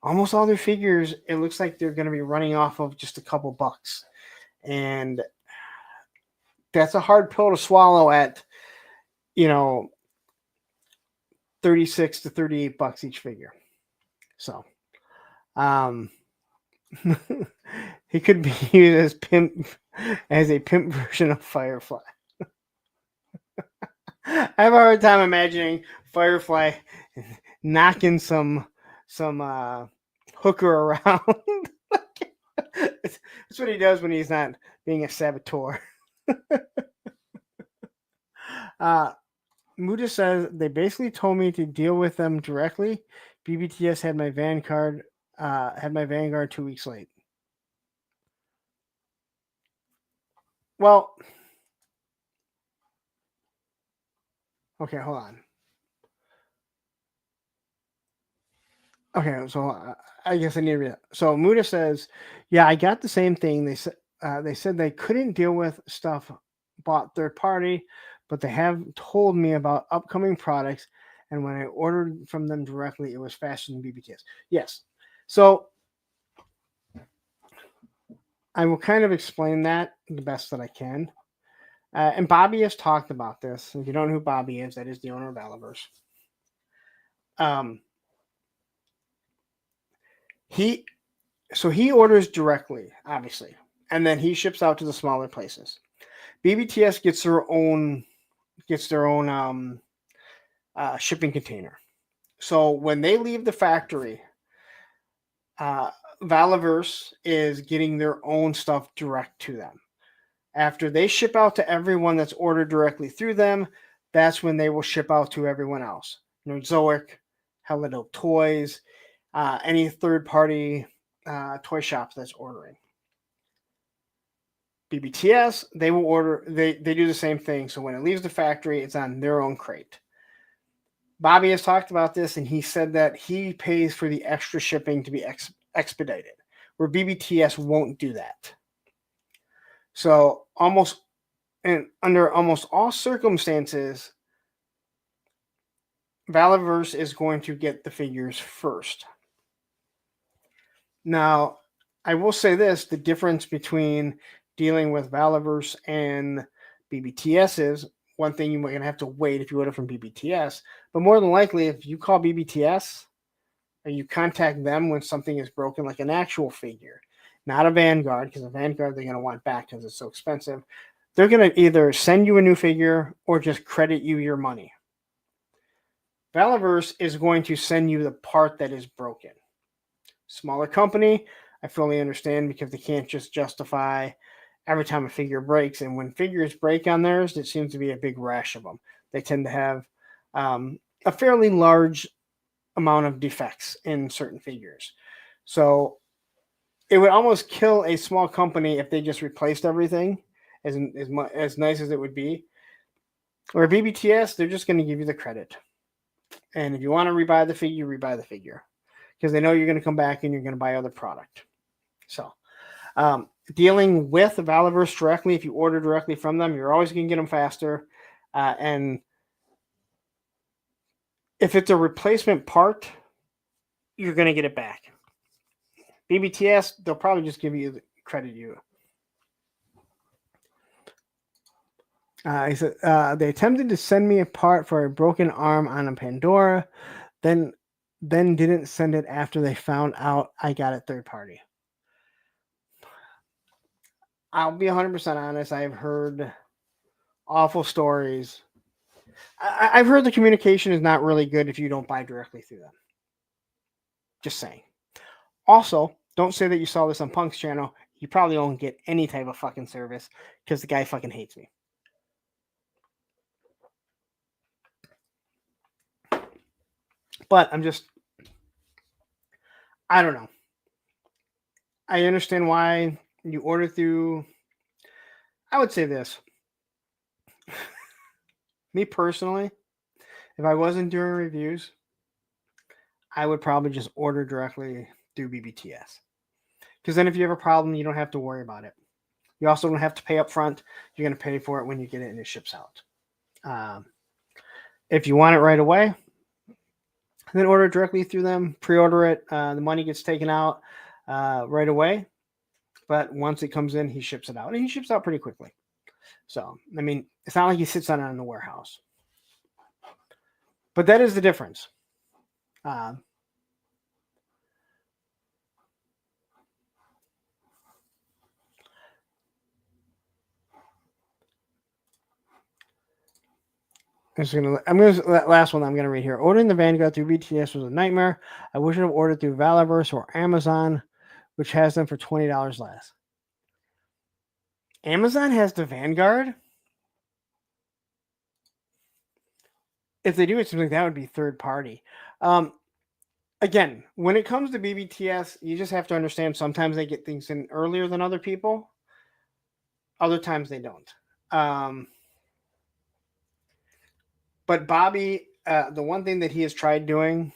almost all their figures, it looks like they're going to be running off of just a couple bucks. And that's a hard pill to swallow at, 36 to 38 bucks each figure. So, he could be used as a pimp version of Firefly. I have a hard time imagining Firefly knocking some hooker around. That's what he does when he's not being a saboteur. Muda says they basically told me to deal with them directly. BBTS had my Vanguard 2 weeks late. Well, okay, hold on. Okay, so I guess I need to read it. So Muda says, yeah, I got the same thing. They said they couldn't deal with stuff bought third party, but they have told me about upcoming products, and when I ordered from them directly, it was faster than BBTS. Yes. So I will kind of explain that the best that I can. And Bobby has talked about this. If you don't know who Bobby is, that is the owner of Valaverse. He orders directly, obviously, and then he ships out to the smaller places. BBTS gets their own shipping container. So when they leave the factory, Valaverse is getting their own stuff direct to them. After they ship out to everyone that's ordered directly through them, that's when they will ship out to everyone else. Zoic, Hello Toys, any third-party toy shops that's ordering. BBTS, they will order. They do the same thing. So when it leaves the factory, it's on their own crate. Bobby has talked about this, and he said that he pays for the extra shipping to be expedited, where BBTS won't do that. So almost and under almost all circumstances, Valaverse is going to get the figures first. Now, I will say this, the difference between dealing with Valaverse and BBTS is one thing you're going to have to wait if you order from BBTS, but more than likely, if you call BBTS or you contact them when something is broken, like an actual figure, not a Vanguard, because a Vanguard they're going to want back because it's so expensive, they're going to either send you a new figure or just credit you your money. Valaverse is going to send you the part that is broken. Smaller company, I fully understand because they can't just justify every time a figure breaks. And when figures break on theirs, it seems to be a big rash of them. They tend to have a fairly large amount of defects in certain figures. So it would almost kill a small company if they just replaced everything, as nice as it would be. Or BBTS, they're just going to give you the credit. And if you want to rebuy the figure. Because they know you're going to come back and you're going to buy other product. So, dealing with Valaverse directly, if you order directly from them, you're always going to get them faster. And if it's a replacement part, you're going to get it back. BBTS, they'll probably just give you the credit you. He said, they attempted to send me a part for a broken arm on a Pandora, then didn't send it after they found out I got it third party. I'll be 100% honest. I've heard awful stories. I've heard the communication is not really good if you don't buy directly through them. Just saying. Also, don't say that you saw this on Punk's channel. You probably won't get any type of fucking service because the guy fucking hates me. But I don't know. I understand why you order through. I would say this. Me personally, if I wasn't doing reviews, I would probably just order directly through BBTS. Because then if you have a problem, you don't have to worry about it. You also don't have to pay up front. You're going to pay for it when you get it and it ships out. If you want it right away, then order it directly through them. Pre-order it. The money gets taken out right away. But once it comes in, he ships it out. And he ships out pretty quickly. So, I mean, it's not like he sits on it in the warehouse. But that is the difference. Last one I'm gonna read here. Ordering the Vanguard through BTS was a nightmare. I wish I'd have ordered through Valaverse or Amazon, which has them for $20 less. Amazon has the Vanguard? If they do, it seems like that would be third party. Again, when it comes to BBTS, you just have to understand sometimes they get things in earlier than other people. Other times they don't. But Bobby, the one thing that he has tried doing,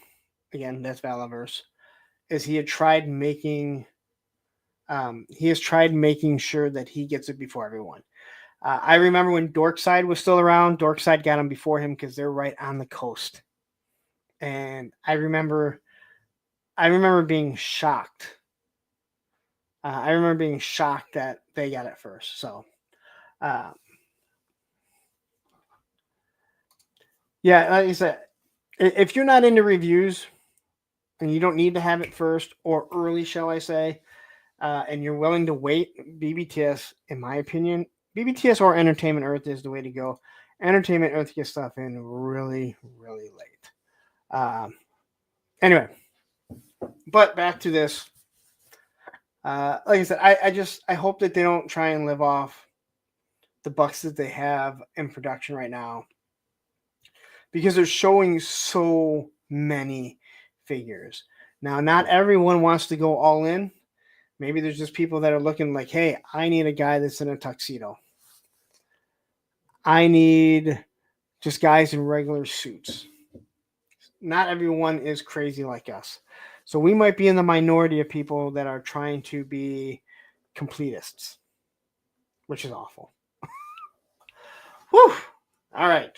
again, that's Valaverse, is he has tried making sure that he gets it before everyone. I remember when Dorkside was still around, Dorkside got him before him because they're right on the coast. And I remember being shocked. I remember being shocked that they got it first. So, yeah, like I said, if you're not into reviews and you don't need to have it first or early, shall I say, and you're willing to wait, BBTS, in my opinion, BBTS or Entertainment Earth is the way to go. Entertainment Earth gets stuff in really, really late. Anyway, but back to this. Like I said, I hope that they don't try and live off the bucks that they have in production right now, because they're showing so many figures. Now, not everyone wants to go all in. Maybe there's just people that are looking like, hey, I need a guy that's in a tuxedo. I need just guys in regular suits. Not everyone is crazy like us. So we might be in the minority of people that are trying to be completists, which is awful. Whew. All right.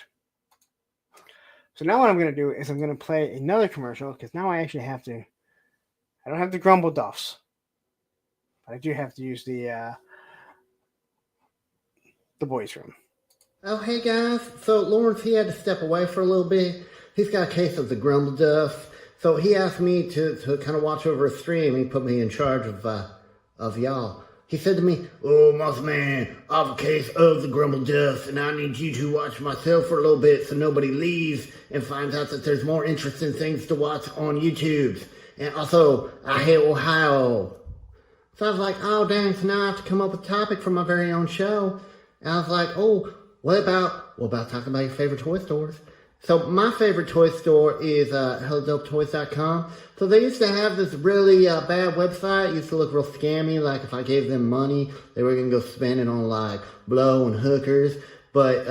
So now what I'm going to do is I'm going to play another commercial because now I actually have to. I don't have the Grumble Duffs, but I do have to use the boys' room. Oh, hey guys. So Lawrence, he had to step away for a little bit. He's got a case of the grumble dust. So he asked me to kind of watch over a stream. He put me in charge of y'all. He said to me, "Oh, Moss Man, I have a case of the grumble dust, and I need you to watch myself for a little bit so nobody leaves and finds out that there's more interesting things to watch on YouTube. And also, I hate Ohio." So I was like, oh, dang, so now I have to come up with a topic for my very own show. And I was like, oh, what about talking about your favorite toy stores? So my favorite toy store is HelloDopeToys.com. So they used to have this really bad website. It used to look real scammy. Like if I gave them money, they were going to go spend it on like blow and hookers. But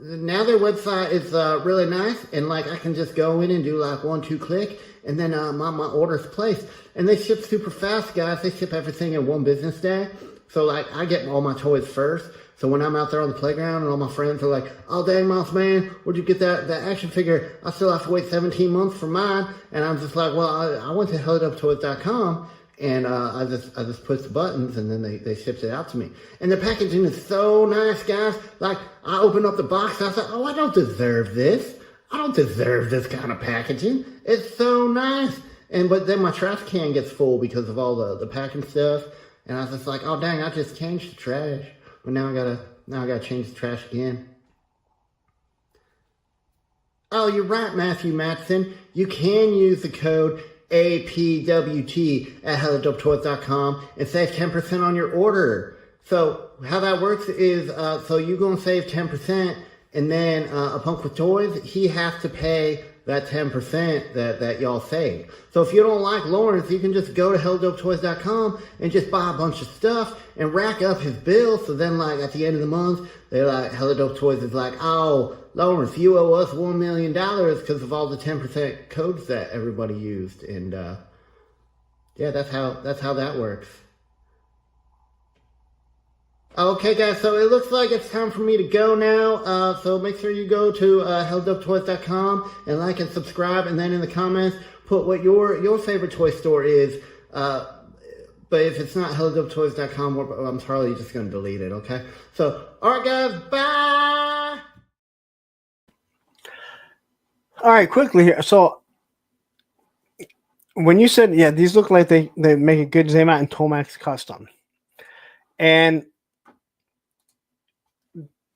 now their website is really nice. And like I can just go in and do like 1-2 click. And then my order's placed. And they ship super fast, guys. They ship everything in one business day. So like I get all my toys first. So when I'm out there on the playground and all my friends are like, oh, dang, Moss Man, where'd you get that action figure? I still have to wait 17 months for mine. And I'm just like, well, I went to HelloDopeToys.com and I just pushed the buttons and then they shipped it out to me. And the packaging is so nice, guys. Like, I opened up the box. I said, oh, I don't deserve this. I don't deserve this kind of packaging. It's so nice. But then my trash can gets full because of all the packing stuff. And I was just like, oh, dang, I just changed the trash. But now I gotta change the trash again. Oh, you're right, Matthew Matson. You can use the code APWT at HelloDopeToys.com and save 10% on your order. So how that works is, so you're gonna save 10%, and then a Punk with Toys, he has to pay that 10% that y'all saved. So if you don't like Lawrence, you can just go to HelloDopeToys.com and just buy a bunch of stuff and rack up his bill. So then like at the end of the month, they're like, Hello Dope Toys is like, oh, Lawrence, you owe us $1 million because of all the 10% codes that everybody used. And yeah, that's how that works. Okay, guys, so it looks like it's time for me to go now. So make sure you go to HelloDopeToys.com and like and subscribe. And then in the comments, put what your favorite toy store is. But if it's not HelloDopeToys.com, I'm probably just going to delete it, okay? So, all right, guys, bye! All right, quickly here. So when you said, yeah, these look like they make a good Zaymat and Tomax custom. And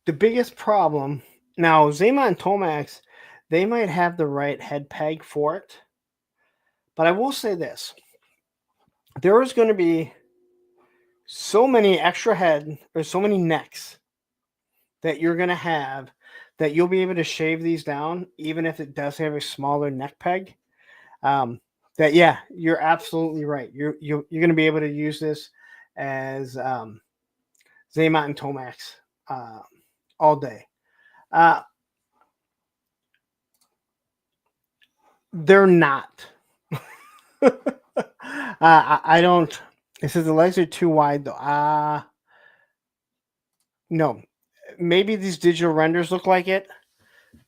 the biggest problem now, Zaymat and Tomax, they might have the right head peg for it. But I will say this. There is going to be so many extra head or so many necks that you're going to have that you'll be able to shave these down, even if it does have a smaller neck peg. That, yeah, you're absolutely right. You're going to be able to use this as Zaymat and Tomax all day. They're not. I don't. It says the legs are too wide though. No, maybe these digital renders look like it.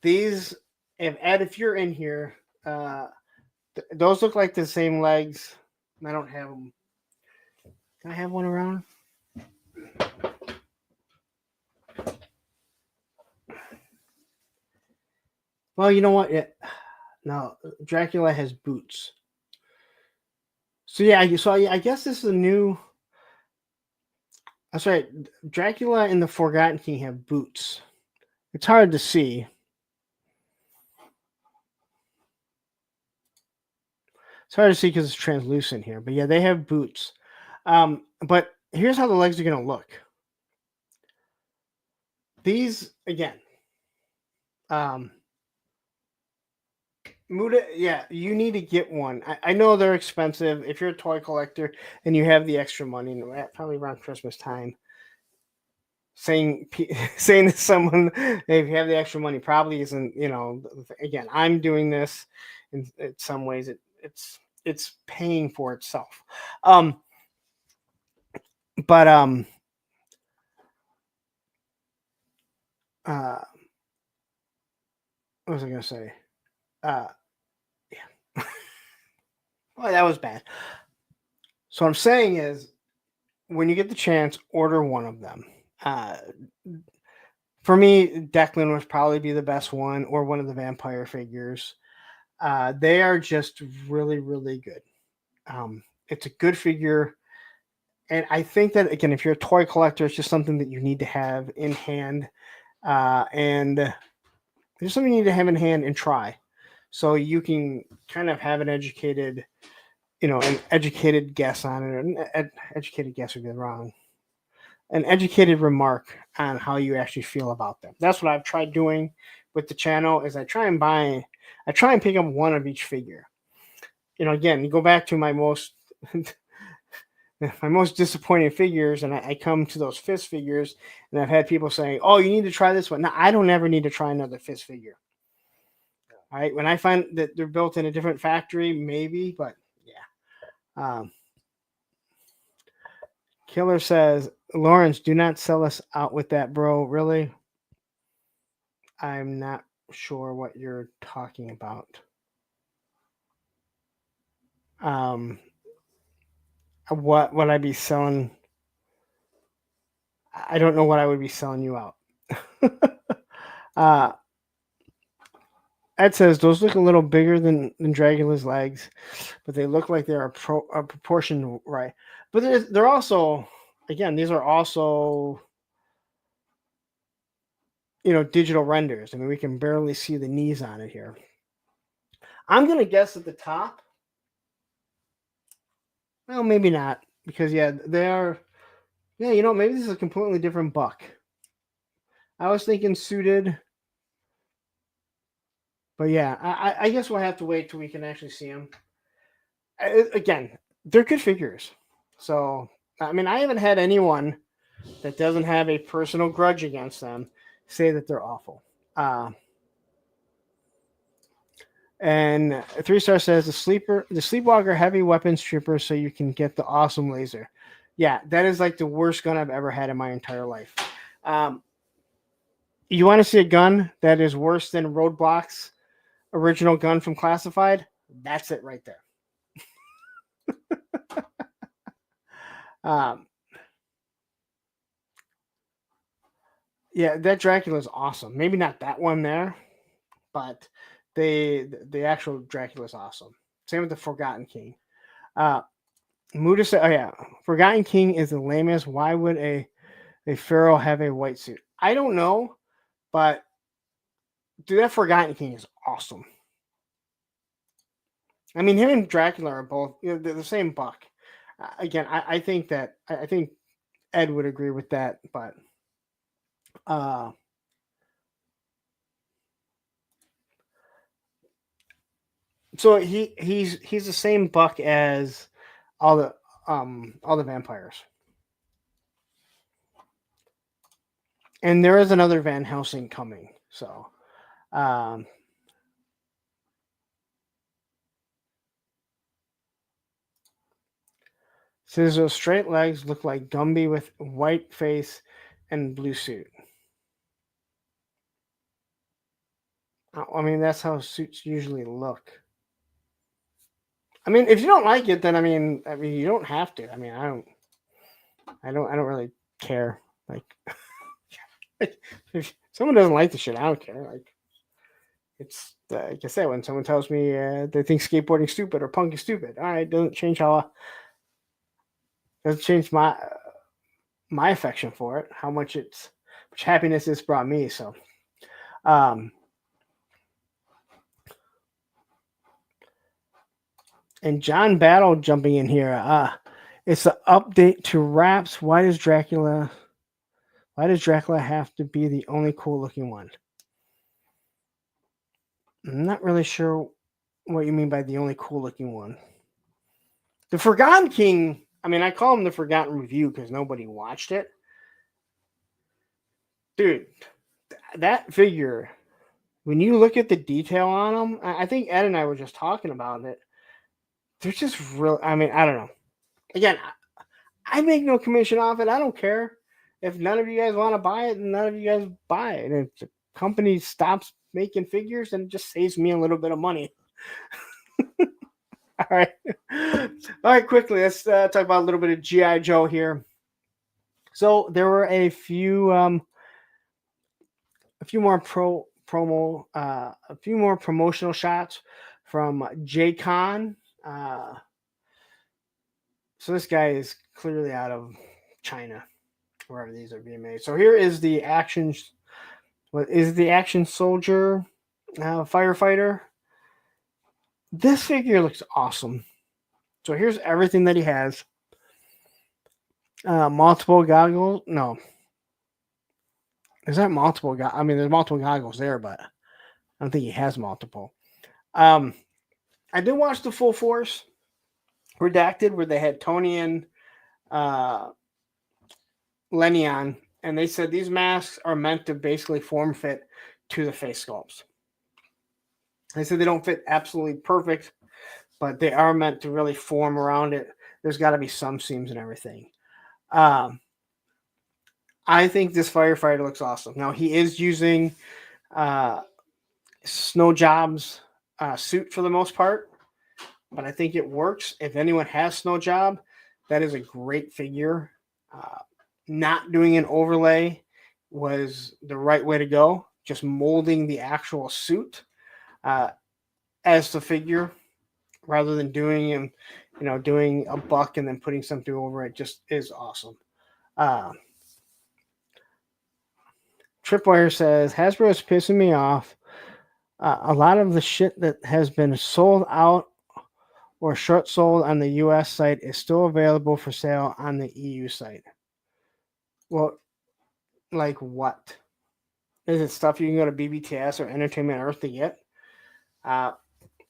These, if you're in here, those look like the same legs. I don't have them. Can I have one around? Well, you know what? No, Dracula has boots. So yeah, I guess this is a new. That's right. Dracula and the Forgotten King have boots. It's hard to see. It's hard to see because it's translucent here. But yeah, they have boots. But here's how the legs are going to look. These, again. Muda, yeah, you need to get one. I know they're expensive. If you're a toy collector and you have the extra money, probably around Christmas time, saying to someone, hey, if you have the extra money, probably isn't, again, I'm doing this in some ways. It's paying for itself. what was I going to say? Yeah. Well, that was bad. So what I'm saying is, when you get the chance, order one of them. For me, Declan would probably be the best one, or one of the vampire figures. They are just really, really good. It's a good figure. And I think that, again, if you're a toy collector, it's just something that you need to have in hand. And there's something you need to have in hand and try. So you can kind of have an educated guess on it. An educated guess would be wrong. An educated remark on how you actually feel about them. That's what I've tried doing with the channel. Is I try and pick up one of each figure. Again, you go back to my most disappointing figures, and I come to those Fist figures, and I've had people saying, "Oh, you need to try this one." No, I don't ever need to try another Fist figure. All right, when I find that they're built in a different factory, maybe, but yeah. Killer says, Lawrence, do not sell us out with that, bro. Really? I'm not sure what you're talking about. What would I be selling? I don't know what I would be selling you out. Ed says, those look a little bigger than Dracula's legs, but they look like they're a proportion right. But they're also, again, these are also, digital renders. I mean, we can barely see the knees on it here. I'm going to guess at the top. Well, maybe not, because, they are, maybe this is a completely different buck. I was thinking suited. But yeah, I guess we'll have to wait till we can actually see them. Again, they're good figures. So, I mean, I haven't had anyone that doesn't have a personal grudge against them say that they're awful. And 3-star says the Sleepwalker heavy weapons trooper, so you can get the awesome laser. Yeah, that is like the worst gun I've ever had in my entire life. You want to see a gun that is worse than Roadblock's original gun from Classified? That's it right there. Yeah, that Dracula is awesome. Maybe not that one there, but the actual Dracula is awesome. Same with the Forgotten King. Muda said, "Oh yeah, Forgotten King is the lamest. Why would a pharaoh have a white suit? I don't know, but dude, that Forgotten King is awesome. I mean, him and Dracula are both they're the same buck. Again, I think Ed would agree with that, but so he's the same buck as all the vampires. And there is another Van Helsing coming, so says those straight legs look like Gumby with white face and blue suit. I mean, that's how suits usually look. I mean, if you don't like it, then I mean, you don't have to. I mean, I don't really care. Like, if someone doesn't like the shit, I don't care. Like, it's like I said, when someone tells me they think skateboarding's stupid or punk is stupid, all right, doesn't change my affection for it, how much happiness it's brought me. So, and John Battle jumping in here. It's an update to Raps. Why does Dracula have to be the only cool looking one? I'm not really sure what you mean by the only cool looking one. The Forgotten King, I mean, I call him the Forgotten Review because nobody watched it. Dude, that figure, when you look at the detail on them, I think Ed and I were just talking about it. They're just real. I mean, I don't know. Again, I make no commission off it. I don't care. if none of you guys want to buy it, then none of you guys buy it. And if the company stops making figures, then it just saves me a little bit of money. All right. All right, quickly, let's talk about a little bit of G.I. Joe here. So there were a few more a few more promotional shots from Jay Khan. So this guy is clearly out of China, wherever these are being made. So here is the action. What is the action soldier firefighter? This figure looks awesome. So here's everything that he has. Multiple goggles. No. Is that multiple? I mean, there's multiple goggles there, but I don't think he has multiple. I did watch the Full Force Redacted where they had Tony and Lenny on, and they said these masks are meant to basically form fit to the face sculpts. They said they don't fit absolutely perfect, but they are meant to really form around it. There's got to be some seams and everything. I think this firefighter looks awesome. Now, he is using Snow Job's suit for the most part, but I think it works. If anyone has Snow Job, that is a great figure. Not doing an overlay was the right way to go. Just molding the actual suit as the figure rather than doing doing a buck and then putting something over it just is awesome. Tripwire says Hasbro is pissing me off. A lot of the shit that has been sold out or short sold on the US site is still available for sale on the EU site. Well, like what? Is it stuff you can go to BBTS or Entertainment Earth to get?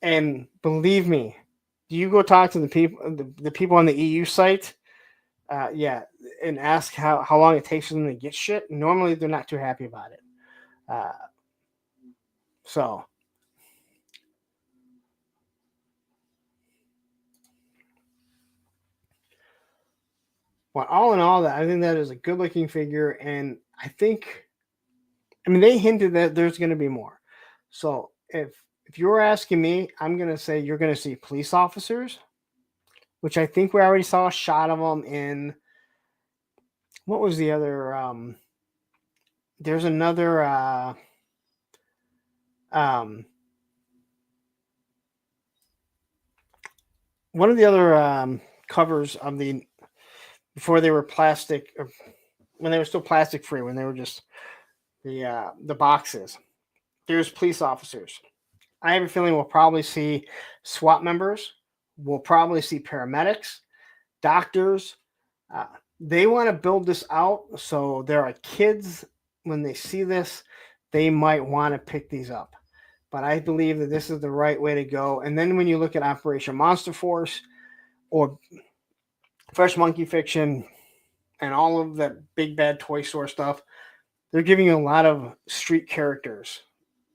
And believe me, do you go talk to the people on the EU site? Yeah, and ask how long it takes for them to get shit. Normally, they're not too happy about it. So, well, all in all, I think that is a good-looking figure, and I mean, they hinted that there's going to be more. So, if you're asking me, I'm going to say you're going to see police officers, which I think we already saw a shot of them in. What was the other? There's another. One of the other covers of the before they were plastic, or when they were still plastic free, when they were just the boxes. There's police officers. I have a feeling we'll probably see SWAT members. We'll probably see paramedics, doctors. They want to build this out, so there are kids when they see this, they might want to pick these up. But I believe that this is the right way to go. And then when you look at Operation Monster Force or Fresh Monkey Fiction and all of that big bad toy store stuff, they're giving you a lot of street characters.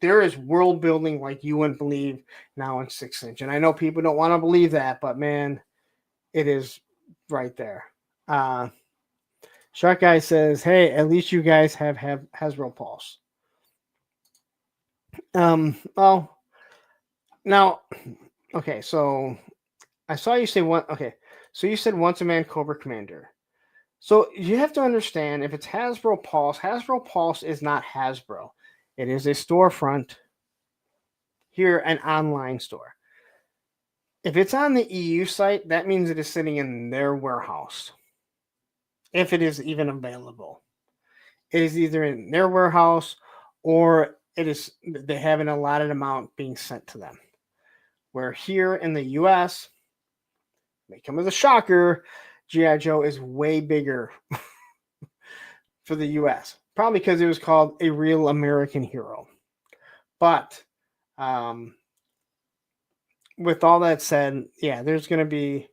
There is world building like you wouldn't believe now in 6-inch. And I know people don't want to believe that, but man, it is right there. Shark Guy says, hey, at least you guys have Hasbro Pulse. Well, now, okay, so I saw you say one. Okay, so you said Once a Man Cobra Commander. So you have to understand, if it's Hasbro Pulse is not Hasbro. It is a storefront here, an online store. If it's on the EU site, that means it is sitting in their warehouse. If it is even available, it is either in their warehouse or they have an allotted amount being sent to them. Where here in the US, may come as a shocker, G.I. Joe is way bigger for the US. Probably because it was called A Real American Hero. But with all that said, yeah, there's going to be,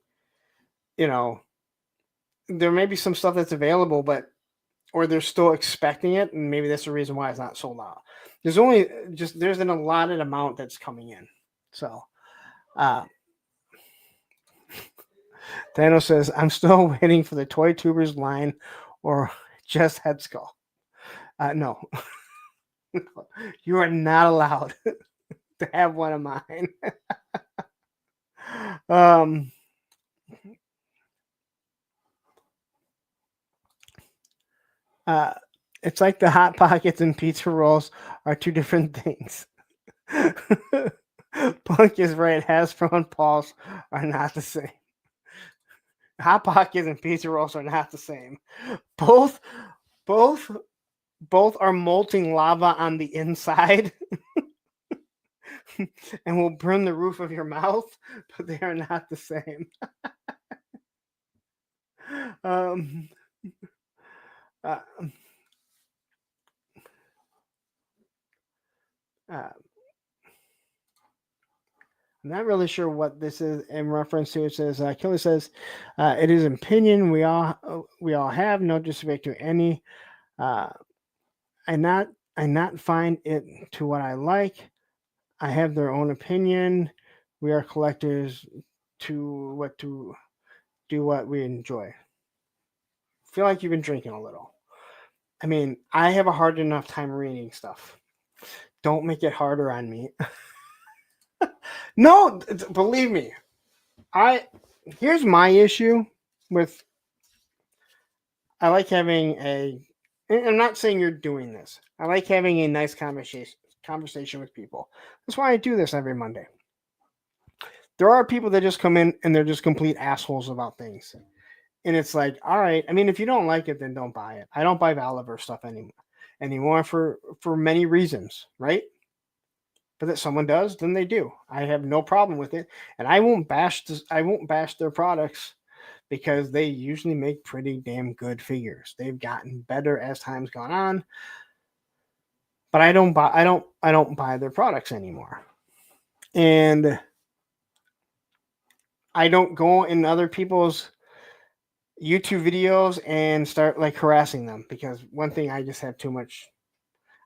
there may be some stuff that's available, or they're still expecting it, and maybe that's the reason why it's not sold out. There's an allotted amount that's coming in. So, Thanos says, I'm still waiting for the Toy Tubers line or just head sculpt. No. You are not allowed to have one of mine. Uh, it's like the Hot Pockets and pizza rolls are two different things. Punk is right. Hasbro and Pulse are not the same. Hot Pockets and pizza rolls are not the same. Both are molten lava on the inside and will burn the roof of your mouth, but they are not the same. um, uh, uh, I'm not really sure what this is in reference to. It says Killer says it is an opinion we all have, no disrespect to any. I not find it to what I like. I have their own opinion. We are collectors to do what we enjoy. Feel like you've been drinking a little. I mean, I have a hard enough time reading stuff. Don't make it harder on me. No, believe me. Here's my issue with. I like having I'm not saying you're doing this. I like having a nice conversation with people. That's why I do this every Monday. There are people that just come in and they're just complete assholes about things. And it's like, all right, I mean, if you don't like it, then don't buy it. I don't buy Valiver stuff anymore for many reasons, right? But that someone does, then they do. I have no problem with it. And I won't bash their products because they usually make pretty damn good figures. They've gotten better as time's gone on. But I don't buy their products anymore. And I don't go in other people's YouTube videos and start like harassing them because one thing, I just have too much.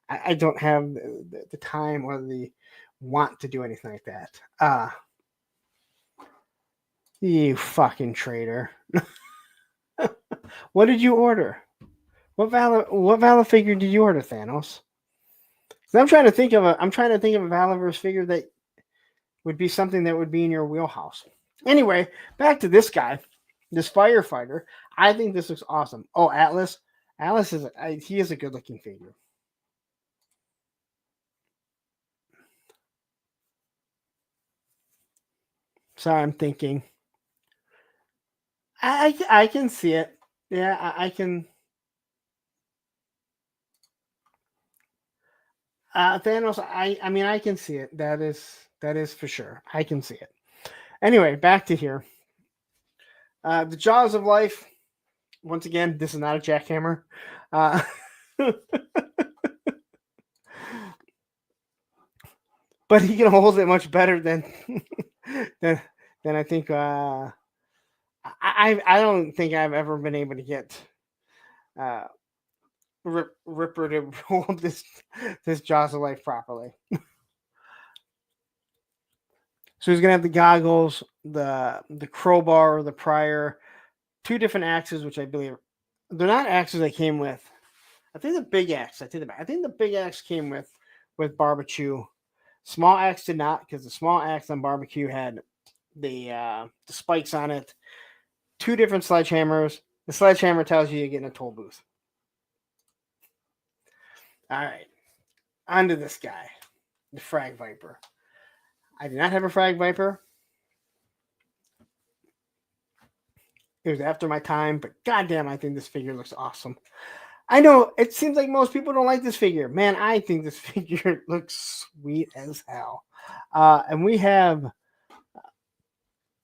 I don't have the time or the want to do anything like that. You fucking traitor. What did you order? What Valor figure did you order, Thanos? I'm trying to think of a Valiverse figure that would be something that would be in your wheelhouse. Anyway, back to this guy, this firefighter. I think this looks awesome. Oh, Atlas. Atlas he is a good looking figure. Sorry, I'm thinking. I can see it. Yeah, I can. Thanos. I mean, I can see it. That is for sure. I can see it. Anyway, back to here. The Jaws of Life. Once again, this is not a jackhammer. But he can hold it much better than I think. I don't think I've ever been able to get Ripper to hold this Jaws of Life properly. So he's gonna have the goggles, the crowbar, the prior, two different axes, which I believe they're not axes that came with. I think the big axe. I think the big axe came with barbecue. Small axe did not, because the small axe on barbecue had the spikes on it. Two different sledgehammers. The sledgehammer tells you get in a toll booth. All right, on to this guy, the Frag Viper. I did not have a Frag Viper. It was after my time, but goddamn, I think this figure looks awesome. I know it seems like most people don't like this figure. Man, I think this figure looks sweet as hell. And we have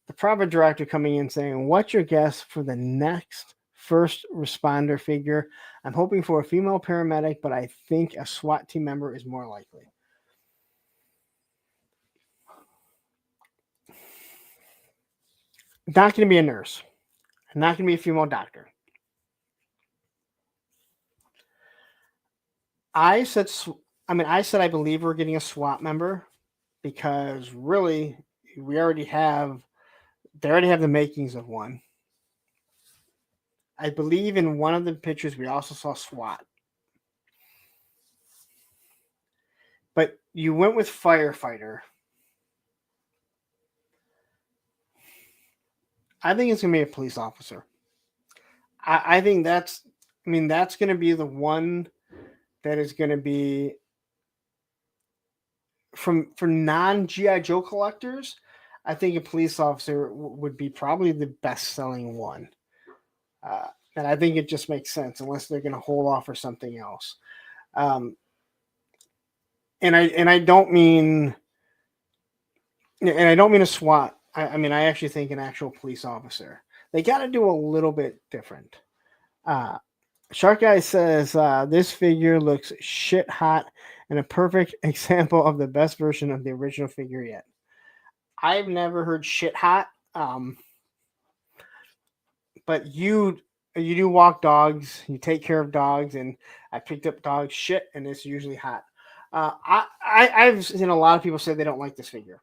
the private director coming in saying, "What's your guess for the next first responder figure? I'm hoping for a female paramedic, but I think a SWAT team member is more likely." Not going to be a nurse. Not going to be a female doctor. I said I believe we're getting a SWAT member because really they already have the makings of one. I believe in one of the pictures we also saw SWAT. But you went with firefighter. I think it's going to be a police officer. I think that's going to be the one that is going to be for non-GI Joe collectors. I think a police officer would be probably the best-selling one. And I think it just makes sense unless they're going to hold off for something else. And I don't mean a SWAT. I mean, I actually think an actual police officer. They got to do a little bit different. Shark Guy says this figure looks shit hot and a perfect example of the best version of the original figure yet. I've never heard shit hot, but you do walk dogs, you take care of dogs, and I picked up dog shit, and it's usually hot. I've seen a lot of people say they don't like this figure.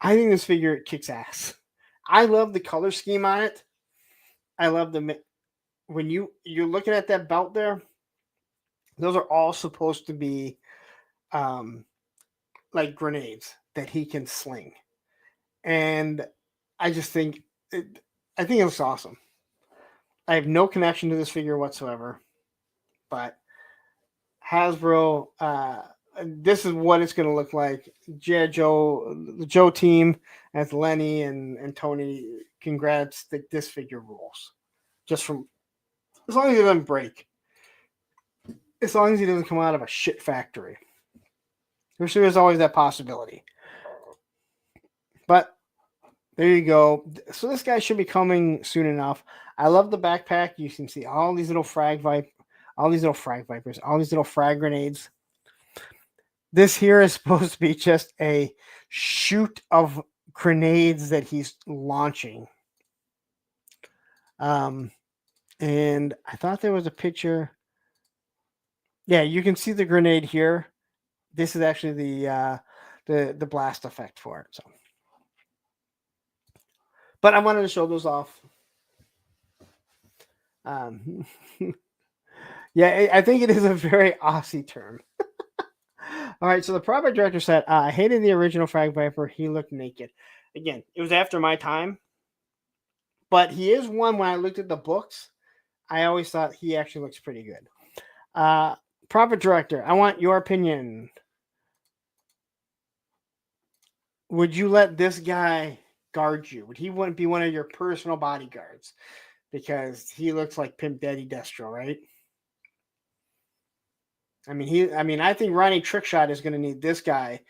I think this figure kicks ass. I love the color scheme on it. I love when you're looking at that belt there. Those are all supposed to be like grenades that he can sling, and I just think it looks awesome. I have no connection to this figure whatsoever, but Hasbro, this is what it's going to look like. G.I. Joe, the Joe team, as Lenny and Tony, congrats that this figure rules. Just from, as long as it doesn't break. As long as he doesn't come out of a shit factory. Which there is always that possibility. But there you go. So this guy should be coming soon enough. I love the backpack. You can see all these little frag vipers, all these little frag grenades. This here is supposed to be just a shoot of grenades that he's launching. And I thought there was a picture. Yeah, you can see the grenade here. This is actually the blast effect for it. So, but I wanted to show those off. Yeah, I think it is a very Aussie term. All right, so the project director said, I hated the original Frag Viper. He looked naked. Again, it was after my time. But he is one, when I looked at the books, I always thought he actually looks pretty good. Project director, I want your opinion. Would you let this guy guard you? Would he want to be one of your personal bodyguards? Because he looks like Pimp Daddy Destro, right? I mean, I think Ronnie Trickshot is going to need this guy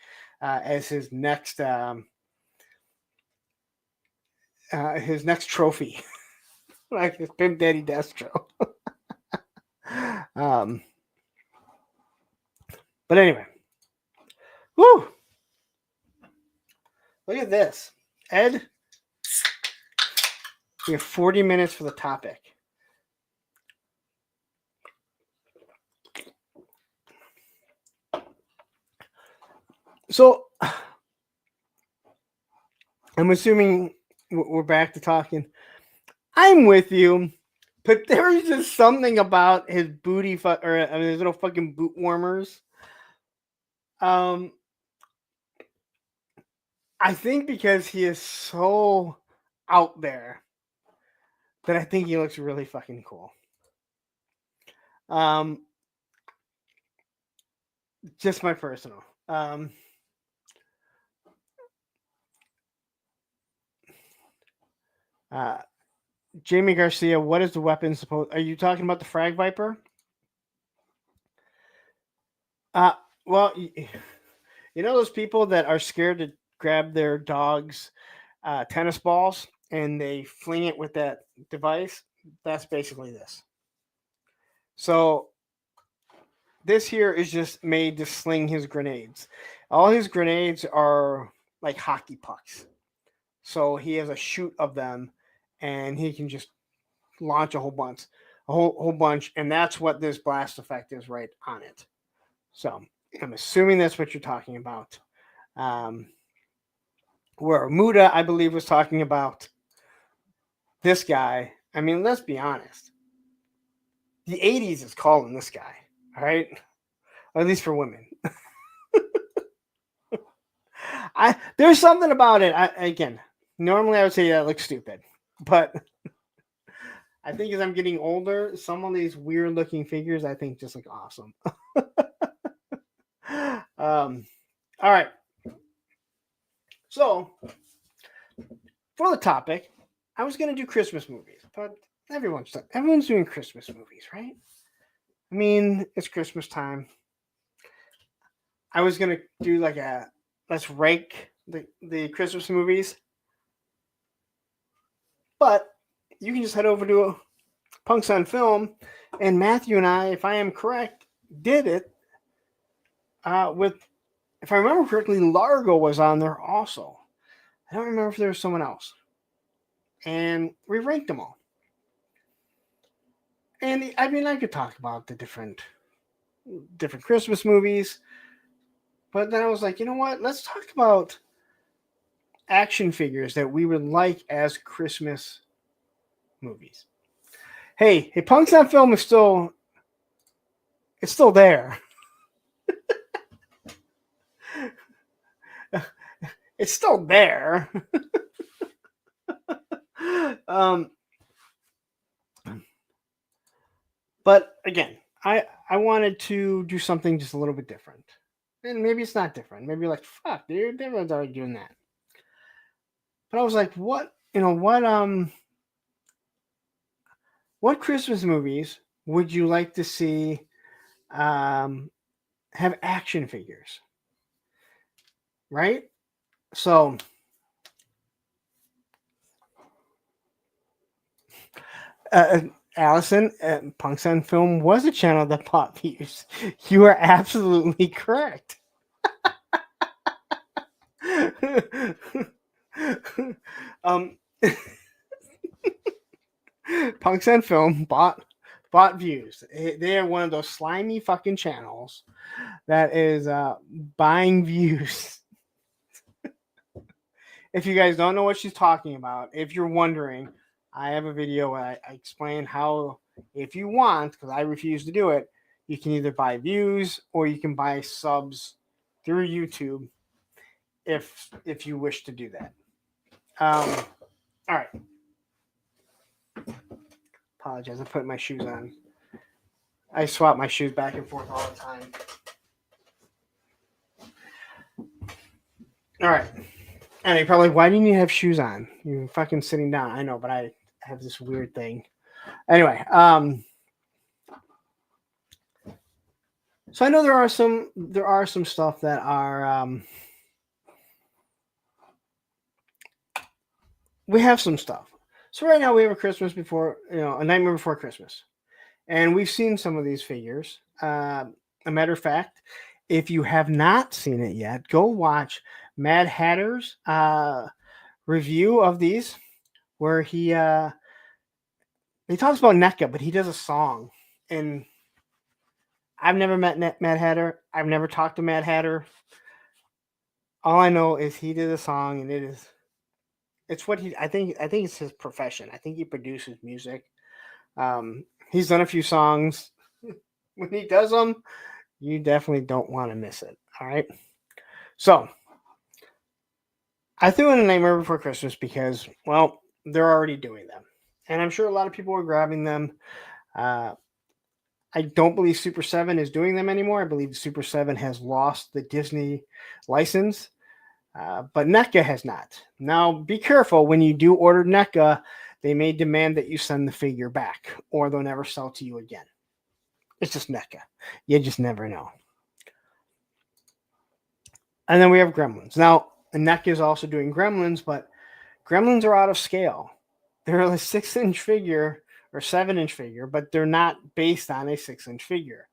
as his next trophy, like his Pimp Daddy Destro. But anyway, woo! Look at this, Ed. We have 40 minutes for the topic. So, I'm assuming we're back to talking. I'm with you, but there is just something about his booty his little fucking boot warmers. I think because he is so out there that I think he looks really fucking cool. Just my personal. Jamie Garcia, what is the weapon supposed? Are you talking about the Frag Viper? Well, you know those people that are scared to grab their dog's tennis balls and they fling it with that device? That's basically this. So this here is just made to sling his grenades. All his grenades are like hockey pucks. So he has a shoot of them and he can just launch a whole bunch. And that's what this blast effect is right on it. So I'm assuming that's what you're talking about. Where Muda, I believe, was talking about this guy I mean, let's be honest. The 80s is calling this guy, all right? At least for women. There's something about it. Again, normally I would say that looks stupid, but I think as I'm getting older, some of these weird looking figures I think just look awesome. All right. So for the topic, I was gonna do Christmas movies, but everyone's doing Christmas movies, right? I mean, it's Christmas time. I was gonna do like let's rank the Christmas movies, but you can just head over to Punks on Film, and Matthew and I, if I am correct, did it with, if I remember correctly, Largo was on there also. I don't remember if there was someone else, and we ranked them all. And I mean, I could talk about the different Christmas movies, but then I was like, you know what? Let's talk about action figures that we would like as Christmas movies. Hey, Punks on Film is still there. It's still there. But again, I wanted to do something just a little bit different. And maybe it's not different. Maybe you're like, fuck, dude, everyone's already doing that. But I was like, what Christmas movies would you like to see have action figures? Right? So Allison, Punks on Film was a channel that bought views. You are absolutely correct. Punks on Film bought views. They are one of those slimy fucking channels that is buying views. If you guys don't know what she's talking about, if you're wondering, I have a video where I explain how, if you want, because I refuse to do it, you can either buy views or you can buy subs through YouTube if you wish to do that. All right. Apologize, I'm putting my shoes on. I swap my shoes back and forth all the time. All right. And you're probably like, why do you need to have shoes on? You're fucking sitting down. I know, but I have this weird thing. Anyway, so I know there are some stuff that are we have some stuff. So right now we have a Nightmare Before Christmas. And we've seen some of these figures. A matter of fact, if you have not seen it yet, go watch Mad Hatter's review of these, where he talks about NECA, but he does a song. And I've never met Mad Hatter. I've never talked to Mad Hatter. All I know is he did a song, and it's what I think it's his profession. I think he produces music. He's done a few songs. When he does them, you definitely don't want to miss it. All right. So I threw in A Nightmare Before Christmas because, well, they're already doing them. And I'm sure a lot of people are grabbing them. I don't believe Super 7 is doing them anymore. I believe Super 7 has lost the Disney license. But NECA has not. Now, be careful when you do order NECA. They may demand that you send the figure back, or they'll never sell to you again. It's just NECA. You just never know. And then we have Gremlins. Now, NECA is also doing Gremlins, but Gremlins are out of scale. They're a 6-inch figure or 7-inch figure, but they're not based on a 6-inch figure.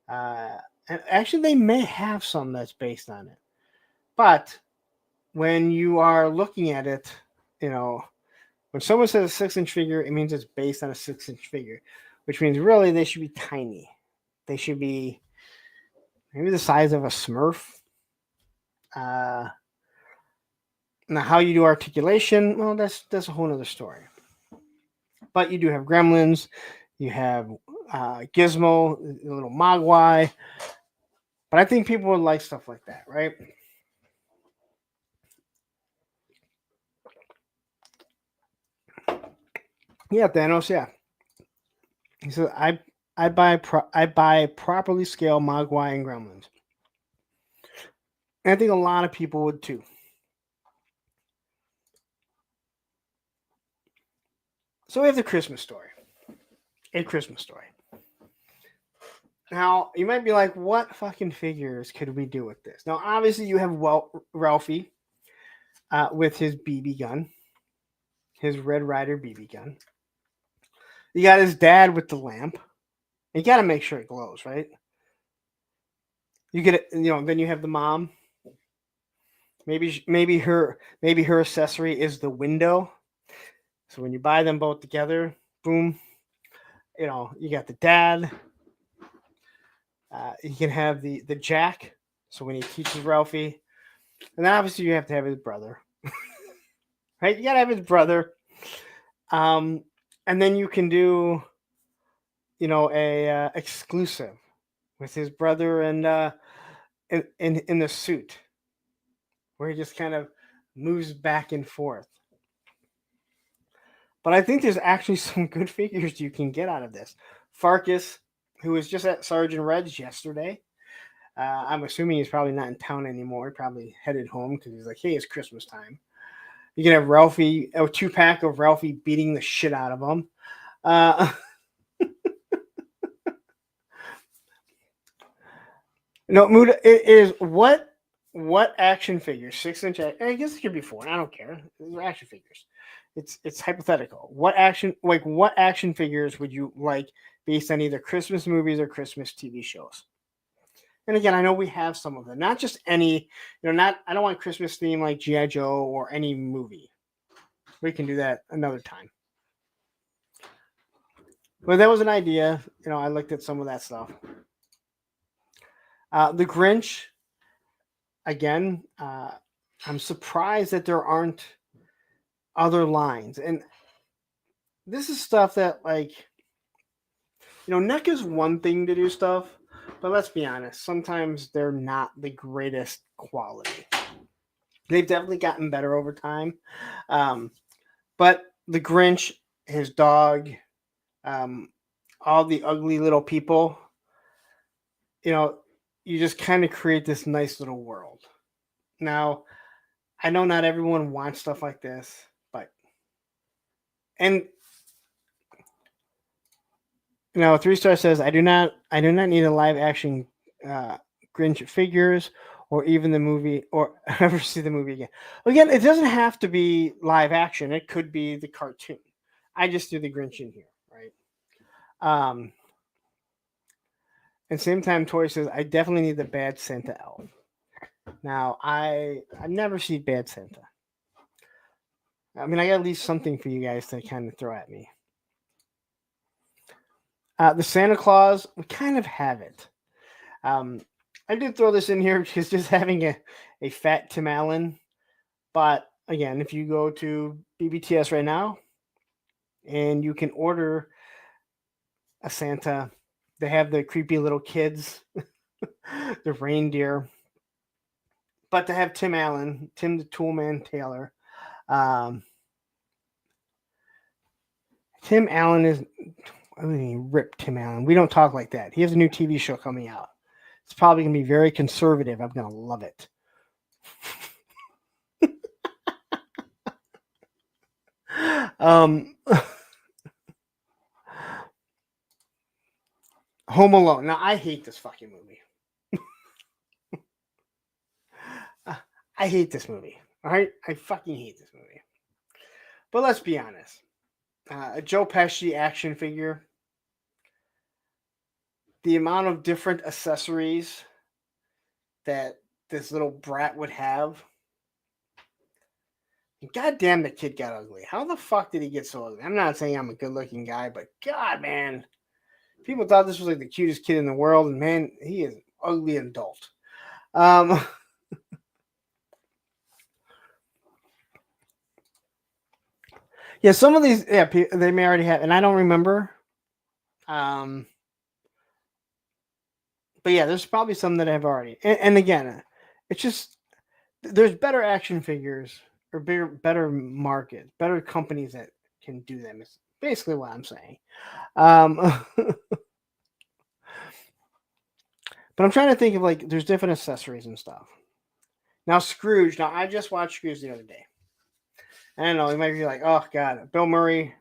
And actually, they may have some that's based on it. But when you are looking at it, when someone says a 6-inch figure, it means it's based on a 6-inch figure, which means really they should be tiny. They should be maybe the size of a Smurf. Now, how you do articulation, well, that's a whole other story. But you do have Gremlins, you have Gizmo, the little Mogwai. But I think people would like stuff like that, right? Yeah, Thanos. Yeah, he said, I buy properly scaled Mogwai and Gremlins." And I think a lot of people would too. So we have the Christmas Story. A Christmas Story. Now, you might be like, what fucking figures could we do with this? Now, obviously, you have Ralphie with his BB gun, his Red Ryder BB gun. You got his dad with the lamp. You got to make sure it glows, right? You get it, then you have the mom. Maybe her accessory is the window. So when you buy them both together, boom, you got the dad. You can have the jack. So when he teaches Ralphie, and then obviously you have to have his brother, right? You gotta have his brother. And then you can do, a exclusive with his brother and in the suit, where he just kind of moves back and forth. But I think there's actually some good figures you can get out of this. Farkas, who was just at Sergeant Red's yesterday. I'm assuming he's probably not in town anymore. He probably headed home because he's like, hey, it's Christmas time. You can have Ralphie, a 2-pack of Ralphie beating the shit out of him. No, Muda, it is what action figures? 6-inch? I guess it could be 4. I don't care. They're action figures. It's hypothetical. What action figures would you like based on either Christmas movies or Christmas TV shows? And again, I know we have some of them. Not just any, I don't want Christmas theme like G.I. Joe or any movie. We can do that another time. But that was an idea. I looked at some of that stuff. The Grinch, again, I'm surprised that there aren't other lines. And this is stuff that, NECA is one thing to do stuff, but let's be honest, sometimes they're not the greatest quality. They've definitely gotten better over time. But the Grinch, his dog, all the ugly little people, you just kind of create this nice little world. Now, I know not everyone wants stuff like this, and 3-star says, I do not need a live action Grinch figures or even the movie or ever see the movie again. Again, it doesn't have to be live action. It could be the cartoon. I just do the Grinch in here, right? And same time, Tori says, I definitely need the Bad Santa elf. Now, I've never seen Bad Santa. I mean, I got at least something for you guys to kind of throw at me. The Santa Claus, we kind of have it. I did throw this in here because just having a fat Tim Allen. But again, if you go to BBTS right now and you can order a Santa, they have the creepy little kids, the reindeer. But to have Tim Allen, Tim the Toolman Taylor, Tim Allen is, I mean, rip Tim Allen. We don't talk like that. He has a new TV show coming out. It's probably going to be very conservative. I'm going to love it. Home Alone. Now, I hate this fucking movie. I hate this movie. All right? I fucking hate this movie. But let's be honest. A Joe Pesci action figure. The amount of different accessories that this little brat would have. God damn, the kid got ugly. How the fuck did he get so ugly? I'm not saying I'm a good looking guy, but God, man. People thought this was like the cutest kid in the world, and man, he is ugly and adult. Yeah, some of these, yeah, they may already have, and I don't remember. But yeah, there's probably some that have already. And again, it's just there's better action figures or better markets, better companies that can do them. Is basically what I'm saying. But I'm trying to think of like there's different accessories and stuff. Now Scrooge. Now I just watched Scrooge the other day. I don't know. You might be like, oh god, Bill Murray.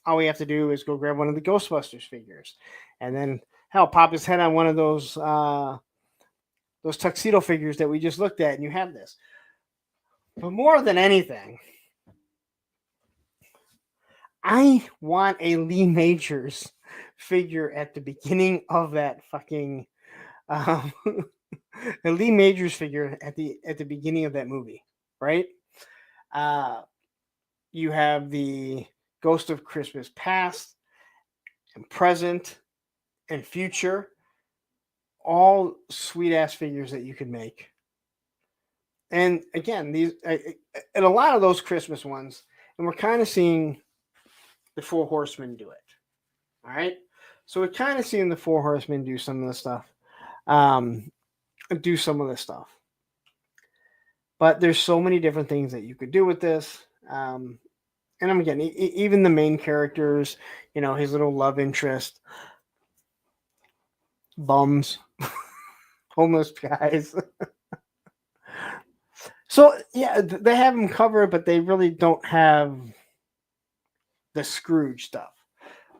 All we have to do is go grab one of the Ghostbusters figures, and then hell, pop his head on one of those tuxedo figures that we just looked at, and you have this. But more than anything, I want a Lee Majors figure at the beginning of that fucking a Lee Majors figure at the beginning of that movie, right? You have the Ghost of Christmas Past and Present and Future, all sweet ass figures that you could make. And again, these and a lot of those Christmas ones, and we're kind of seeing the Four Horsemen do it. All right, so we're kind of seeing the Four Horsemen do some of the stuff, do some of the stuff. But there's so many different things that you could do with this. And I'm again, even the main characters, you know, his little love interest, bums, homeless guys. So yeah, they have them covered, but they really don't have the Scrooge stuff.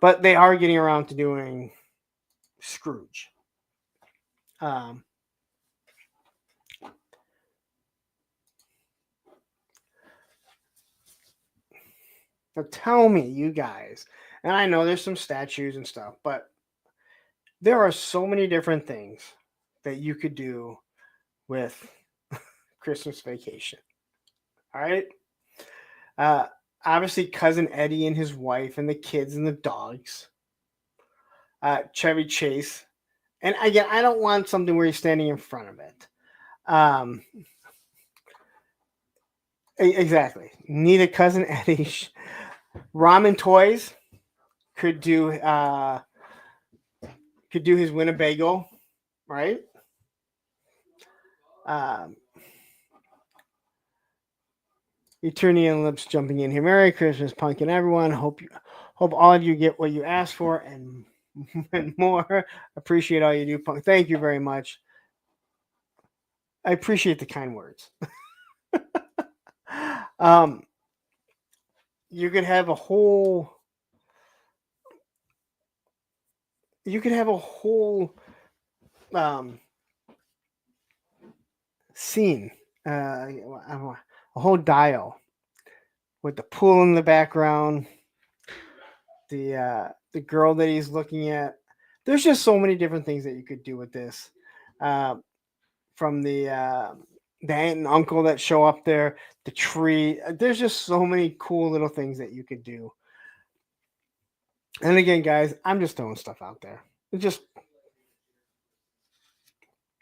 But they are getting around to doing Scrooge. Now tell me, you guys, and I know there's some statues and stuff, but there are so many different things that you could do with Christmas Vacation. All right. Obviously, Cousin Eddie and his wife and the kids and the dogs. Chevy Chase. And again, I don't want something where he's standing in front of it. Exactly. Need a Cousin Eddie. Ramen Toys could do his Winnebago, right? Eternian Lips jumping in here. Merry Christmas, Pumpkin, everyone. Hope all of you get what you asked for and more. Appreciate all you do, Punk. Thank you very much. I appreciate the kind words. You could have a whole. You could have a whole scene, a whole dial with the pool in the background, the girl that he's looking at. There's just so many different things that you could do with this. From the aunt and uncle that show up there, the tree. There's just so many cool little things that you could do. And again, guys, I'm just throwing stuff out there. Just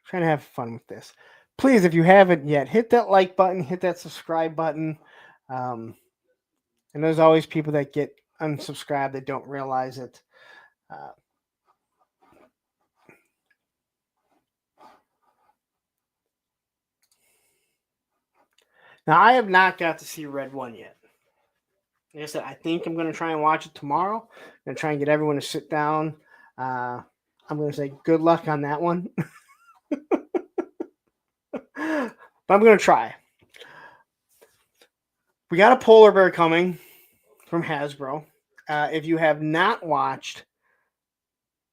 trying to have fun with this. Please, if you haven't yet, hit that like button, hit that subscribe button. And there's always people that get unsubscribed that don't realize it. Now, I have not got to see Red One yet. Like I said, I think I'm going to try and watch it tomorrow. I'm going to try and get everyone to sit down. I'm going to say good luck on that one. But I'm going to try. We got a polar bear coming from Hasbro. If you have not watched,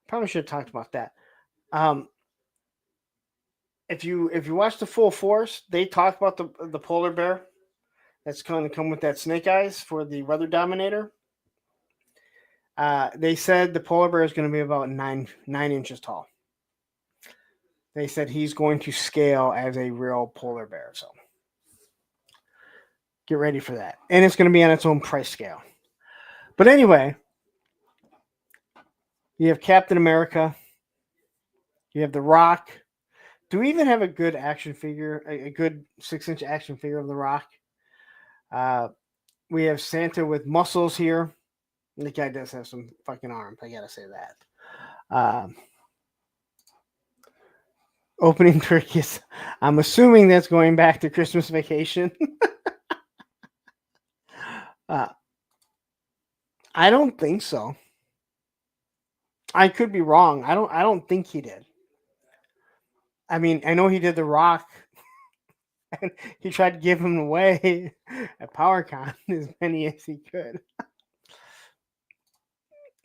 probably should have talked about that. If you watch the Full Force, they talk about the polar bear that's going to come with that snake eyes for the Weather Dominator. They said the polar bear is going to be about 9 inches tall. They said he's going to scale as a real polar bear. So get ready for that. And it's going to be on its own price scale. But anyway, you have Captain America. You have The Rock. Do we even have a good action figure, a good 6-inch action figure of The Rock? We have Santa with muscles here. The guy does have some fucking arms. I gotta say that. Opening turkeys. I'm assuming that's going back to Christmas Vacation. I don't think so. I could be wrong. I don't think he did. I mean, I know he did The Rock. And he tried to give him away at PowerCon as many as he could.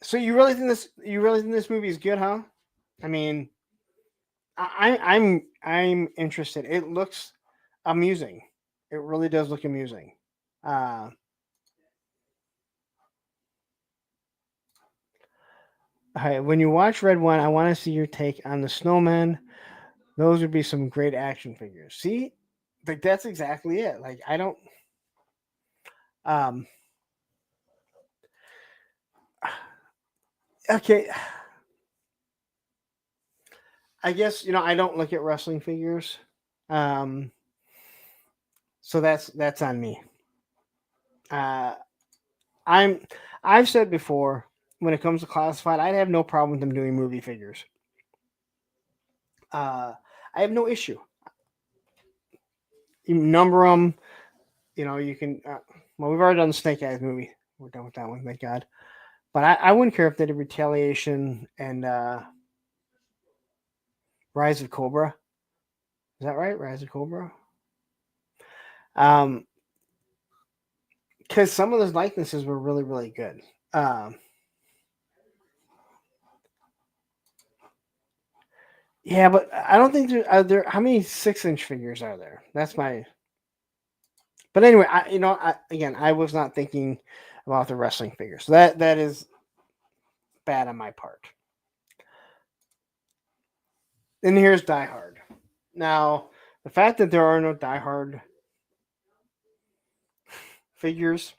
So you really think this movie is good, huh? I mean, I'm interested. It looks amusing. It really does look amusing. All right, when you watch Red One, I want to see your take on the snowman. Those would be some great action figures. See, like that's exactly it. Like I don't. Okay. I guess I don't look at wrestling figures, so that's on me. I've said before when it comes to classified, I'd have no problem with them doing movie figures. I have no issue. You number them, you can. Well, we've already done the Snake Eyes movie. We're done with that one, thank God. But I wouldn't care if they did Retaliation and Rise of Cobra. Is that right? Rise of Cobra. Because some of those likenesses were really, really good. Yeah, but I don't think there. How many 6-inch figures are there? That's my. But anyway, I was not thinking about the wrestling figures. So that is bad on my part. And here's Die Hard. Now, the fact that there are no Die Hard figures,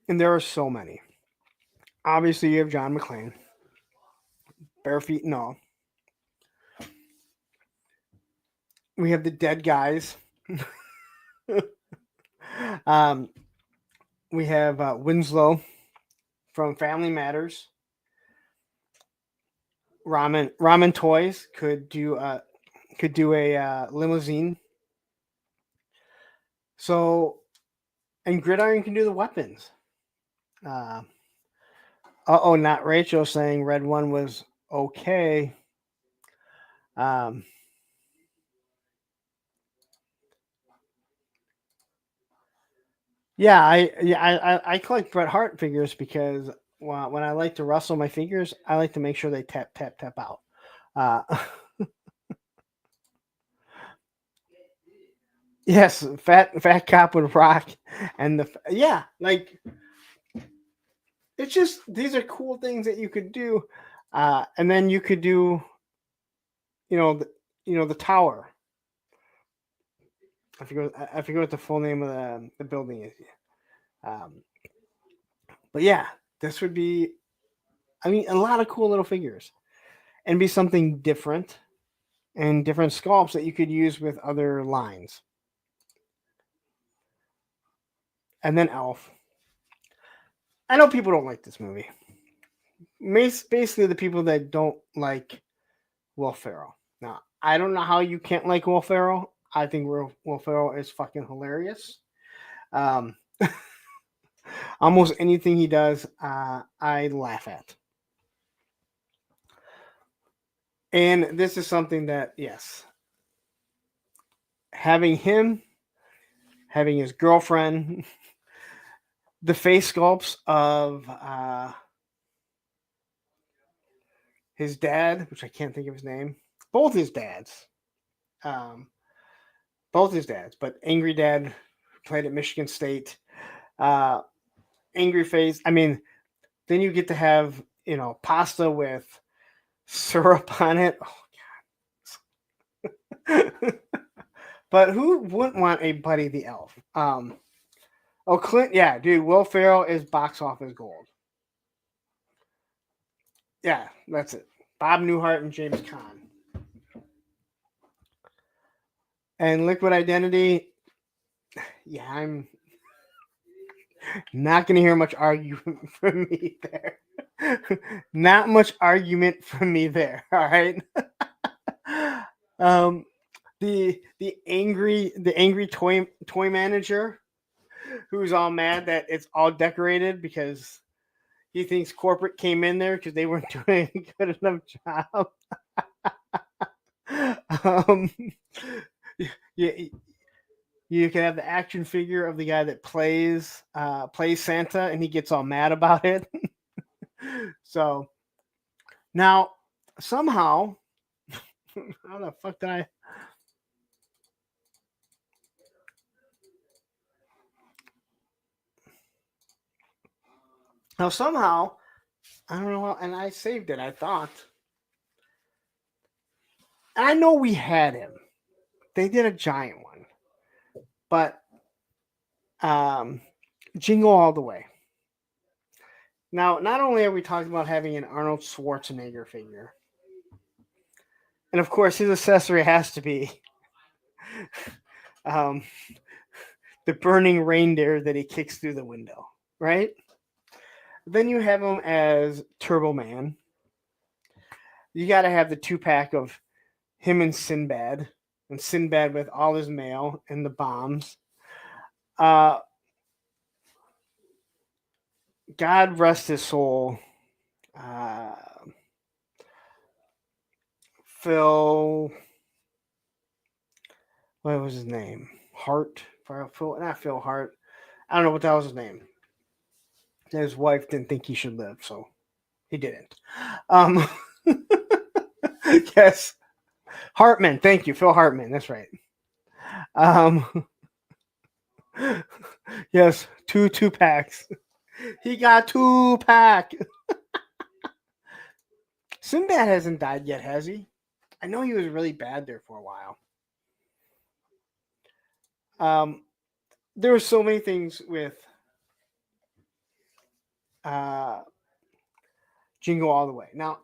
and there are so many. Obviously, you have John McClane, bare feet and all. We have the dead guys. We have Winslow from Family Matters. Ramen Toys could do a limousine. So, and Gridiron can do the weapons. Not Rachel saying Red One was okay. Yeah, I collect Bret Hart figures because when I like to wrestle my figures, I like to make sure they tap out. Yes, fat cop would rock, and like it's just these are cool things that you could do, and then you could do, the tower. I forget what the full name of the building is. But yeah, this would be, a lot of cool little figures, and be something different, and different sculpts that you could use with other lines. And then Elf. I know people don't like this movie. Basically, the people that don't like Will Ferrell. Now, I don't know how you can't like Will Ferrell. I think Will Ferrell is fucking hilarious. Almost anything he does, I laugh at. And this is something that, yes, having him, having his girlfriend, the face sculpts of his dad, which I can't think of his name, both his dads, but Angry Dad played at Michigan State, Angry Face. Then you get to have pasta with syrup on it. Oh god! But who wouldn't want a Buddy the Elf? Clint, yeah, dude. Will Ferrell is box office gold. Yeah, that's it. Bob Newhart and James Caan. And Liquid Identity, yeah, I'm not going to hear much argument from me there. Not much argument from me there. All right. um, the angry toy manager who's all mad that it's all decorated because he thinks corporate came in there because they weren't doing a good enough job. um, you, you can have the action figure of the guy that plays Santa, and he gets all mad about it. So now somehow, how the fuck did I? Now somehow, I don't know how, and I saved it. I thought, and I know we had him. They did a giant one, but Jingle All the Way. Now, not only are we talking about having an Arnold Schwarzenegger figure, and of course his accessory has to be the burning reindeer that he kicks through the window, right? Then you have him as Turbo Man. You got to have the 2-pack of him and Sinbad with all his mail and the bombs. God rest his soul. Phil, what was his name? Hart. Not Phil Hart. I don't know what that was his name. His wife didn't think he should live, so he didn't. Yes. Hartman. Thank you. Phil Hartman. That's right. Yes. Two packs. He got 2-pack. Sinbad hasn't died yet, has he? I know he was really bad there for a while. There were so many things with Jingle All the Way. Now,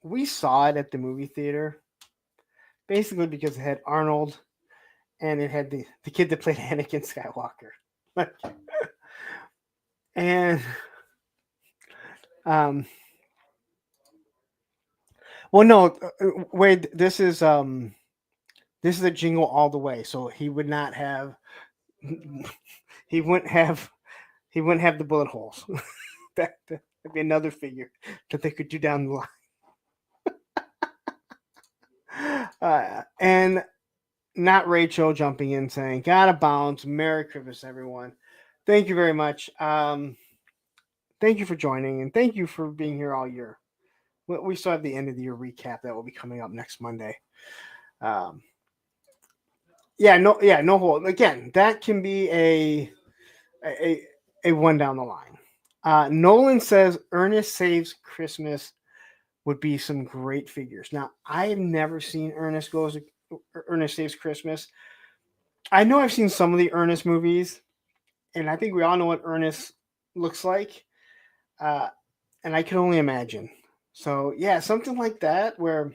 we saw it at the movie theater basically because it had Arnold and it had the kid that played Anakin Skywalker. And well, no, wait, this is a Jingle All the Way, so he would not have he wouldn't have the bullet holes. That'd be another figure that they could do down the line. And not Rachel jumping in saying, "Gotta bounce. Merry Christmas, everyone. Thank you very much. Thank you for joining, and thank you for being here all year. We still have the end of the year recap that will be coming up next Monday. No hold. Again, that can be a one down the line. Nolan says Ernest Saves Christmas would be some great figures. Now, I have never seen Ernest Saves Christmas. I know I've seen some of the Ernest movies, and I think we all know what Ernest looks like. And I can only imagine. So, yeah, something like that where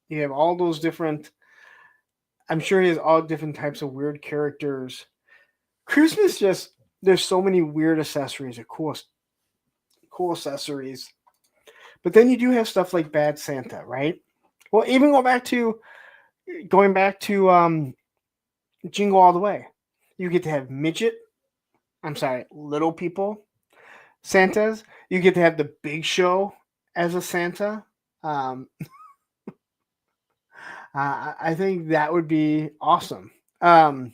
you have all those different, I'm sure he has all different types of weird characters. Christmas there's so many weird accessories or cool accessories. But then you do have stuff like Bad Santa, right? Well, even going back to Jingle All the Way. You get to have little people Santas. You get to have the Big Show as a Santa. I think that would be awesome. I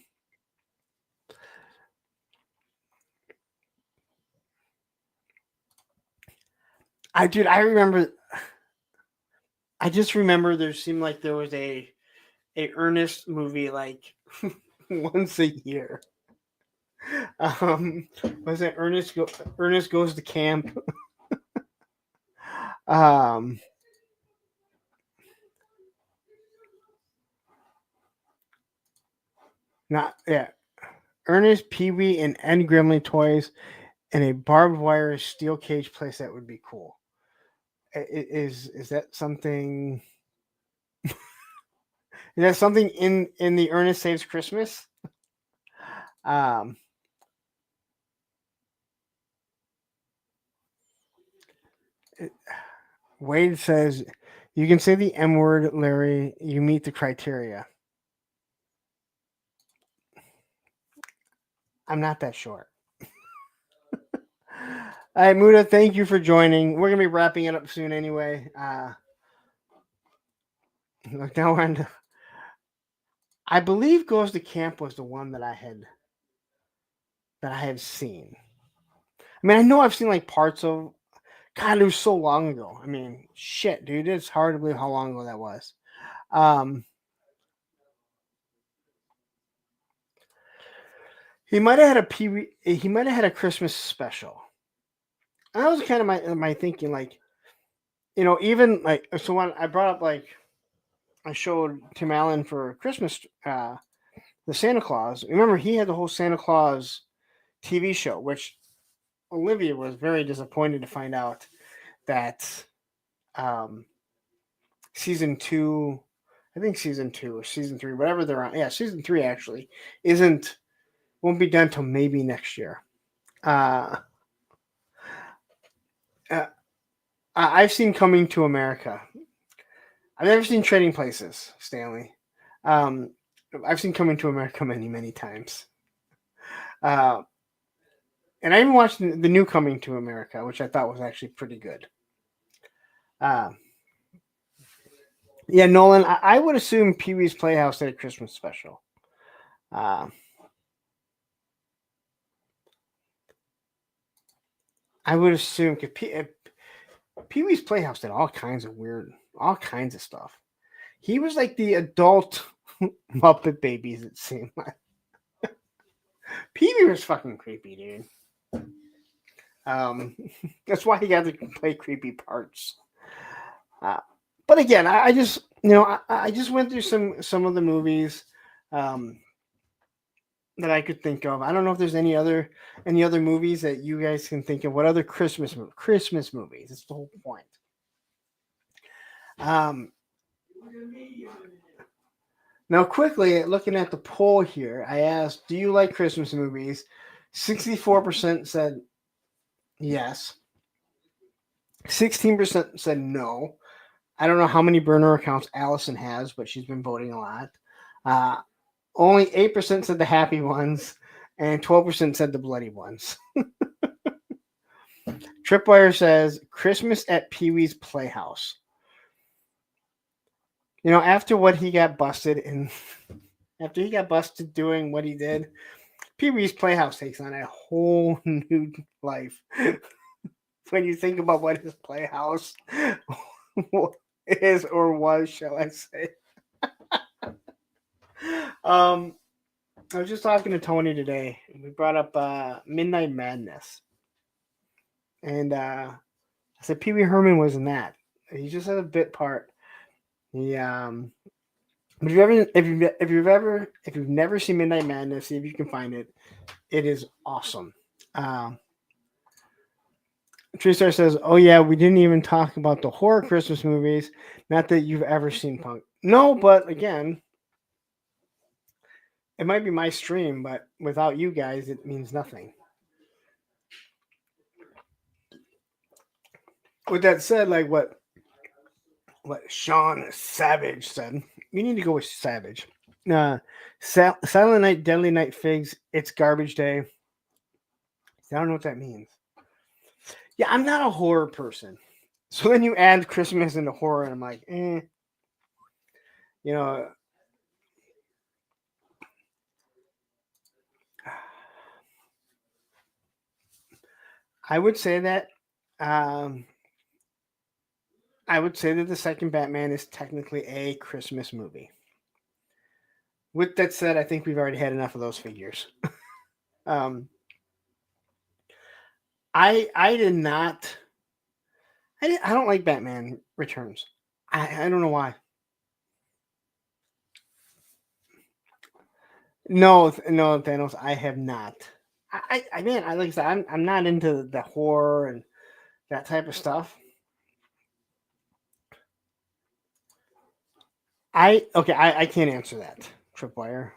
just remember there seemed like there was a Ernest movie like once a year. Was it Ernest Goes to Camp? Ernest, Pee-wee, and Ed Grimley toys and a barbed wire steel cage place that would be cool. Is that something Is that something in the Ernest Saves Christmas? Um, Wade says you can say the M word, Larry. You meet the criteria. I'm not that short. All right, Muda, thank you for joining. We're gonna be wrapping it up soon anyway. Look, now we're on. I believe Goes to Camp was the one that I had seen. I mean, I know I've seen like parts of. God, it was so long ago. I mean, shit, dude, it's hard to believe how long ago that was. He might have had a He might have had a Christmas special. And that was kind of my thinking, like, even like, so when I brought up, like, I showed Tim Allen for Christmas, the Santa Claus. Remember, he had the whole Santa Claus TV show, which Olivia was very disappointed to find out that season 2, I think season 2 or season 3, whatever they're on. Yeah, season 3 actually won't be done till maybe next year. I've seen Coming to America. I've never seen Trading Places, Stanley. I've seen Coming to America many, many times. And I even watched the new Coming to America, which I thought was actually pretty good. Yeah, Nolan, I would assume Pee-wee's Playhouse had a Christmas special. I would assume because Pee-wee's Playhouse did all kinds of stuff. He was like the adult Muppet Babies, it seemed like. Pee-wee was fucking creepy, dude. That's why he got to play creepy parts. But again, I just I just went through some of the movies that I could think of. I don't know if there's any other movies that you guys can think of. What other Christmas movies? That's the whole point. Now, quickly looking at the poll here, I asked, "Do you like Christmas movies?" 64% said yes. 16% said no. I don't know how many burner accounts Allison has, but she's been voting a lot. Only 8% said the happy ones, and 12% said the bloody ones. Tripwire says Christmas at Pee-wee's Playhouse. After what he got busted in, after he got busted doing what he did, Pee-wee's Playhouse takes on a whole new life. When you think about what his playhouse is or was, shall I say. I was just talking to Tony today. We brought up Midnight Madness. And I said Pee Wee Herman was in that. He just had a bit part. He but if you've never seen Midnight Madness, see if you can find it. It is awesome. True Star says, "Oh yeah, we didn't even talk about the horror Christmas movies. Not that you've ever seen Punk." No, but again, it might be my stream, but without you guys, it means nothing. With that said, like what Sean Savage said, you need to go with Savage. Silent Night, Deadly Night Figs. It's Garbage Day. I don't know what that means. Yeah, I'm not a horror person. So then you add Christmas into horror, and I'm like, I would say that the second Batman is technically a Christmas movie. With that said, I think we've already had enough of those figures. I did not. I don't like Batman Returns. I don't know why. No, Thanos. I have not. I like I said, I'm not into the horror and that type of stuff. I can't answer that, Tripwire.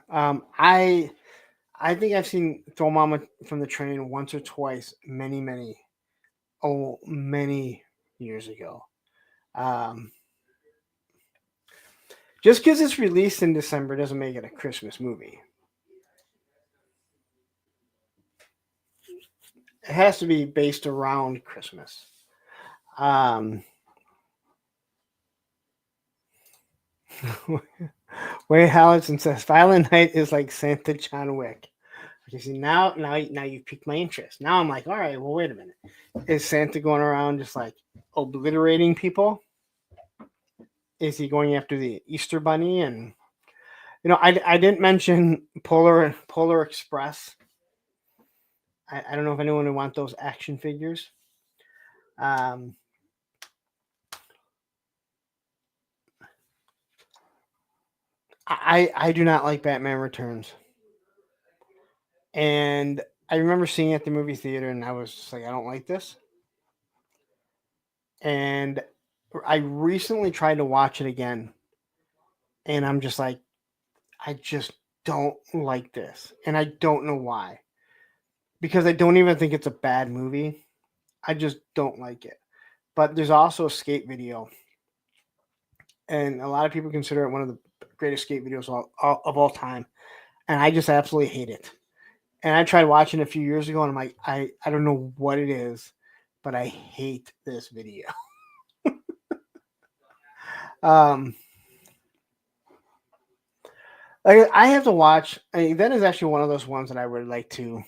I think I've seen Throw Mama from the Train once or twice, many years ago. Um, just because it's released in December doesn't make it a Christmas movie. It has to be based around Christmas. Um, Wade Hallison says Violent Night is like Santa John Wick. You see, now you've piqued my interest. Now I'm like, all right, well, wait a minute. Is Santa going around just like obliterating people? Is he going after the Easter Bunny? And I didn't mention Polar Express. I don't know if anyone would want those action figures. Um, I do not like Batman Returns, and I remember seeing it at the movie theater, and I was just like, I don't like this. And I recently tried to watch it again, and I'm just like, I just don't like this, and I don't know why. Because I don't even think it's a bad movie. I just don't like it. But there's also a skate video, and a lot of people consider it one of the greatest skate videos of all time, and I just absolutely hate it. And I tried watching it a few years ago, and I'm like, I don't know what it is, but I hate this video. um, I have to watch. That is actually one of those ones that I would like to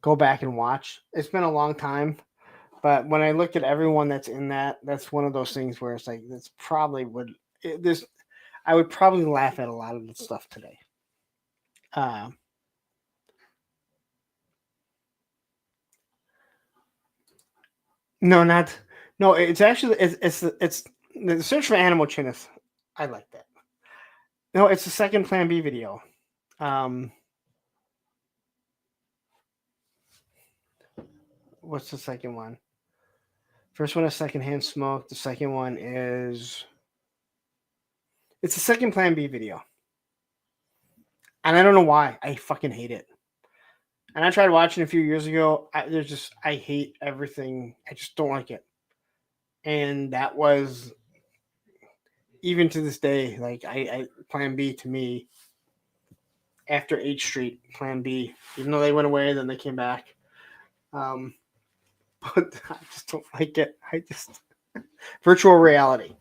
go back and watch. It's been a long time, but when I look at everyone that's in that, that's one of those things where it's like this probably this I would probably laugh at a lot of the stuff today. Uh, no, not no. It's actually it's the search for Animal Chinnis. I like that. No, it's the second Plan B video. Um, what's the second one? First one is Secondhand Smoke. The second one is it's the second Plan B video, and I don't know why. I fucking hate it. And I tried watching a few years ago. I hate everything. I just don't like it. And that was even to this day. Like I Plan B to me after H Street Plan B. Even though they went away, then they came back. Um, but I just don't like it. I just virtual reality.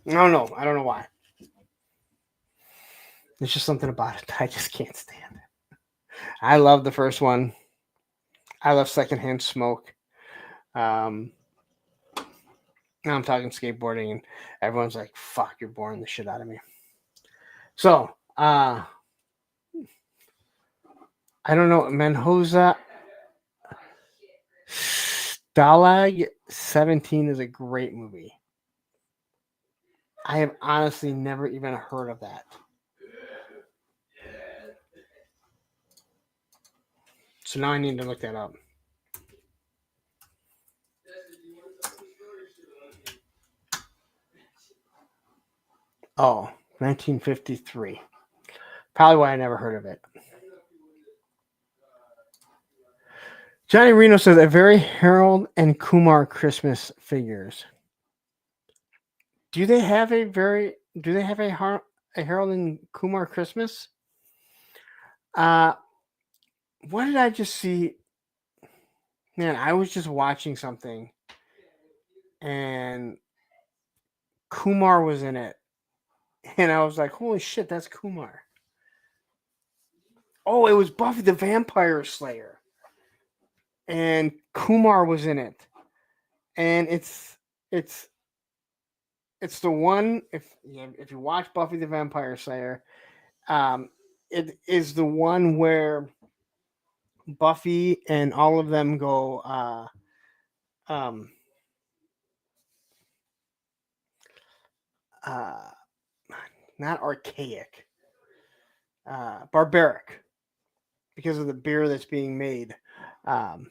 I don't know. I don't know why. There's just something about it I just can't stand. I love the first one. I love Secondhand Smoke. Now I'm talking skateboarding, and everyone's like, "Fuck, you're boring the shit out of me." So, I don't know. Menhoza Stalag 17 is a great movie. I have honestly never even heard of that. So now I need to look that up. Oh, 1953. Probably why I never heard of it. Johnny Reno says a very Harold and Kumar Christmas figures. Do they have a Harold and Kumar Christmas? What did I just see? Man, I was just watching something, and Kumar was in it, and I was like, "Holy shit, that's Kumar!" Oh, it was Buffy the Vampire Slayer, and Kumar was in it, and it's the one if you watch Buffy the Vampire Slayer, it is the one where Buffy and all of them go um uh not archaic, barbaric because of the beer that's being made. Um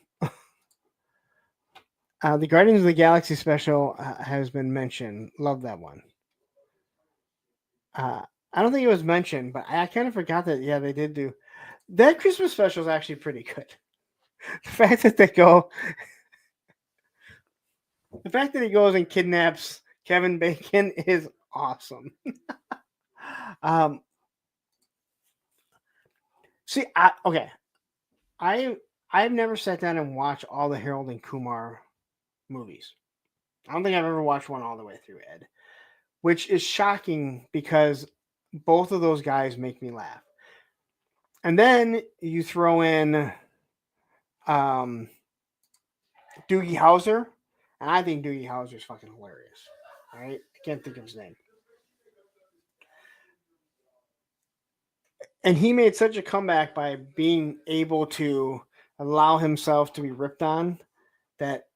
The Guardians of the Galaxy special has been mentioned. Love that one. I don't think it was mentioned, but I kind of forgot that. Yeah, they did do that. Christmas special is actually pretty good. The fact that the fact that he goes and kidnaps Kevin Bacon is awesome. See, I've never sat down and watched all the Harold and Kumar movies. I don't think I've ever watched one all the way through, Ed, which is shocking because both of those guys make me laugh. And then you throw in Doogie Howser, and I think Doogie Howser is fucking hilarious. All right, I can't think of his name. And he made such a comeback by being able to allow himself to be ripped on that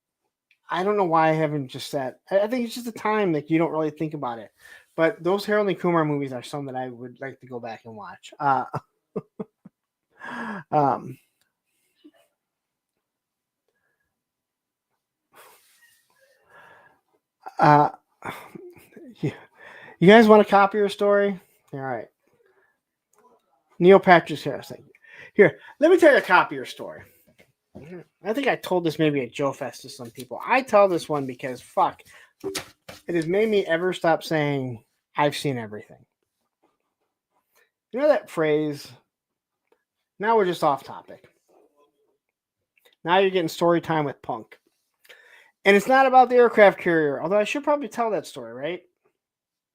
I don't know why I haven't just said. I think it's just a time that you don't really think about it. But those Harold and Kumar movies are some that I would like to go back and watch. You guys want to copy your story? All right. Neil Patrick Harris. Here, let me tell you a copy your story. I think I told this maybe at Joe Fest to some people. I tell this one because fuck, it has made me ever stop saying I've seen everything. You know that phrase? Now we're just off topic. Now you're getting story time with Punk. And it's not about the aircraft carrier, although I should probably tell that story, right?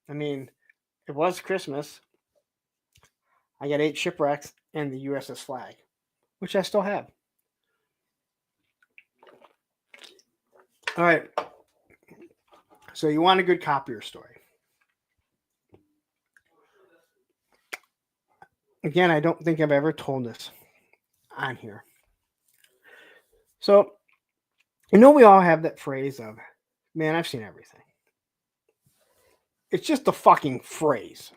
I mean, it was Christmas. I got 8 shipwrecks and the USS Flag, which I still have. All right. So you want a good copier story. Again, I don't think I've ever told this on here. So, we all have that phrase of, man, I've seen everything. It's just a fucking phrase.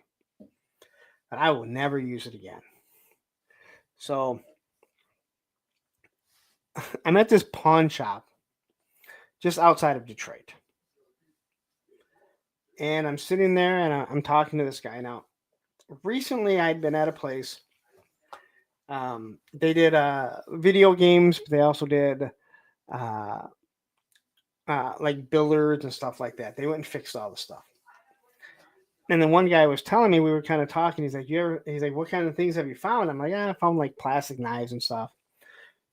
But I will never use it again. So, I'm at this pawn shop just outside of Detroit. And I'm sitting there and I'm talking to this guy. Now, recently I'd been at a place. They did video games, but they also did like billiards and stuff like that. They went and fixed all the stuff. And then one guy was telling me, we were kind of talking. He's like, what kind of things have you found? I'm like, I found like plastic knives and stuff.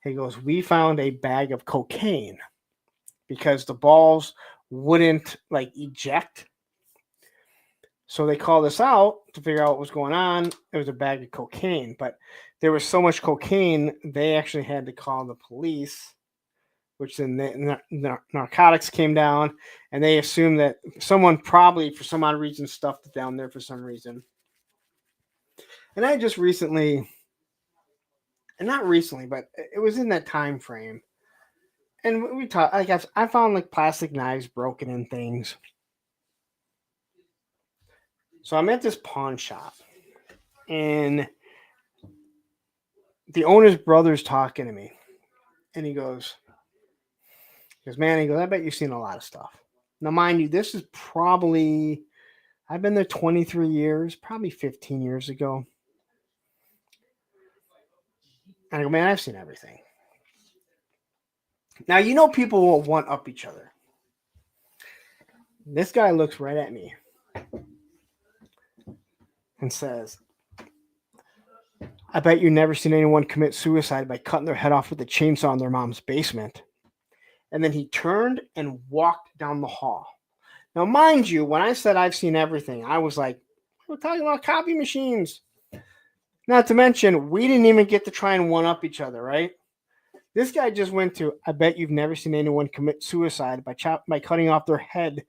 He goes, we found a bag of cocaine because the balls wouldn't like eject. So they called us out to figure out what was going on. It was a bag of cocaine, but there was so much cocaine, they actually had to call the police, which then the narcotics came down, and they assumed that someone probably, for some odd reason, stuffed it down there for some reason. And I just recently, and not recently, but it was in that time frame, and we talked. I found like plastic knives broken in things. So I'm at this pawn shop, and the owner's brother's talking to me, and he goes, man, I bet you've seen a lot of stuff. Now, mind you, this is probably, I've been there 23 years, probably 15 years ago. And I go, man, I've seen everything. Now, people will one-up each other. This guy looks right at me and says, I bet you've never seen anyone commit suicide by cutting their head off with a chainsaw in their mom's basement. And then he turned and walked down the hall. Now, mind you, when I said I've seen everything, I was like, we're talking about copy machines. Not to mention, we didn't even get to try and one-up each other, right? This guy just went to, I bet you've never seen anyone commit suicide by cutting off their head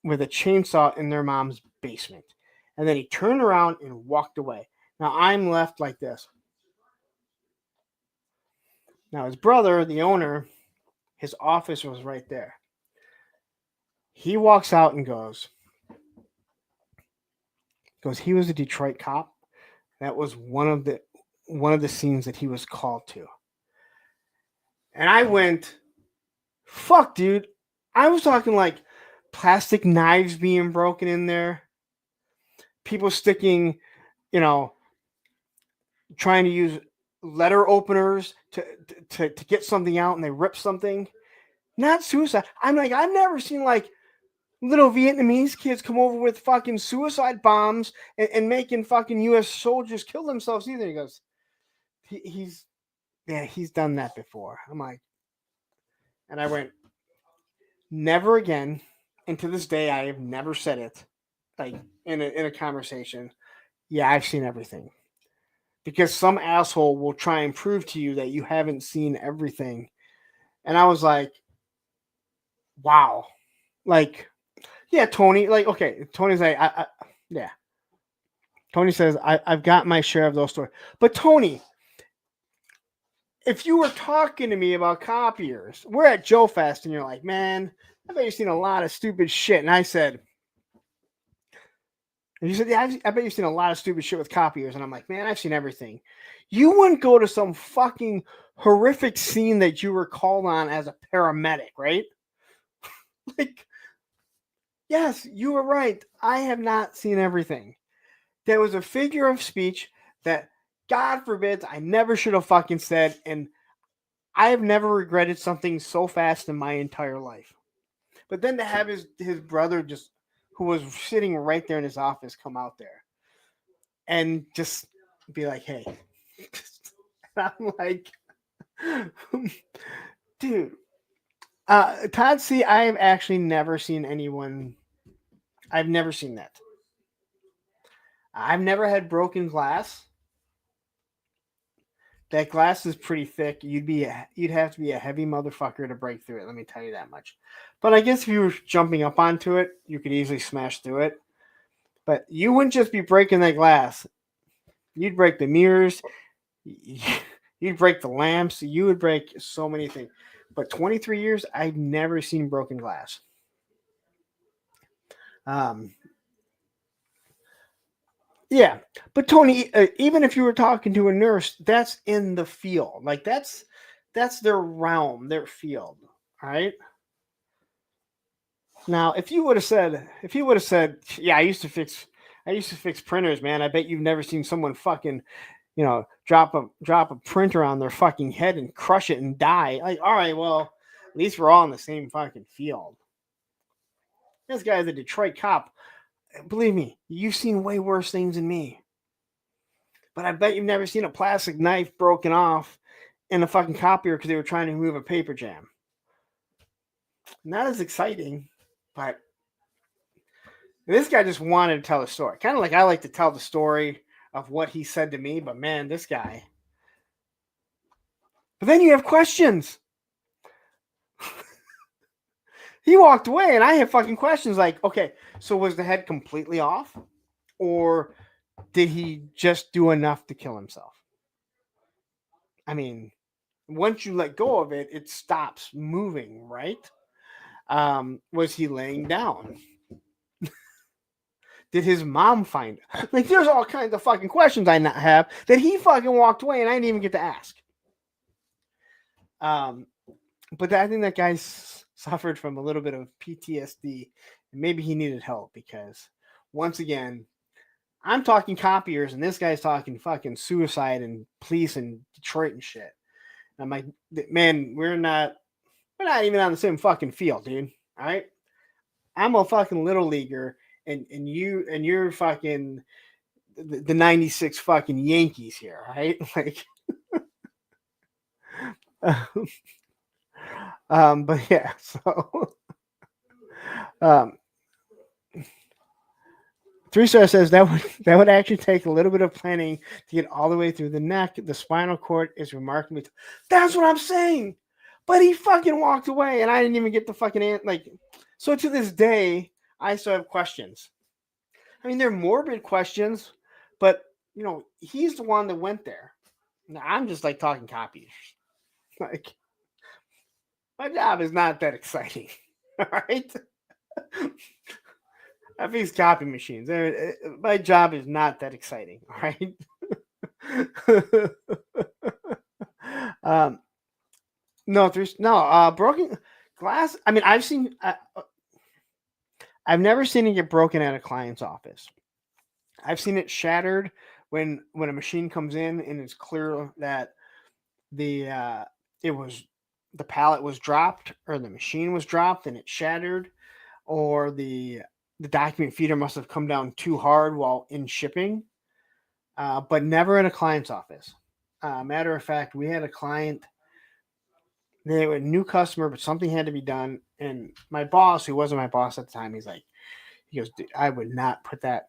with a chainsaw in their mom's basement. And then he turned around and walked away. Now, I'm left like this. Now, his brother, the owner, his office was right there. He walks out and goes, he was a Detroit cop. That was one of the scenes that he was called to. And I went, Fuck, dude. I was talking like plastic knives being broken in there. People sticking, you know, trying to use letter openers to get something out and they rip something. Not suicide. I'm like, I've never seen like little Vietnamese kids come over with fucking suicide bombs and making fucking US soldiers kill themselves either. He goes, he's done that before. I'm like, and I went, never again. And to this day, I have never said it, like in a conversation. Yeah, I've seen everything. Because some asshole will try and prove to you that you haven't seen everything. And I was like, wow. Like, yeah, Tony, like, okay. Tony's like, yeah. Tony says, I've got my share of those stories. But Tony, if you were talking to me about copiers, we're at Joe Fest and you're like, man, I bet you've seen a lot of stupid shit. And I said, and you said, yeah, I bet you've seen a lot of stupid shit with copiers. And I'm like, man, I've seen everything. You wouldn't go to some fucking horrific scene that you were called on as a paramedic, right? Like, yes, you were right. I have not seen everything. There was a figure of speech that, God forbid, I never should have fucking said. And I have never regretted something so fast in my entire life. But then to have his brother just, who was sitting right there in his office, come out there and just be like, hey. And I'm like, dude. Todd C, I have actually never seen anyone. I've never seen that. I've never had broken glass. That glass is pretty thick. You'd have to be a heavy motherfucker to break through it. Let me tell you that much. But I guess if you were jumping up onto it, you could easily smash through it. But you wouldn't just be breaking that glass. You'd break the mirrors. You'd break the lamps. You would break so many things. But 23 years, I've never seen broken glass. Yeah, but Tony, even if you were talking to a nurse, that's in the field. Like that's their realm, their field. All right. Now, if he would have said, yeah, I used to fix printers, man. I bet you've never seen someone fucking, drop a printer on their fucking head and crush it and die. Like, all right, well, at least we're all in the same fucking field. This guy's a Detroit cop. Believe me, you've seen way worse things than me. But I bet you've never seen a plastic knife broken off in a fucking copier because they were trying to remove a paper jam. Not as exciting, but this guy just wanted to tell a story. Kind of like I like to tell the story of what he said to me, but man, this guy. But then you have questions. He walked away and I have fucking questions like, okay, so was the head completely off? Or did he just do enough to kill himself? I mean, once you let go of it, it stops moving, right? Was he laying down? Did his mom find it? Like, there's all kinds of fucking questions I not have that he fucking walked away and I didn't even get to ask. But I think that guy suffered from a little bit of PTSD. And maybe he needed help because, once again, I'm talking copiers and this guy's talking fucking suicide and police in Detroit and shit. And I'm like, man, we're not even on the same fucking field, dude. All right. I'm a fucking little leaguer and you're fucking the 96 fucking Yankees here, right? Like, but yeah, so 3-star says that would actually take a little bit of planning to get all the way through the neck. The spinal cord is remarkably. That's what I'm saying. But he fucking walked away, and I didn't even get the fucking like. So to this day, I still have questions. I mean, they're morbid questions, but he's the one that went there. Now, I'm just like talking copies. Like, my job is not that exciting. All right. I fix copy machines. My job is not that exciting. All right. Broken glass. I mean, I've never seen it get broken at a client's office. I've seen it shattered when a machine comes in and it's clear that the it was the pallet was dropped or the machine was dropped and it shattered, or the document feeder must have come down too hard while in shipping. But never in a client's office. Matter of fact, we had a client. They were a new customer, but something had to be done. And my boss, who wasn't my boss at the time, he goes, I would not put that.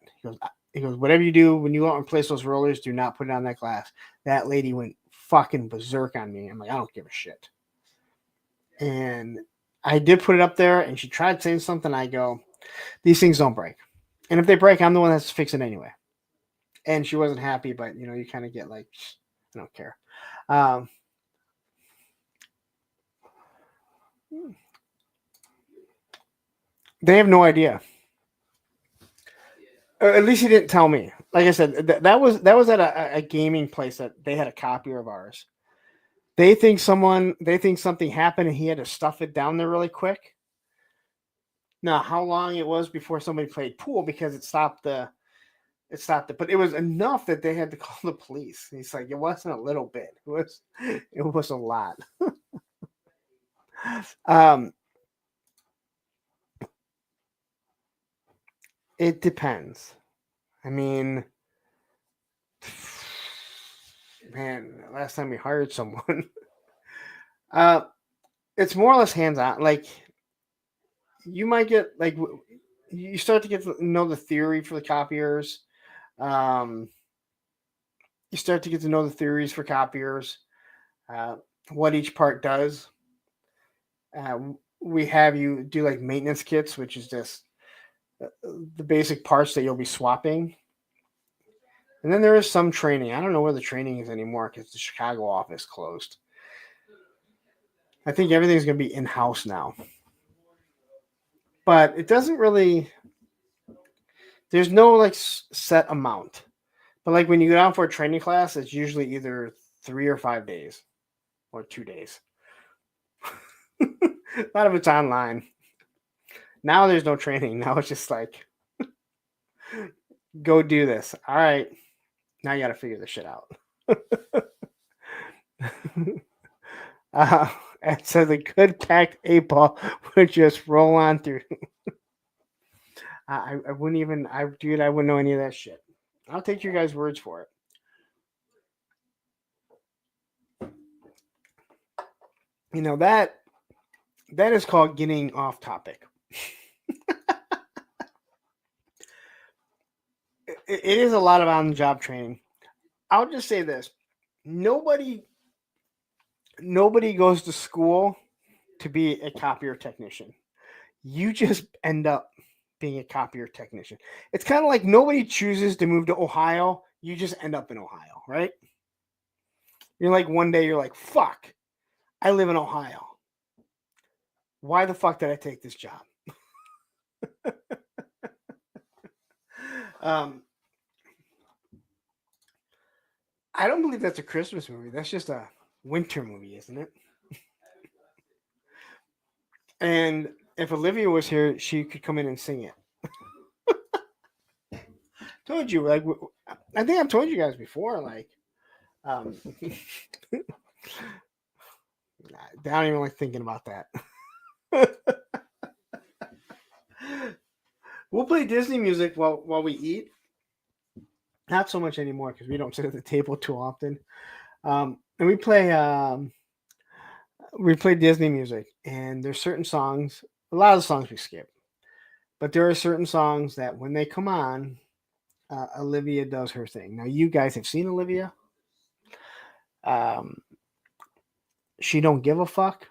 He goes, whatever you do when you go out and replace those rollers, do not put it on that glass. That lady went fucking berserk on me. I'm like, I don't give a shit. And I did put it up there, and she tried saying something. I go, these things don't break. And if they break, I'm the one that's to fix it anyway. And she wasn't happy, but you kind of get like, I don't care. They have no idea. At least he didn't tell me. Like I said, that was at a gaming place that they had a copier of ours. They think something happened and he had to stuff it down there really quick. Now, how long it was before somebody played pool because it stopped it, but it was enough that they had to call the police. He's like, it wasn't a little bit. It was a lot. It depends. I mean, man, last time we hired someone, it's more or less hands-on. Like, you might get you start to get to know the theory for the copiers. You start to get to know the theories for copiers, what each part does. We have you do like maintenance kits, which is just the basic parts that you'll be swapping. And then there is some training. I don't know where the training is anymore because the Chicago office closed. I think everything's going to be in-house now. But it doesn't really, there's no like set amount. But like when you go down for a training class, it's usually either 3 or 5 days or 2 days. A lot of it's online. Now there's no training. Now it's just like, go do this. All right. Now you got to figure this shit out. And so the good packed 8-ball would just roll on through. I wouldn't even, I wouldn't know any of that shit. I'll take your guys' words for it. That is called getting off topic. It is a lot of on-the-job training. I'll just say this. Nobody goes to school to be a copier technician. You just end up being a copier technician. It's kind of like nobody chooses to move to Ohio. You just end up in Ohio, right? You're like, one day you're like, fuck, I live in Ohio. Why the fuck did I take this job? I don't believe that's a Christmas movie. That's just a winter movie, isn't it? And if Olivia was here, she could come in and sing it. Told you, like, I think I've told you guys before, like, I don't even like thinking about that. We'll play Disney music while we eat. Not so much anymore because we don't sit at the table too often. And we play Disney music, and there's certain songs. A lot of the songs we skip, but there are certain songs that when they come on, Olivia does her thing. Now, you guys have seen Olivia. She don't give a fuck.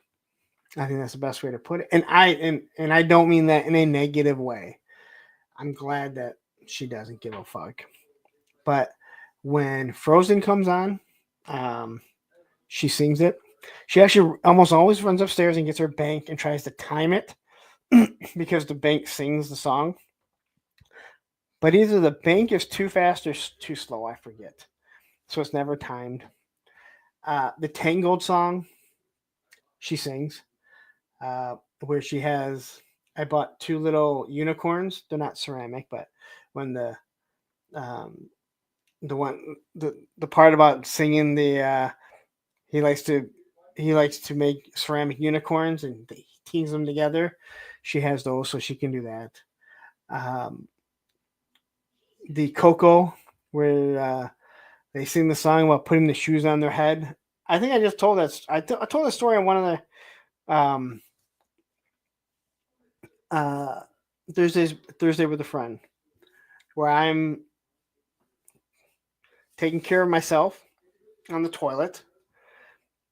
I think that's the best way to put it. And I don't mean that in a negative way. I'm glad that she doesn't give a fuck. But when Frozen comes on, she sings it. She actually almost always runs upstairs and gets her bank and tries to time it because the bank sings the song. But either the bank is too fast or too slow. I forget. So it's never timed. The Tangled song, she sings. where she has. I bought 2 little unicorns. They're not ceramic, but when um, the part about singing he likes to make ceramic unicorns and he teams them together. She has those, so she can do that. Um, the Coco, where they sing the song about putting the shoes on their head. I think I just told that. I told the story on one of the uh, Thursday with a friend, where I'm taking care of myself on the toilet,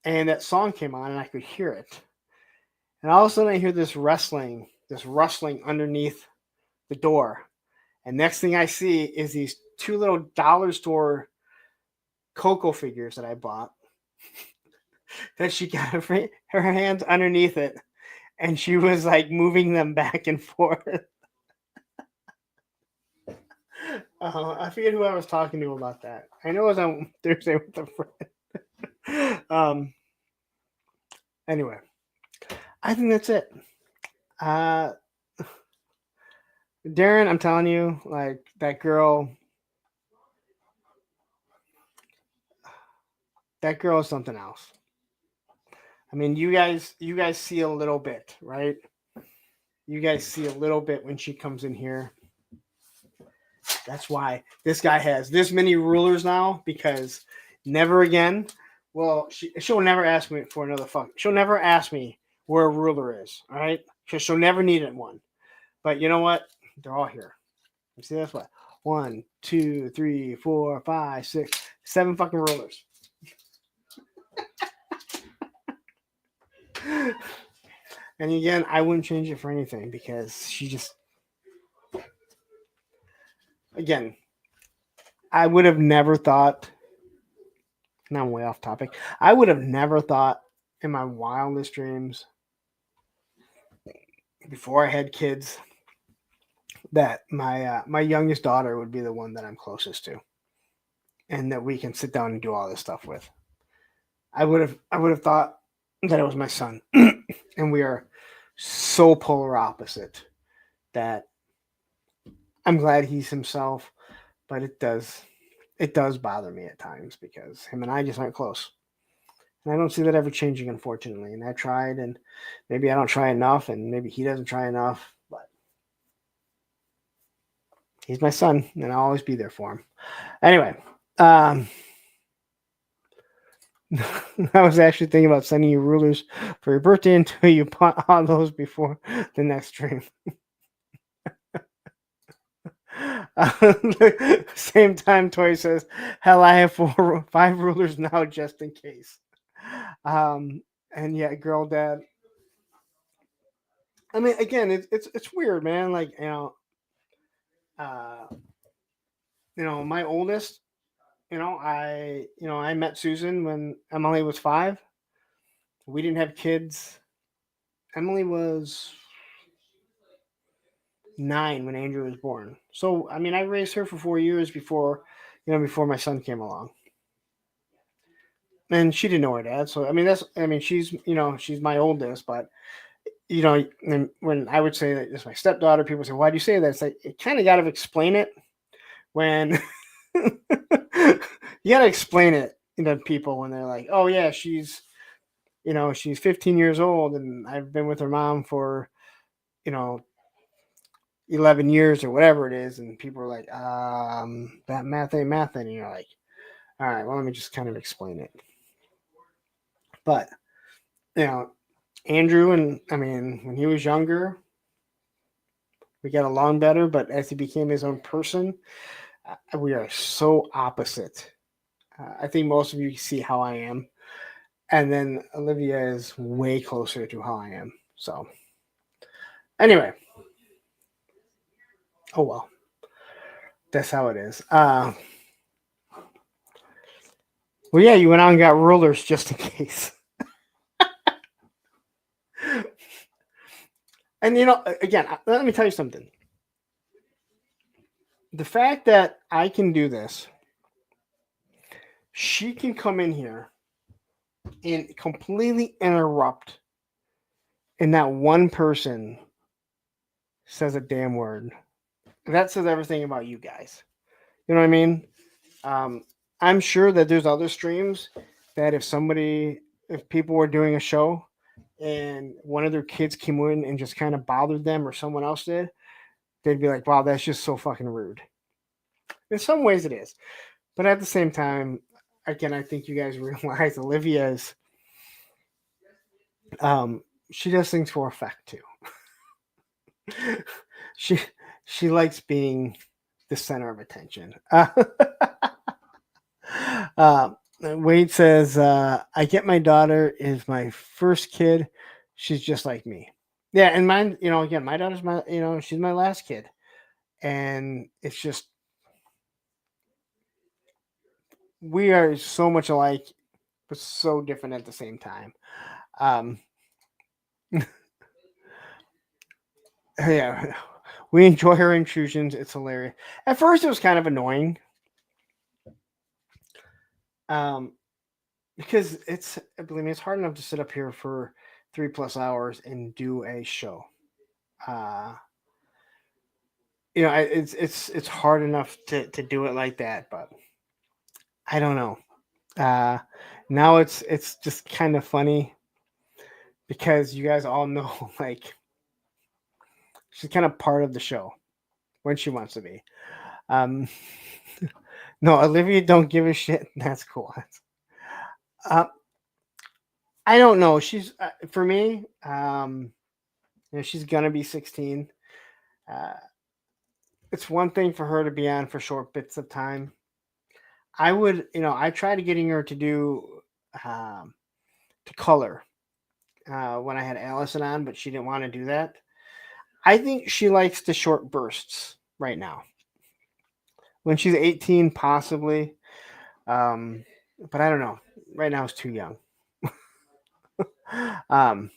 and that song came on, and I could hear it. And all of a sudden, I hear this rustling underneath the door. And next thing I see is these 2 little dollar store Coco figures that I bought. That she got her hands underneath it, and she was like moving them back and forth. I forget who I was talking to about that. I know it was on Thursday with a friend. Anyway, I think that's it. Darren, I'm telling you, like that girl is something else. I mean, you guys see a little bit, right? You guys see a little bit when she comes in here. That's why this guy has this many rulers now, because never again. Well, she'll never ask me for another fuck. She'll never ask me where a ruler is. All right, she'll never need it one. But you know what? They're all here. You see, that's what 1, 2, 3, 4, 5, 6, 7 fucking rulers. And again, I wouldn't change it for anything, because she just, again, I would have never thought. Now I'm way off topic. I would have never thought in my wildest dreams, before I had kids, that my youngest daughter would be the one that I'm closest to, and that we can sit down and do all this stuff with. I would have thought that it was my son, and we are so polar opposite that I'm glad he's himself, but it does bother me at times, because him and I just aren't close. And I don't see that ever changing, unfortunately. And I tried, and maybe I don't try enough, and maybe he doesn't try enough, but he's my son, and I'll always be there for him. Anyway, I was actually thinking about sending you rulers for your birthday until you bought all those before the next stream. Same time, Toy says, "Hell, I have 5 rulers now just in case." And yeah, girl, dad. I mean, again, it's weird, man. Like my oldest, I met Susan when Emily was 5. We didn't have kids. Emily was 9 when Andrew was born. So I mean, I raised her for 4 years before my son came along. And she didn't know her dad. So she's my oldest, but when I would say that it's my stepdaughter, people say, "Why do you say that?" It's like, you kind of got to explain it when you got to explain it to people when they're like, "Oh yeah, she's 15 years old and I've been with her mom for 11 years or whatever it is," and people are like, "That math ain't math," and you're like, "All right, well, let me just kind of explain it." But Andrew, and I mean, when he was younger, we got along better, but as he became his own person, we are so opposite. I think most of you see how I am. And then Olivia is way closer to how I am. So, anyway. Oh, well. That's how it is. Well, yeah, you went out and got rulers just in case. And, again, let me tell you something. The fact that I can do this, she can come in here and completely interrupt and not one person says a damn word. That says everything about you guys. You know what I mean? I'm sure that there's other streams that if people were doing a show and one of their kids came in and just kind of bothered them or someone else did, they'd be like, wow, that's just so fucking rude. In some ways it is. But at the same time, again, I think you guys realize Olivia's, she does things for effect too. she likes being the center of attention. Wade says, I get my daughter is my first kid. She's just like me. Yeah, and mine, again, my daughter's she's my last kid. And it's just, we are so much alike, but so different at the same time. Yeah, we enjoy her intrusions. It's hilarious. At first, it was kind of annoying. Because believe me, it's hard enough to sit up here for 3+ hours and do a show. It's hard enough to do it like that, but I don't know. Now it's just kind of funny because you guys all know, like, she's kind of part of the show when she wants to be. No, Olivia don't give a shit. That's cool. I don't know. She's for me. She's gonna be 16. It's one thing for her to be on for short bits of time. I tried getting her to do to color when I had Allison on, but she didn't want to do that. I think she likes the short bursts right now. When she's 18, possibly. But I don't know. Right now, it's too young. And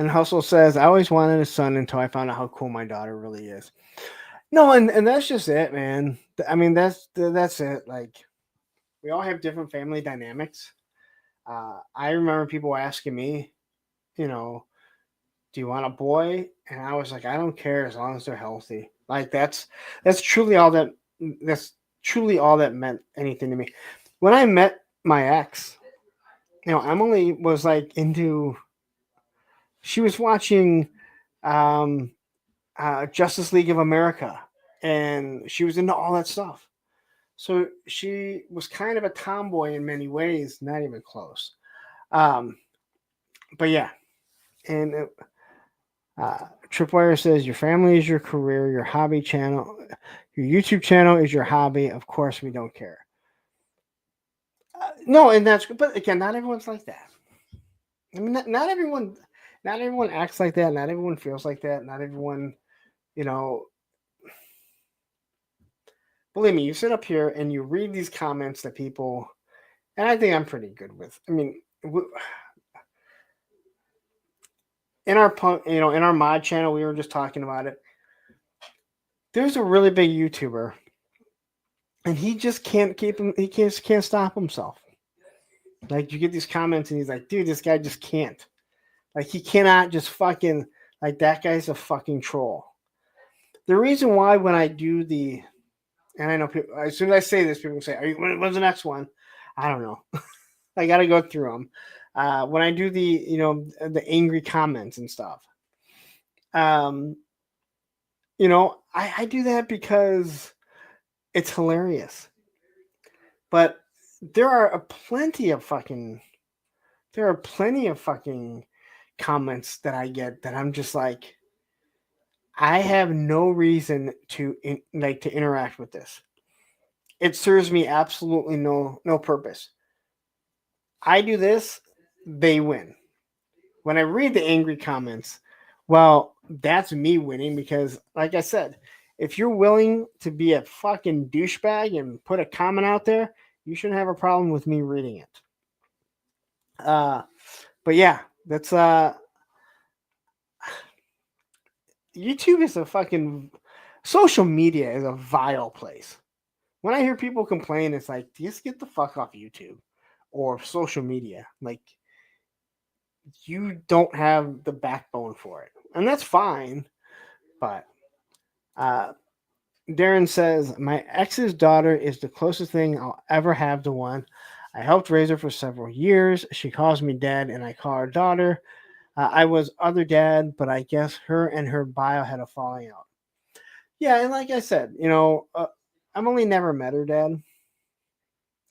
Hustle says, I always wanted a son until I found out how cool my daughter really is. No, and that's just it, man. I mean, that's it. Like, we all have different family dynamics. I remember people asking me, do you want a boy? And I was like, I don't care as long as they're healthy. Like, that's truly all that meant anything to me. When I met my ex, Emily was like she was watching Justice League of America, and she was into all that stuff. So she was kind of a tomboy in many ways, not even close. But yeah, and Tripwire says your family is your career, your hobby channel, your YouTube channel is your hobby. Of course, we don't care. No, and that's good. But again, not everyone's like that. I mean, not everyone acts like that. Not everyone feels like that. Not everyone, believe me, you sit up here and you read these comments that people, and I think I'm pretty good with. I mean, in our mod channel, we were just talking about it. There's a really big YouTuber, and he just can't keep him. He can't stop himself. Like, you get these comments, and he's like, "Dude, this guy just can't. Like, he cannot just fucking like that guy's a fucking troll." The reason why when I do and I know people, as soon as I say this, people say, "When's the next one?" I don't know. I got to go through them. When I do the angry comments and stuff, I do that because it's hilarious. But there are plenty of fucking comments that I get that I'm just like, I have no reason to interact with this. It serves me absolutely no purpose. I do this, they win. When I read the angry comments, well, that's me winning because, like I said, if you're willing to be a fucking douchebag and put a comment out there, you shouldn't have a problem with me reading it. But yeah, that's YouTube is a fucking social media is a vile place. When I hear people complain, it's like, just get the fuck off YouTube or social media. Like, you don't have the backbone for it. And that's fine. But Darren says, my ex's daughter is the closest thing I'll ever have to one. I helped raise her for several years. She calls me dad, and I call her daughter. I was other dad, but I guess her and her bio had a falling out. Yeah, and like I said, I've only never met her dad.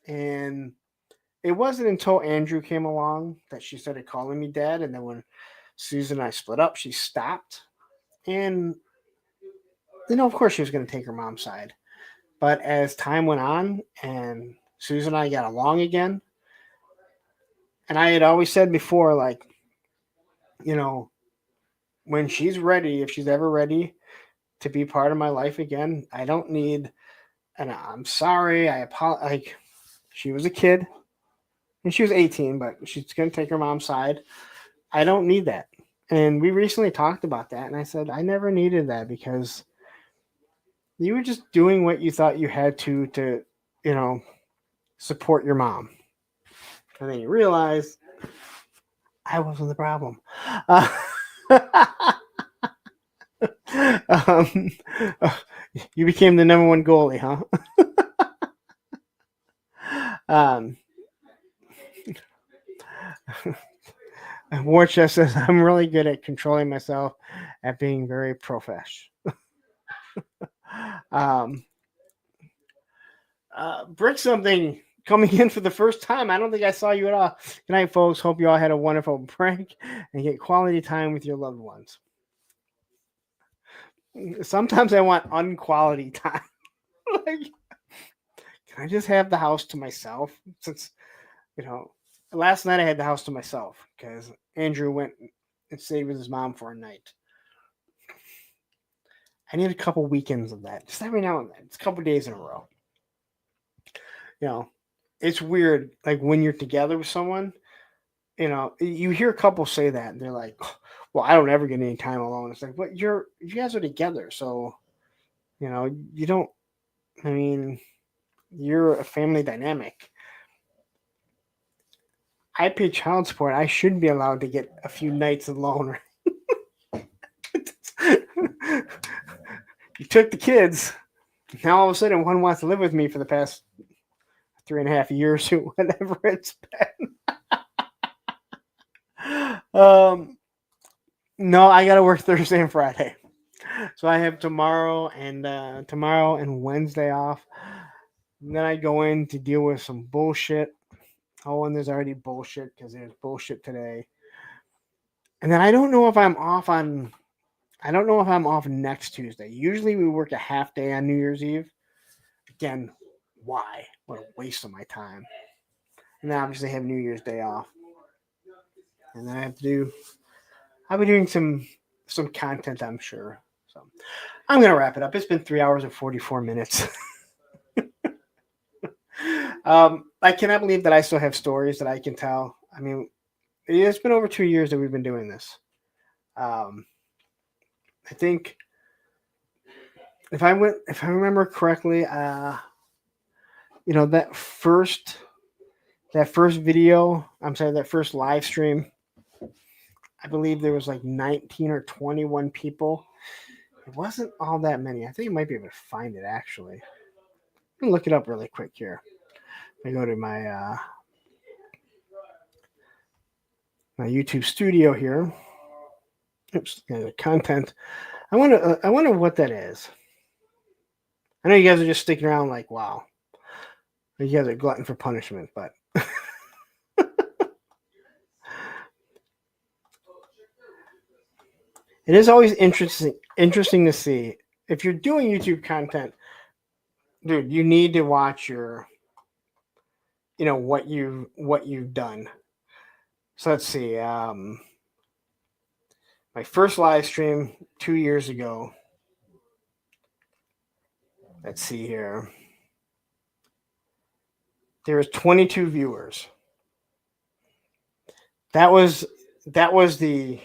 And it wasn't until Andrew came along that she started calling me dad. And then when Susan and I split up, she stopped. And, of course she was going to take her mom's side. But as time went on and Susan and I got along again, and I had always said before, like, when she's ready, if she's ever ready to be part of my life again, I don't need, and I'm sorry, I apologize. Like, she was a kid and she was 18, but she's going to take her mom's side. I don't need that. And we recently talked about that. And I said, I never needed that because you were just doing what you thought you had to, support your mom. And then you realize I wasn't the problem. You became the number one goalie, huh? Warchest says, I'm really good at controlling myself, at being very profesh. Brick something coming in for the first time. I don't think I saw you at all. Good night, folks. Hope you all had a wonderful break and get quality time with your loved ones. Sometimes I want unquality time. Like, can I just have the house to myself? Since, last night I had the house to myself because Andrew went and stayed with his mom for a night. I need a couple weekends of that. Just every now and then. It's a couple days in a row. It's weird. Like when you're together with someone, you hear couples say that and they're like, well, I don't ever get any time alone. It's like, but you guys are together. So, you don't, you're a family dynamic. I pay child support. I should be allowed to get a few nights alone. You took the kids. Now all of a sudden one wants to live with me for the past 3.5 years or whatever it's been. No, I got to work Thursday and Friday. So I have tomorrow and Wednesday off. And then I go in to deal with some bullshit. Oh, and there's already bullshit because there's bullshit today. And then I don't know if I'm off next Tuesday. Usually we work a half day on New Year's Eve. Again, why? What a waste of my time. And then obviously have New Year's Day off. And then I'll be doing some content, I'm sure. So I'm going to wrap it up. It's been 3 hours and 44 minutes. I cannot believe that I still have stories that I can tell. It's been over 2 years that we've been doing this. I think if I remember correctly, that first video, that first live stream, I believe there was like 19 or 21 people. It wasn't all that many. I think you might be able to find it actually. Let me look it up really quick here. I go to my my YouTube studio here. Oops, content. I wonder what that is. I know you guys are just sticking around like, wow, you guys are glutton for punishment, but it is always interesting to see if you're doing YouTube content, dude. You need to watch your, what you've done. So let's see. My first live stream 2 years ago. Let's see here. There was 22 viewers. That was the,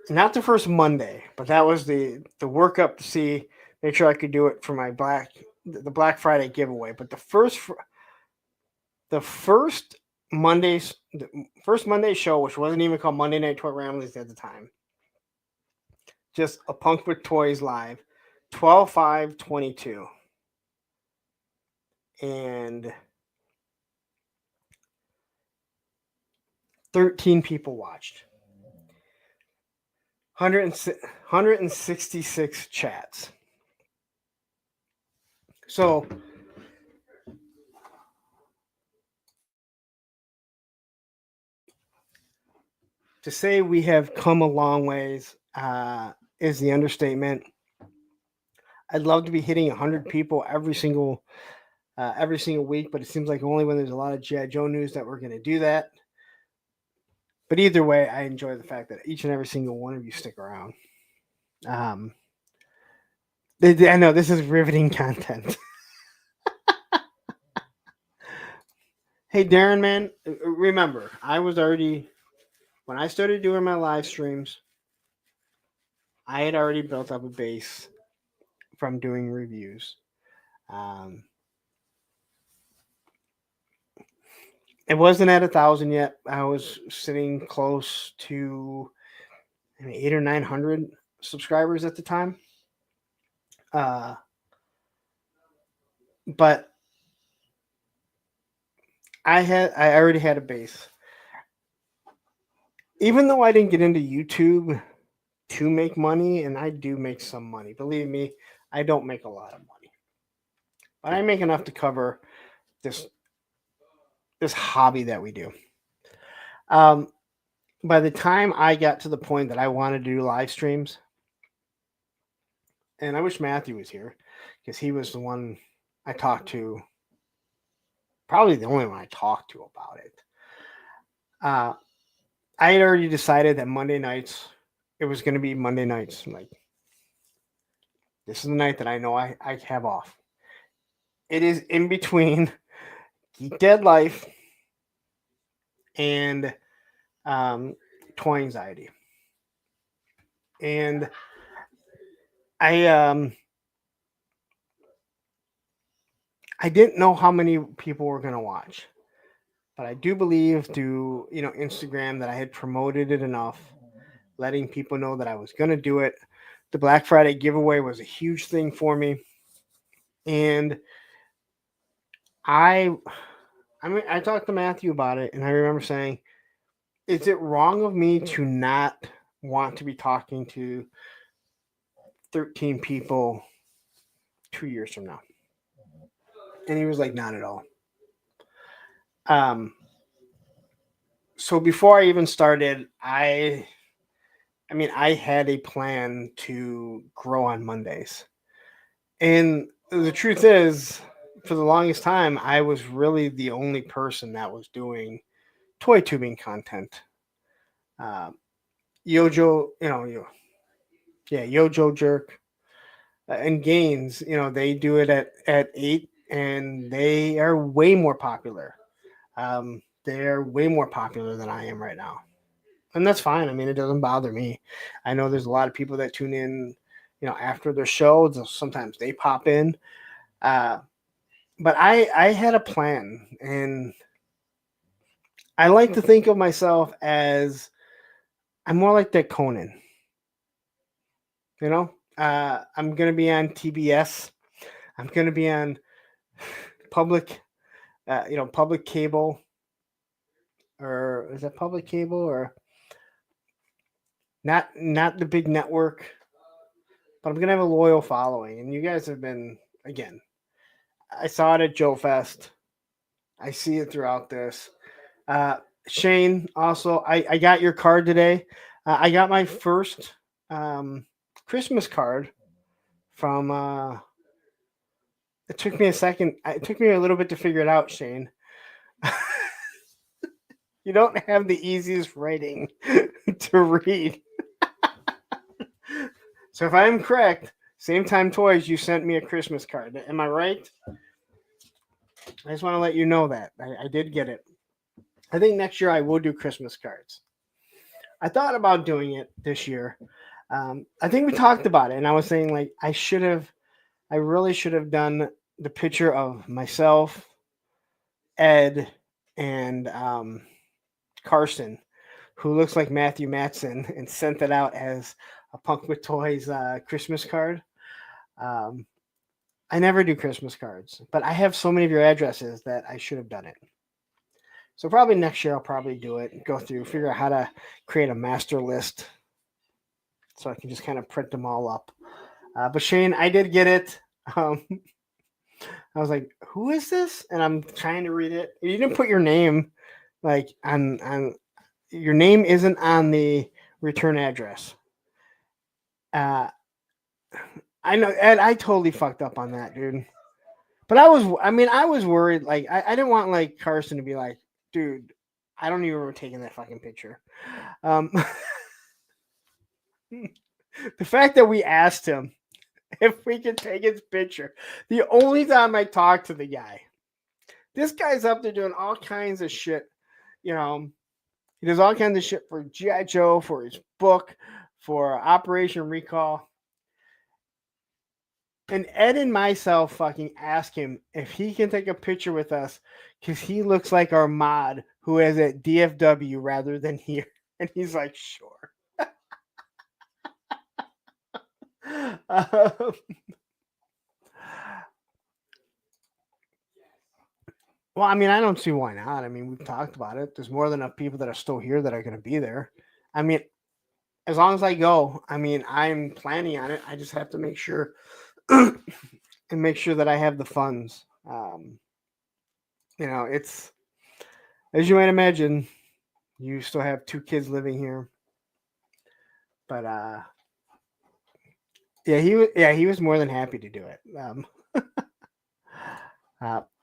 not the first Monday, but that was the workup to make sure I could do it for my Black Friday giveaway. But the first the first Monday show, which wasn't even called Monday Night Toy Ramblings at the time. Just a Punk with Toys live, 12/5/22. And 13 people watched. 166 chats. So to say we have come a long ways is the understatement. I'd love to be hitting 100 people every single week, but it seems like only when there's a lot of G.I. Joe news that we're going to do that. But either way, I enjoy the fact that each and every single one of you stick around. I know this is riveting content. Hey, Darren, man, remember, when I started doing my live streams, I had already built up a base from doing reviews. It wasn't at 1,000 yet. I was sitting close to 800 or 900 subscribers at the time. But I already had a base. Even though I didn't get into YouTube to make money, and I do make some money, believe me, I don't make a lot of money, but I make enough to cover this hobby that we do. By the time I got to the point that I wanted to do live streams, and I wish Matthew was here because he was the one I talked to, probably the only one I talked to about it. I had already decided that Monday nights, it was going to be Monday nights. I'm like, this is the night that I know I have off. It is in between Geek Dead Life and Toy Anxiety. And I didn't know how many people were going to watch, but I do believe through Instagram that I had promoted it enough, letting people know that I was going to do it. The Black Friday giveaway was a huge thing for me, and I talked to Matthew about it, and I remember saying, "Is it wrong of me to not want to be talking to 13 people 2 years from now?" And he was like, "Not at all." So before I even started, I had a plan to grow on Mondays. And the truth is, for the longest time, I was really the only person that was doing toy tubing content. Yojo, Yojo Jerk and Gaines, they do it at 8, and they are way more popular. They're way more popular than I am right now. And that's fine. I mean, it doesn't bother me. I know there's a lot of people that tune in, after their show. Sometimes they pop in. But I had a plan, and I like to think of myself as I'm more like that Conan. I'm going to be on TBS. I'm going to be on public cable, or is that public cable, or not the big network, but I'm going to have a loyal following. And you guys have been, again, I saw it at Joe Fest. I see it throughout this. Shane, also, I got your card today. I got my first Christmas card from, it took me a second. It took me a little bit to figure it out, Shane. You don't have the easiest writing to read. So if I'm correct, Same Time Toys, you sent me a Christmas card. Am I right? I just want to let you know that. I did get it. I think next year I will do Christmas cards. I thought about doing it this year. I think we talked about it, and I was saying, like, I really should have done the picture of myself, Ed, and Carson, who looks like Matthew Matson, and sent it out as a Punk with Toys Christmas card. I never do Christmas cards, but I have so many of your addresses that I should have done it. So probably next year I'll probably do it, go through, figure out how to create a master list so I can just kind of print them all up. But Shane, I did get it. I was like, "Who is this?" And I'm trying to read it. You didn't put your name, like on your name isn't on the return address. I know, Ed. I totally fucked up on that, dude. But I was worried. Like, I didn't want like Carson to be like, "Dude, I don't even remember taking that fucking picture." The fact that we asked him if we could take his picture, the only time I talked to the guy, this guy's up there doing all kinds of shit. You know, he does all kinds of shit for G.I. Joe, for his book, for Operation Recall. And Ed and myself fucking ask him if he can take a picture with us because he looks like our mod who is at DFW rather than here. And he's like, sure. um, well, I mean, I don't see why not. I mean, we've talked about it. There's more than enough people that are still here that are going to be there. I mean, as long as I go, I mean, I'm planning on it. I just have to make sure and make sure that I have the funds. You know, it's as you might imagine, you still have 2 kids living here. But he was more than happy to do it.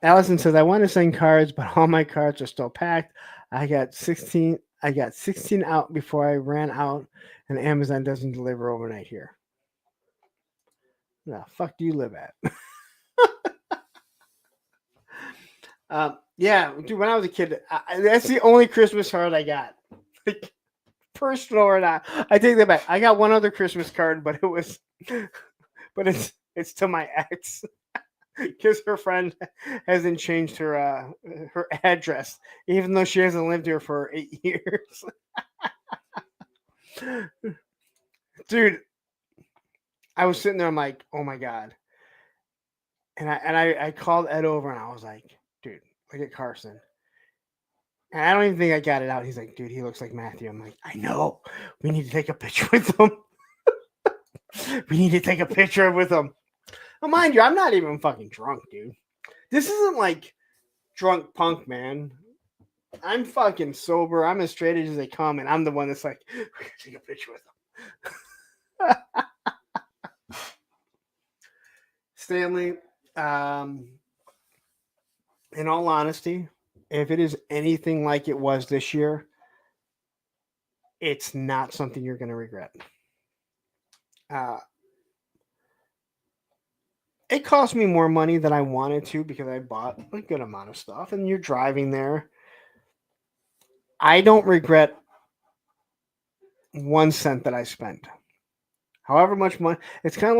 Allison says, I want to send cards, but all my cards are still packed. I got 16 out before I ran out, and Amazon doesn't deliver overnight here. The fuck do you live at? Yeah, dude, when I was a kid, that's the only Christmas card I got. Like, personal or not. I take that back. I got one other Christmas card, but it's to my ex. Because her friend hasn't changed her address, even though she hasn't lived here for 8 years. Dude, I was sitting there. I'm like, oh my god. And I called Ed over and I was like, dude, look at Carson. And I don't even think I got it out. He's like, dude, he looks like Matthew. I'm like, I know. We need to take a picture with him. We need to take a picture with him. Well, mind you, I'm not even fucking drunk, dude. This isn't like drunk punk, man. I'm fucking sober. I'm as straight as they come, and I'm the one that's like, we gotta take a picture with them. Stanley, in all honesty, if it is anything like it was this year, it's not something you're going to regret. It cost me more money than I wanted to because I bought a good amount of stuff, and you're driving there. I don't regret 1 cent that I spent. However much money, it's kind of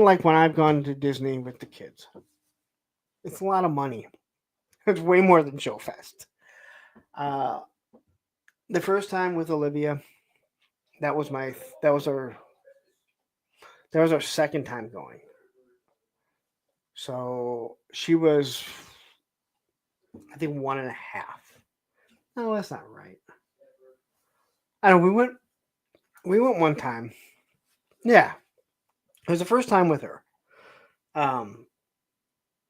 like when I've gone to Disney with the kids. It's a lot of money. It's way more than Joe Fest. The first time with Olivia, that was our second time going. So she was, I think, 1.5. No, that's not right. I don't know. We went one time. Yeah, it was the first time with her.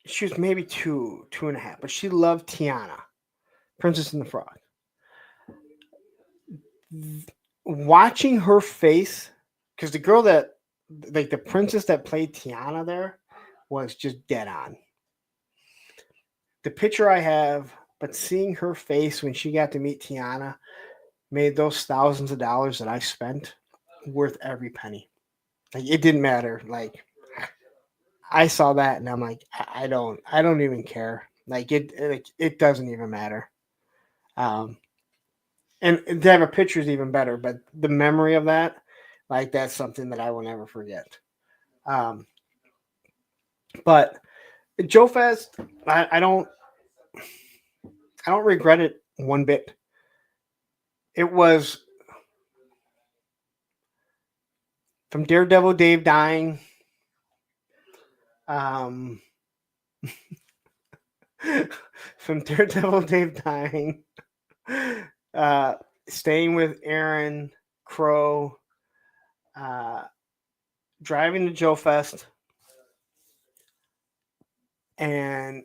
She was maybe 2.5, but she loved Tiana, Princess and the Frog. Watching her face, because the girl that, like the princess that played Tiana there, was just dead on. The picture I have, but seeing her face when she got to meet Tiana made those thousands of dollars that I spent worth every penny. Like, it didn't matter. Like, I saw that and I'm like, I don't even care. Like, it doesn't even matter. And to have a picture is even better, but the memory of that, like, that's something that I will never forget. But Joe Fest, I don't. I don't regret it one bit. It was from Daredevil Dave dying. From Daredevil Dave dying. Staying with Aaron Crow. Driving to Joe Fest. And,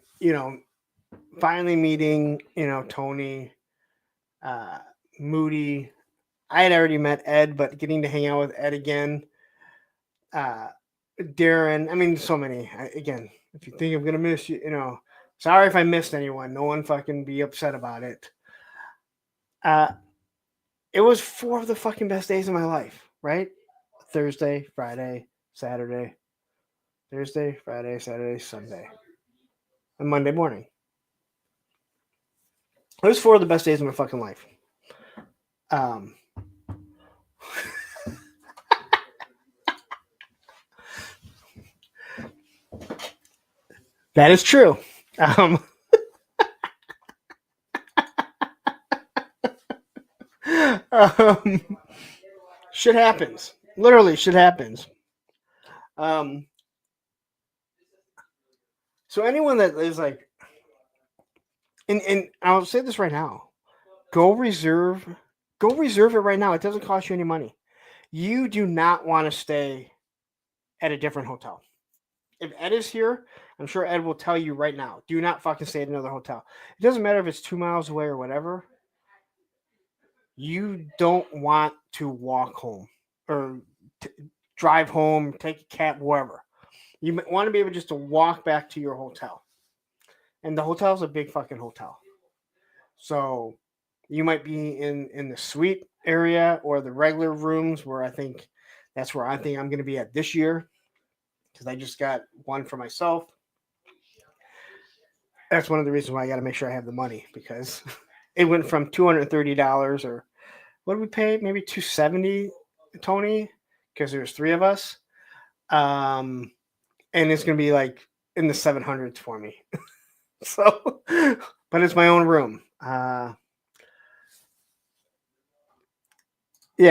finally meeting, Tony, Moody. I had already met Ed, but getting to hang out with Ed again. Darren. I mean, so many. Again, if you think I'm going to miss you, sorry if I missed anyone. No one fucking be upset about it. It was 4 of the fucking best days of my life, right? Thursday, Friday, Saturday. Thursday, Friday, Saturday, Sunday. And Monday morning. It was 4 of the best days of my fucking life. That is true. Shit happens. Literally, shit happens. So anyone that is like, and I'll say this right now, go reserve it right now. It doesn't cost you any money. You do not want to stay at a different hotel. If Ed is here, I'm sure Ed will tell you right now, do not fucking stay at another hotel. It doesn't matter if it's 2 miles away or whatever. You don't want to walk home or drive home, take a cab, wherever. You want to be able just to walk back to your hotel. And the hotel is a big fucking hotel. So you might be in the suite area or the regular rooms where that's where I think I'm going to be at this year. Because I just got one for myself. That's one of the reasons why I got to make sure I have the money. Because it went from $230 or what did we pay? Maybe $270, Tony? Because there was 3 of us. And it's going to be like in the 700s for me. So, but it's my own room. Yeah,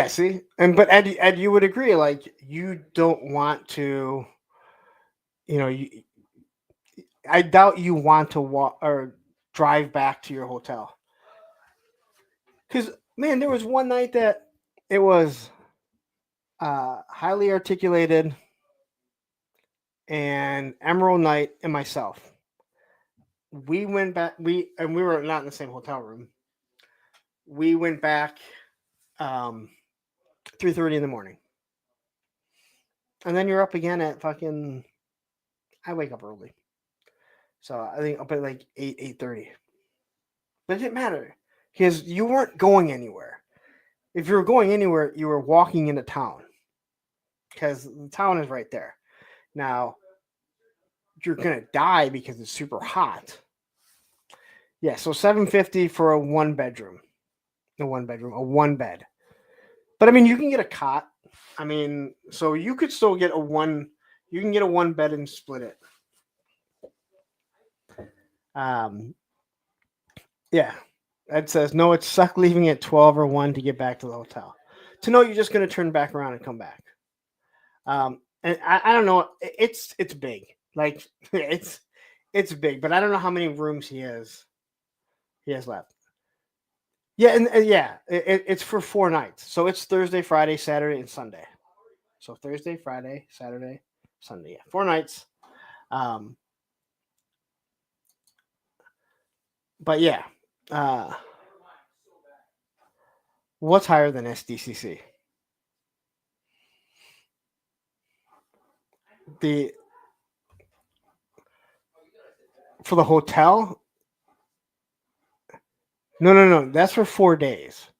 see? But Ed, you would agree, like, you don't want to, I doubt you want to walk or drive back to your hotel. Because, man, there was one night that it was highly articulated and Emerald Knight and myself. We went back, we were not in the same hotel room. We went back 3:30 in the morning. And then you're up again at fucking, I wake up early. So I think up at like 8:30. But it didn't matter because you weren't going anywhere. If you were going anywhere, you were walking into town because the town is right there. Now, you're going to die because it's super hot. Yeah, so $750 for a one bed. But I mean, you can get a cot. I mean, so you could still get you can get a one bed and split it. Yeah. Ed says, no, it sucked leaving at 12 or 1 to get back to the hotel. To know you're just going to turn back around and come back. And I don't know. It's big. Like, it's big, but I don't know how many rooms he has left. Yeah, and it's for 4 nights. So it's Thursday, Friday, Saturday, and Sunday. So Thursday, Friday, Saturday, Sunday. Yeah, 4 nights. But yeah. What's higher than SDCC? For the hotel? No. That's for 4 days.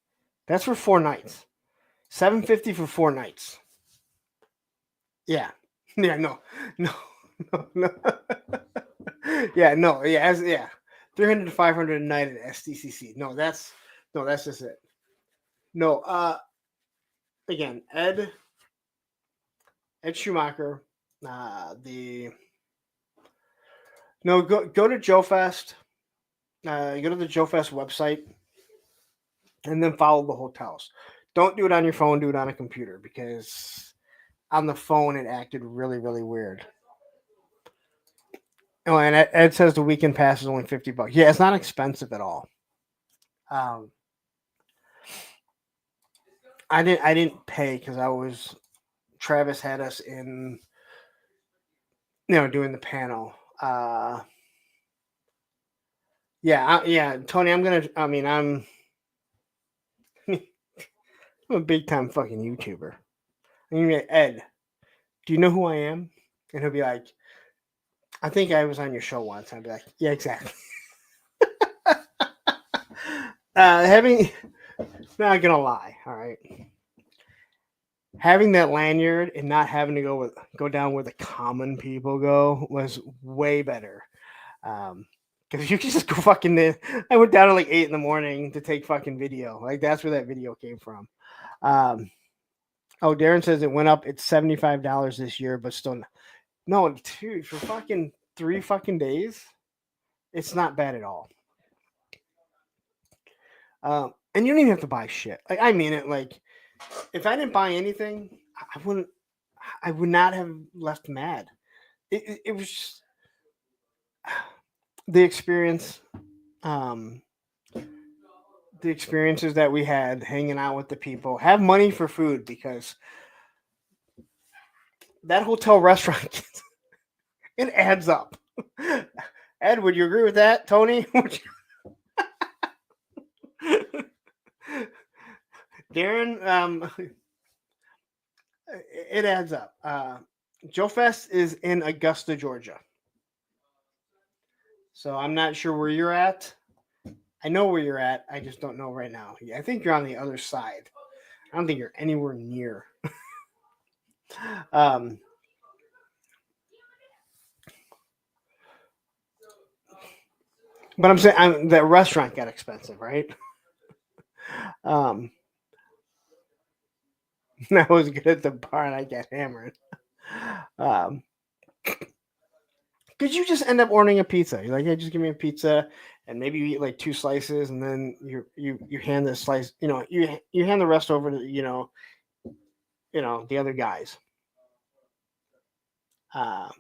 That's for 4 nights. $750 for 4 nights. Yeah. Yeah. No. Yeah. No. Yeah. 300 to 500 a night at SDCC. No, that's just it. No. Again, Ed Schumacher. Go to Joe Fest. You go to the Joe Fest website and then follow the hotels. Don't do it on your phone. Do it on a computer because on the phone it acted really, really weird. Oh, and Ed says the weekend pass is only $50. Yeah, it's not expensive at all. Um, I didn't pay because I was Travis had us in, doing the panel. Yeah, Tony. I'm a big time fucking YouTuber. I'm gonna be like, Ed, do you know who I am? And he'll be like, I think I was on your show once. I'd be like, yeah, exactly. Having not gonna lie, all right. Having that lanyard and not having to go down where the common people go was way better. Because you can just go fucking. I went down at like 8 in the morning to take fucking video. Like that's where that video came from. Um, oh, Darren says it went up. It's $75 this year, but still, no, dude, for fucking 3 fucking days, it's not bad at all. And you don't even have to buy shit. Like I mean it. Like if I didn't buy anything, I would not have left mad. It was just the experience. The experiences that we had hanging out with the people. Have money for food because that hotel restaurant it adds up. Ed, would you agree with that, Tony? Darren, it adds up. Joe Fest is in Augusta, Georgia. So I'm not sure where you're at. I know where you're at. I just don't know right now. I think you're on the other side. I don't think you're anywhere near. um, but I'm saying that restaurant got expensive, right? I was good at the bar and I got hammered. Because you just end up ordering a pizza. You're like, hey, just give me a pizza, and maybe you eat like 2 slices, and then you hand the slice, you hand the rest over to the other guys. But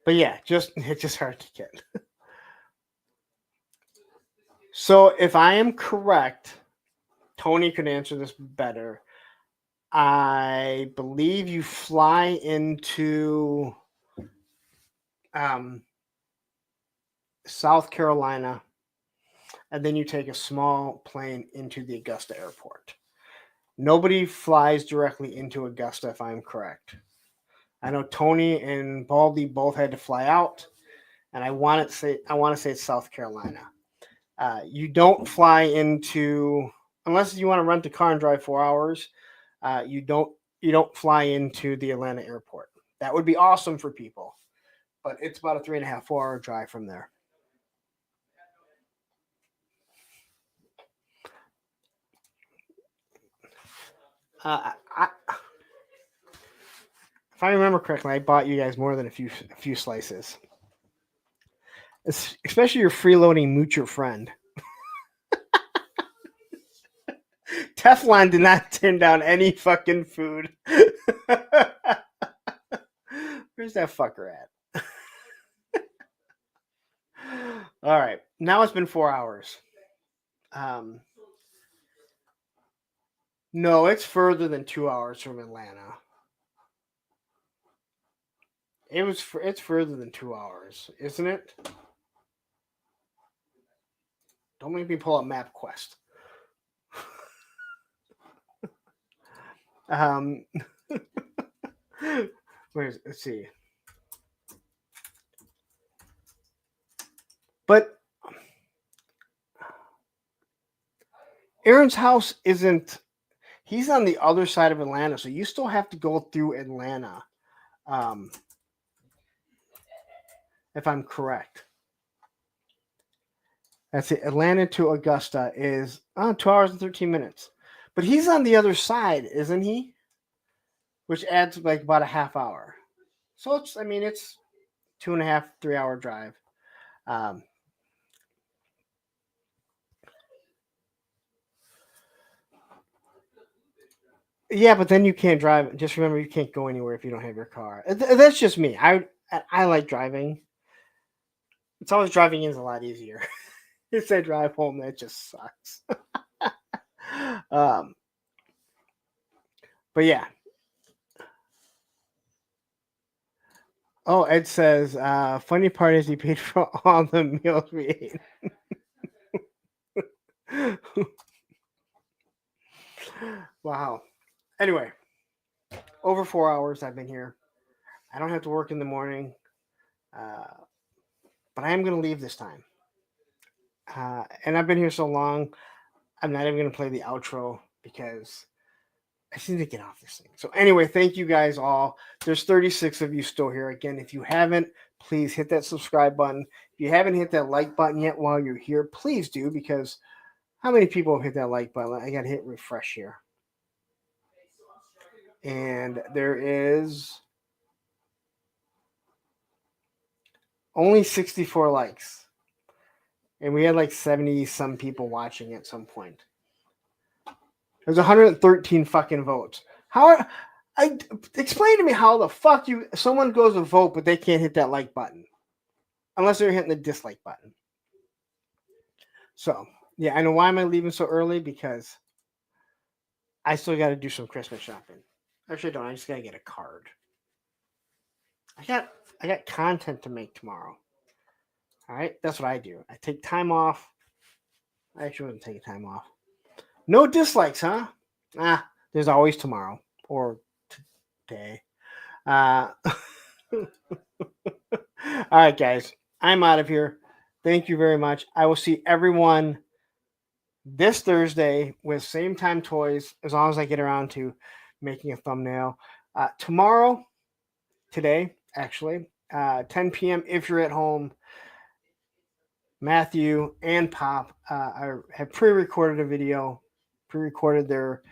yeah, it's just hard to get. So if I am correct, Tony could answer this better. I believe you fly into South Carolina, and then you take a small plane into the Augusta airport. Nobody flies directly into Augusta, if I'm correct. I know Tony and Baldy both had to fly out, and I want to say it's South Carolina. You don't fly into unless you want to rent a car and drive 4 hours. You don't fly into the Atlanta airport. That would be awesome for people, but it's about a 3.5, 4 hour drive from there. If I remember correctly, I bought you guys more than a few slices. Especially your freeloading moocher friend. Teflon did not turn down any fucking food. Where's that fucker at? All right. Now it's been 4 hours. No, it's further than 2 hours from Atlanta. It's further than 2 hours, isn't it? Don't make me pull up MapQuest. Let's see. But Aaron's house isn't. He's on the other side of Atlanta, so you still have to go through Atlanta. If I'm correct. That's it. Atlanta to Augusta is 2 hours and 13 minutes. But he's on the other side, isn't he? Which adds like about a half hour. So it's 2.5, 3 hour drive. Yeah, but then you can't drive. Just remember, you can't go anywhere if you don't have your car. That's just me. I like driving. It's always driving in is a lot easier. If I drive home, that just sucks. um, but yeah. Oh, Ed says, funny part is he paid for all the meals we ate. Wow. Anyway, over 4 hours I've been here. I don't have to work in the morning, but I am going to leave this time. And I've been here so long, I'm not even going to play the outro because I just need to get off this thing. So anyway, thank you guys all. There's 36 of you still here. Again, if you haven't, please hit that subscribe button. If you haven't hit that like button yet while you're here, please do, because how many people have hit that like button? I got to hit refresh here. And there is only 64 likes. And we had like 70 some people watching at some point. There's 113 fucking votes. Explain to me how the fuck someone goes to vote but they can't hit that like button unless they're hitting the dislike button. So yeah, I know. Why am I leaving so early? Because I still got to do some Christmas shopping. Actually, I don't. I just got to get a card. I got content to make tomorrow. All right, that's what I do. I take time off. I actually wasn't taking time off. No dislikes, huh? There's always tomorrow or today. All right, guys. I'm out of here. Thank you very much. I will see everyone this Thursday with Same Time Toys, as long as I get around to making a thumbnail. Today, actually, 10 p.m. if you're at home, Matthew and Pop have pre-recorded a video, pre-recorded their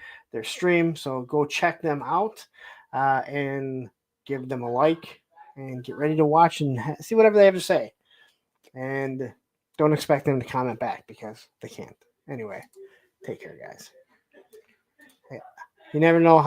stream. So go check them out and give them a like and get ready to watch and see whatever they have to say. And don't expect them to comment back because they can't. Anyway, take care, guys. You never know